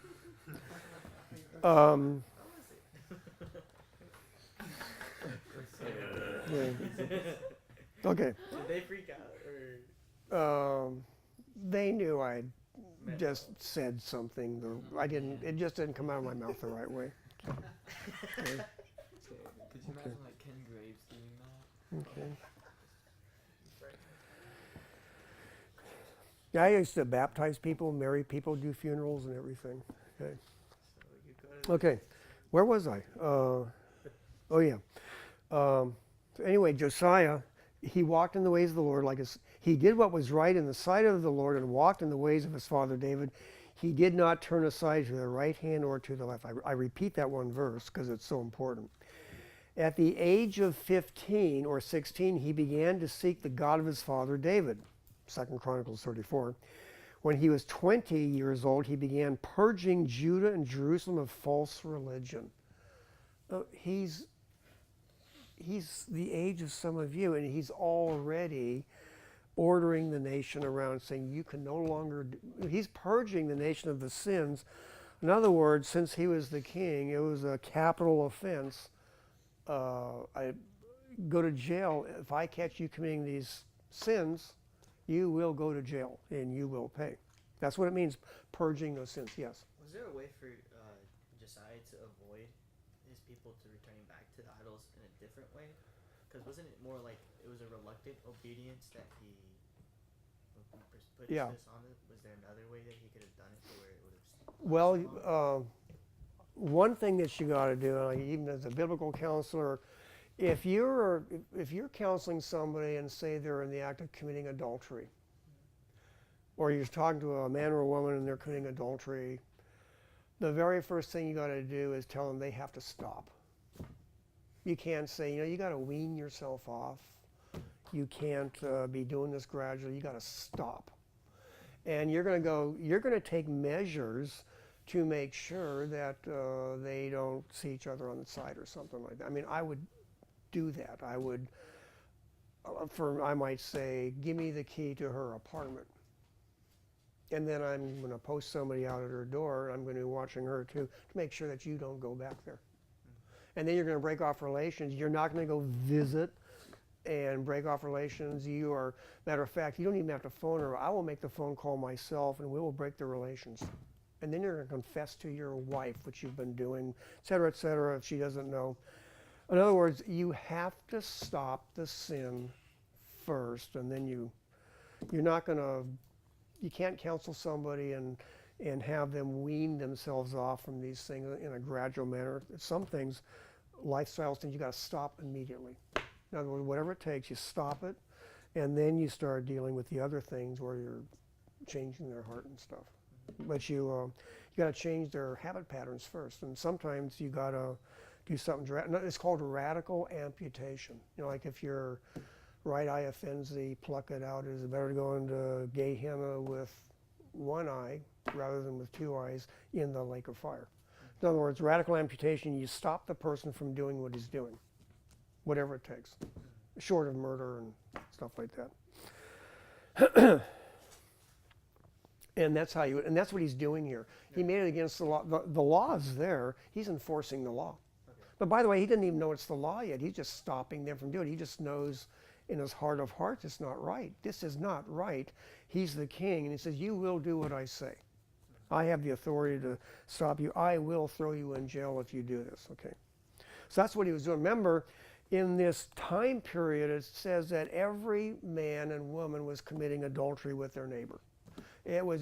Yeah. Okay. Did they freak out or? They knew I just said something. It just didn't come out of my mouth the right way. Okay. Could you imagine like Ken Graves doing that? Okay. Yeah, I used to baptize people, marry people, do funerals and everything. Okay. So you go to Okay, where was I? Oh yeah. So anyway, Josiah, he walked in the ways of the Lord, he did what was right in the sight of the Lord and walked in the ways of his father David. He did not turn aside to the right hand or to the left. I repeat that one verse because it's so important. At the age of 15 or 16, he began to seek the God of his father David. 2 Chronicles 34. When he was 20 years old, he began purging Judah and Jerusalem of false religion. He's the age of some of you, and he's already ordering the nation around, saying you can no longer he's purging the nation of the sins. In other words, since he was the king, it was a capital offense. I go to jail. If I catch you committing these sins, you will go to jail and you will pay. That's what it means, purging those sins. Yes. Was there a way for Josiah to avoid his people to returning back to the idols in a different way? Because wasn't it more like it was a reluctant obedience that he put Yeah. this on it? Was there another way that he could have done it to where it would have? Well, one thing that you got to do, even as a biblical counselor, if you're counseling somebody and say they're in the act of committing adultery, or you're talking to a man or a woman and they're committing adultery, the very first thing you got to do is tell them they have to stop. You can't say, you got to wean yourself off. You can't be doing this gradually. You got to stop. And you're going to take measures to make sure that they don't see each other on the side or something like that. I mean, I would do that. I would, I might say, give me the key to her apartment. And then I'm going to post somebody out at her door, and I'm going to be watching her too, to make sure that you don't go back there. And then you're going to break off relations. You're not going to go visit and break off relations. Matter of fact, you don't even have to phone her. I will make the phone call myself, and we will break the relations. And then you're going to confess to your wife what you've been doing, et cetera, if she doesn't know. In other words, you have to stop the sin first, and then you're not going to you can't counsel somebody and have them wean themselves off from these things in a gradual manner. Some things, lifestyle things, you got to stop immediately. In other words, whatever it takes, you stop it, and then you start dealing with the other things where you're changing their heart and stuff. But you got to change their habit patterns first, and sometimes you got to do something direct. It's called radical amputation. You know, like if your right eye offends thee, pluck it out. Is it better to go into Gehenna with one eye rather than with two eyes in the lake of fire? In other words, radical amputation, you stop the person from doing what he's doing, whatever it takes, short of murder and stuff like that. And that's what he's doing here. He made it against the law. The law is there. He's enforcing the law. But by the way, he didn't even know it's the law yet. He's just stopping them from doing it. He just knows in his heart of hearts it's not right. This is not right. He's the king, and he says, you will do what I say. I have the authority to stop you. I will throw you in jail if you do this. Okay. So that's what he was doing. Remember, in this time period, it says that every man and woman was committing adultery with their neighbor. It was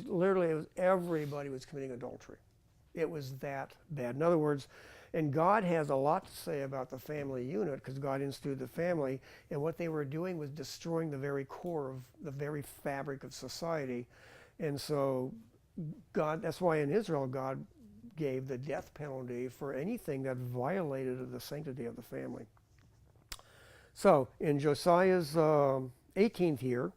everybody was committing adultery. It was that bad. In other words, and God has a lot to say about the family unit because God instituted the family, and what they were doing was destroying the very core of the very fabric of society. And so God, that's why in Israel God gave the death penalty for anything that violated the sanctity of the family. So in Josiah's 18th year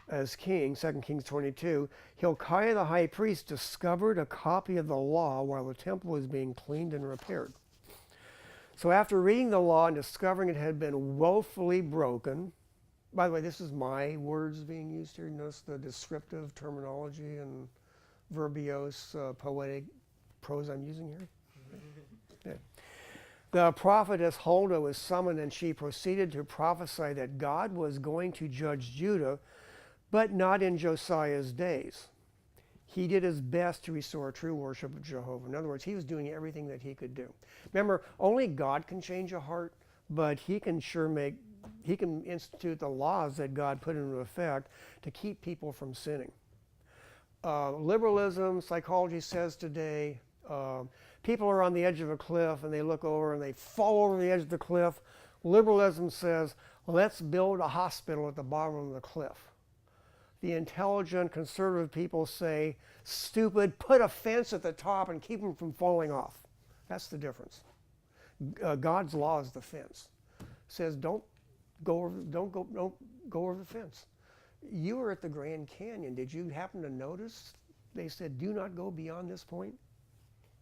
as king, 2 Kings 22, Hilkiah the high priest discovered a copy of the law while the temple was being cleaned and repaired. So after reading the law and discovering it had been woefully broken, by the way, this is my words being used here. Notice the descriptive terminology and verbose, poetic prose I'm using here. Yeah. The prophetess Huldah was summoned, and she proceeded to prophesy that God was going to judge Judah, but not in Josiah's days. He did his best to restore true worship of Jehovah. In other words, he was doing everything that he could do. Remember, only God can change a heart, but he can institute the laws that God put into effect to keep people from sinning. Liberalism, psychology says today, people are on the edge of a cliff and they look over and they fall over the edge of the cliff. Liberalism says, let's build a hospital at the bottom of the cliff. The intelligent conservative people say, stupid, put a fence at the top and keep them from falling off. That's the difference. God's law is the fence. It says don't go over the fence. You were at the Grand Canyon. Did you happen to notice? They said, do not go beyond this point,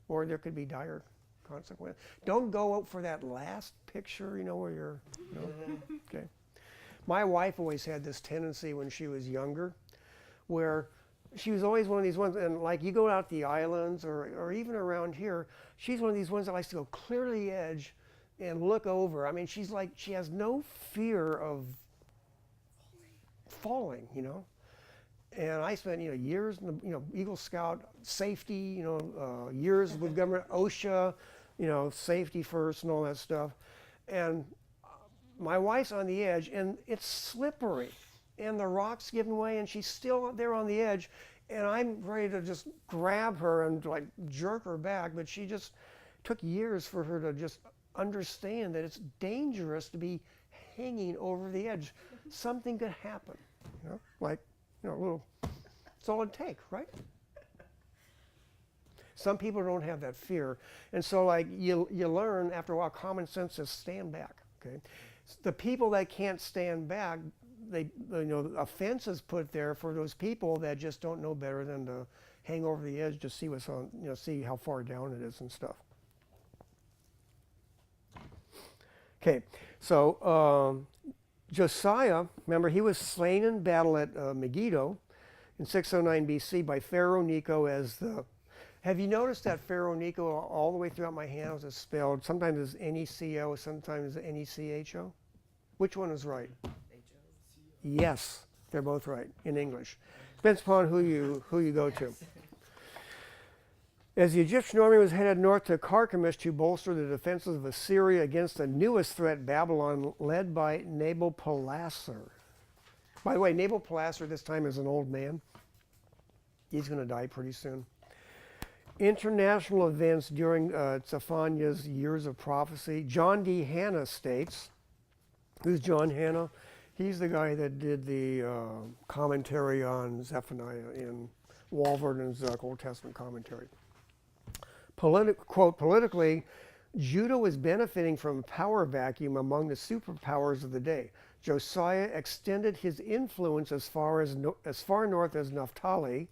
or there could be dire consequences. Don't go out for that last picture, where you're, okay. My wife always had this tendency when she was younger, where she was always one of these ones, and like you go out the islands or even around here, she's one of these ones that likes to go clear to the edge and look over. I mean, she has no fear of falling, And I spent, years in the, Eagle Scout safety, years with government, OSHA, safety first and all that stuff. And my wife's on the edge, and it's slippery, and the rock's giving way, and she's still there on the edge, and I'm ready to just grab her and like jerk her back, but she just took years for her to just understand that it's dangerous to be hanging over the edge. Something could happen, a little, it's all it takes, right? Some people don't have that fear, and so like you learn after a while, common sense says stand back, okay? The people that can't stand back, a fence is put there for those people that just don't know better than to hang over the edge to see what's on, see how far down it is and stuff. Okay, so Josiah, remember, he was slain in battle at Megiddo in 609 BC by Pharaoh Necho as the. Have you noticed that Pharaoh Necho all the way throughout my hands is spelled sometimes as N-E-C-O, sometimes N-E-C-H-O? Which one is right? H-O-C-O. Yes, they're both right in English. Depends upon who you go to. As the Egyptian army was headed north to Carchemish to bolster the defenses of Assyria against the newest threat, Babylon, led by Nabopolassar. By the way, Nabopolassar this time is an old man. He's going to die pretty soon. International events during Zephaniah's years of prophecy. John D. Hanna states, who's John Hanna? He's the guy that did the commentary on Zephaniah in Walverden's Old Testament commentary. Quote, politically, Judah was benefiting from a power vacuum among the superpowers of the day. Josiah extended his influence as far north as Naphtali.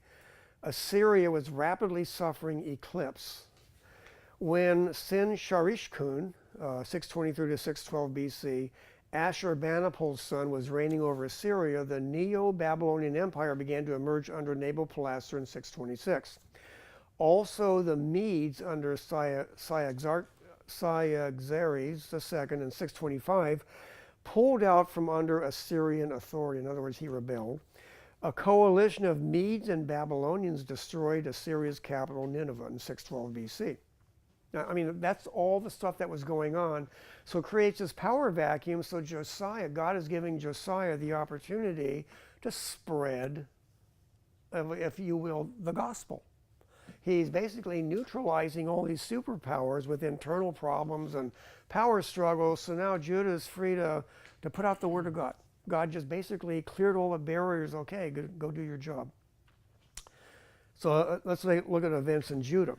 Assyria was rapidly suffering eclipse. When Sin-Sharishkun, 623 to 612 BC, Ashurbanipal's son, was reigning over Assyria, the Neo-Babylonian Empire began to emerge under Nabopolassar in 626. Also, the Medes under Cyaxares II in 625 pulled out from under Assyrian authority. In other words, he rebelled. A coalition of Medes and Babylonians destroyed Assyria's capital, Nineveh, in 612 BC. Now, I mean, that's all the stuff that was going on. So it creates this power vacuum. So Josiah, God is giving Josiah the opportunity to spread, if you will, the gospel. He's basically neutralizing all these superpowers with internal problems and power struggles. So now Judah is free to put out the word of God. God just basically cleared all the barriers. Okay, go do your job. So let's look at events in Judah.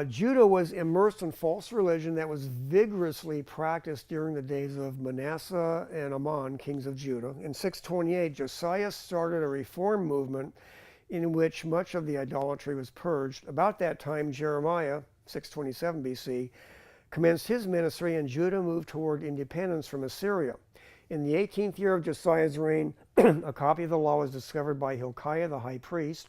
Judah was immersed in false religion that was vigorously practiced during the days of Manasseh and Amon, kings of Judah. In 628, Josiah started a reform movement in which much of the idolatry was purged. About that time, Jeremiah, 627 BC, commenced his ministry, and Judah moved toward independence from Assyria. In the 18th year of Josiah's reign, a copy of the law was discovered by Hilkiah the high priest.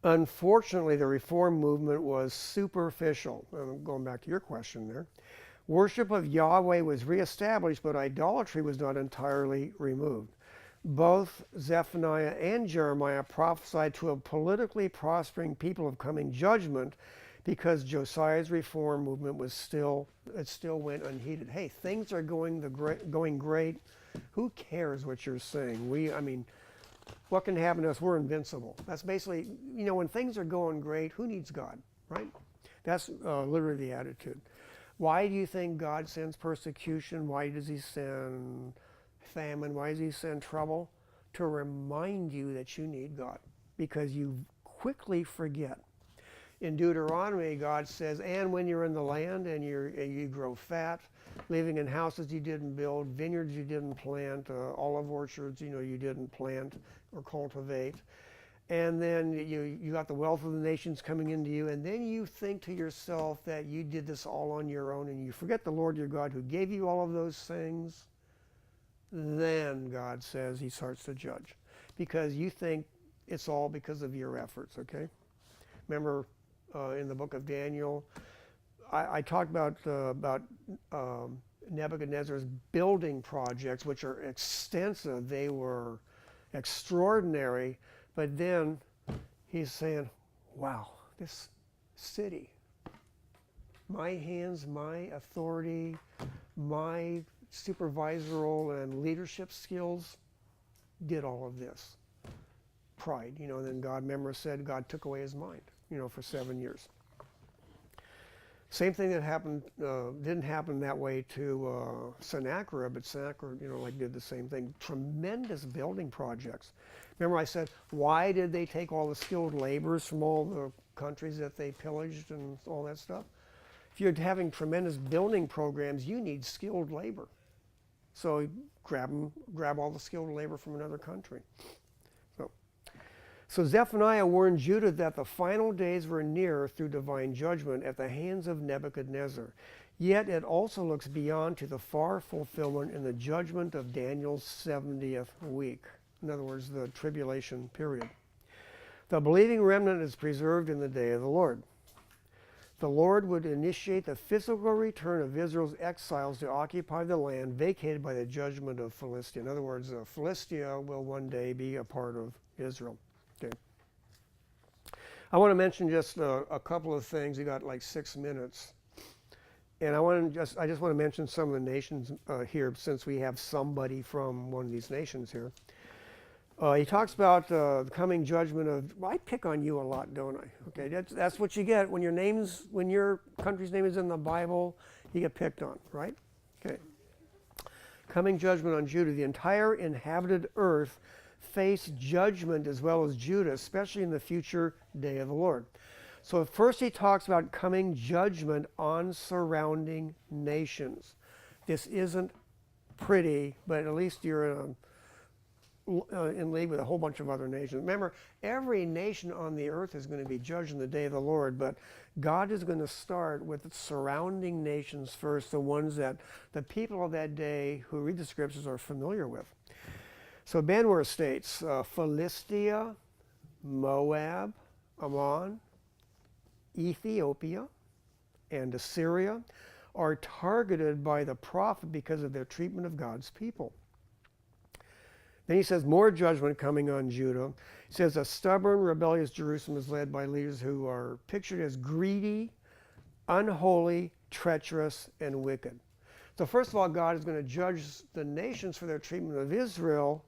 Unfortunately, the reform movement was superficial. Going back to your question there. Worship of Yahweh was reestablished, but idolatry was not entirely removed. Both Zephaniah and Jeremiah prophesied to a politically prospering people of coming judgment because Josiah's reform movement still went unheeded. Hey, things are going great. Who cares what you're saying? What can happen to us? We're invincible. That's basically, when things are going great, who needs God, right? That's literally the attitude. Why do you think God sends persecution? Why does he send famine? Why does he send trouble? To remind you that you need God, because you quickly forget. In Deuteronomy, God says, and when you're in the land and you grow fat, living in houses you didn't build, vineyards you didn't plant, olive orchards you didn't plant or cultivate, and then you got the wealth of the nations coming into you, and then you think to yourself that you did this all on your own, and you forget the Lord your God who gave you all of those things. Then God says he starts to judge, because you think it's all because of your efforts, okay? Remember in the book of Daniel, I talked about Nebuchadnezzar's building projects, which are extensive. They were extraordinary, but then he's saying, wow, this city, my hands, my authority, my supervisoral and leadership skills did all of this. Pride, and then God, remember, said God took away his mind, for 7 years. Same thing that happened, didn't happen that way to Sennacherib, but Sennacherib, did the same thing. Tremendous building projects. Remember I said, why did they take all the skilled laborers from all the countries that they pillaged and all that stuff? If you're having tremendous building programs, you need skilled labor. So grab all the skilled labor from another country. So Zephaniah warned Judah that the final days were near through divine judgment at the hands of Nebuchadnezzar. Yet it also looks beyond to the far fulfillment in the judgment of Daniel's 70th week. In other words, the tribulation period. The believing remnant is preserved in the day of the Lord. The Lord would initiate the physical return of Israel's exiles to occupy the land vacated by the judgment of Philistia. In other words, Philistia will one day be a part of Israel. Okay. I want to mention just a couple of things. You got like 6 minutes, and I just want to mention some of the nations here, since we have somebody from one of these nations here. He talks about the coming judgment of. Well, I pick on you a lot, don't I? Okay, that's what you get when your country's name is in the Bible. You get picked on, right? Okay. Coming judgment on Judah. The entire inhabited earth face judgment as well as Judah, especially in the future day of the Lord. So first he talks about coming judgment on surrounding nations. This isn't pretty, but at least you're in league with a whole bunch of other nations. Remember, every nation on the earth is going to be judged in the day of the Lord, but God is going to start with the surrounding nations first, the ones that the people of that day who read the scriptures are familiar with. So Banwer states, Philistia, Moab, Ammon, Ethiopia, and Assyria are targeted by the prophet because of their treatment of God's people. Then he says more judgment coming on Judah. He says a stubborn, rebellious Jerusalem is led by leaders who are pictured as greedy, unholy, treacherous, and wicked. So first of all, God is going to judge the nations for their treatment of Israel.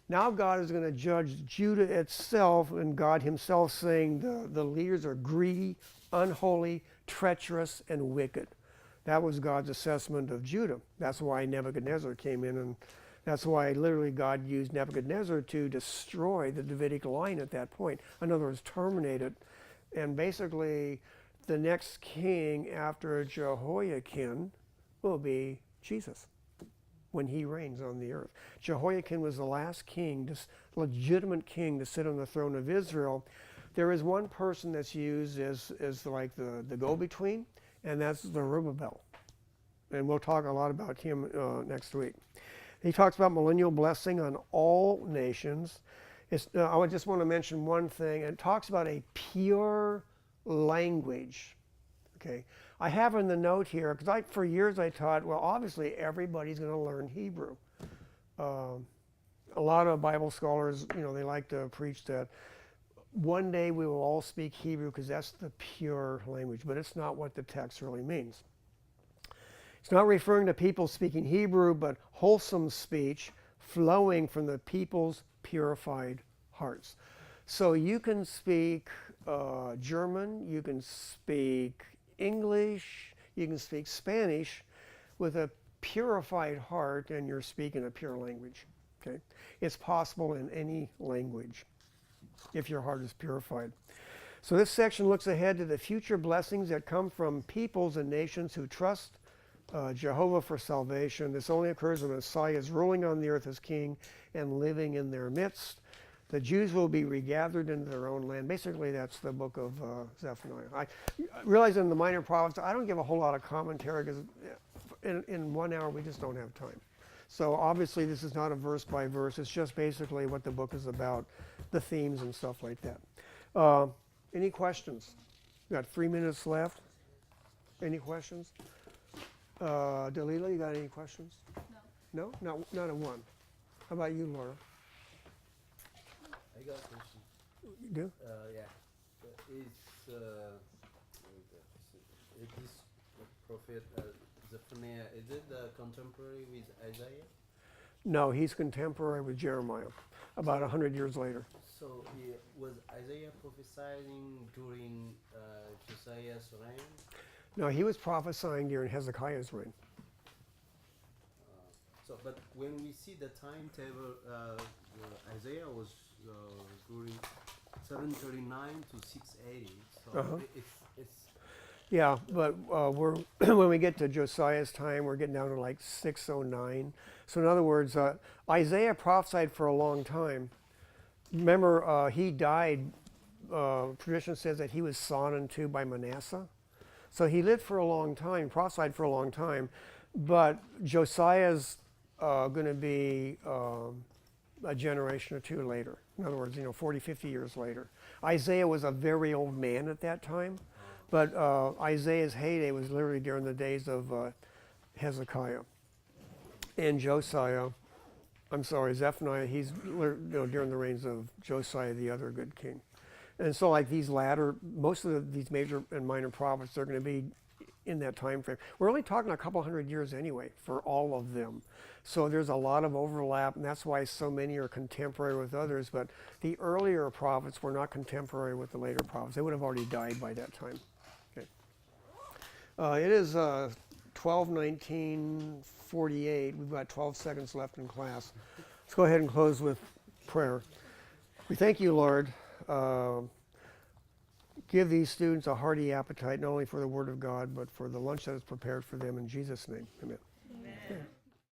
Now God is going to judge Judah itself, and God himself saying the leaders are greedy, unholy, treacherous, and wicked. That was God's assessment of Judah. That's why Nebuchadnezzar came in, and that's why literally God used Nebuchadnezzar to destroy the Davidic line at that point. In other words, terminate it. And basically, the next king after Jehoiakim will be Jesus when he reigns on the earth. Jehoiakim was the last king, this legitimate king to sit on the throne of Israel. There is one person that's used as like the go-between, and that's Zerubbabel. And we'll talk a lot about him next week. He talks about millennial blessing on all nations. I just want to mention one thing. It talks about a pure language. Okay, I have in the note here, because for years I taught, well, obviously everybody's going to learn Hebrew. A lot of Bible scholars, they like to preach that one day we will all speak Hebrew because that's the pure language, but it's not what the text really means. It's not referring to people speaking Hebrew, but wholesome speech flowing from the people's purified hearts. So you can speak German, you can speak English, you can speak Spanish with a purified heart, and you're speaking a pure language. Okay? It's possible in any language if your heart is purified. So this section looks ahead to the future blessings that come from peoples and nations who trust Jehovah for salvation. This only occurs when Messiah is ruling on the earth as king and living in their midst. The Jews will be regathered into their own land. Basically, that's the book of Zephaniah. I realize in the minor prophets, I don't give a whole lot of commentary because in 1 hour we just don't have time. So obviously this is not a verse by verse. It's just basically what the book is about, the themes and stuff like that. Any questions? We've got 3 minutes left. Any questions? Dalila, you got any questions? No. No? Not a one. How about you, Laura? I got a question. You do? Yeah. Is this prophet Zephaniah, is it contemporary with Isaiah? No, he's contemporary with Jeremiah, about 100 years later. So was Isaiah prophesying during Josiah's reign? No, he was prophesying during Hezekiah's reign. But when we see the timetable, Isaiah was during 739 to 680. So it's Yeah, but we're when we get to Josiah's time, we're getting down to like 609. So in other words, Isaiah prophesied for a long time. Remember, he died. Tradition says that he was sawn in two by Manasseh. So he lived for a long time, prophesied for a long time. But Josiah's going to be a generation or two later. In other words, 40, 50 years later. Isaiah was a very old man at that time. But Isaiah's heyday was literally during the days of Hezekiah. And Zephaniah, he's during the reigns of Josiah, the other good king. And so like these latter, most of these major and minor prophets, they're going to be in that time frame. We're only talking a couple hundred years anyway for all of them. So there's a lot of overlap, and that's why so many are contemporary with others. But the earlier prophets were not contemporary with the later prophets. They would have already died by that time. Okay. It is 12:19:48. We've got 12 seconds left in class. Let's go ahead and close with prayer. We thank you, Lord. Give these students a hearty appetite, not only for the Word of God, but for the lunch that is prepared for them. In Jesus' name, amen.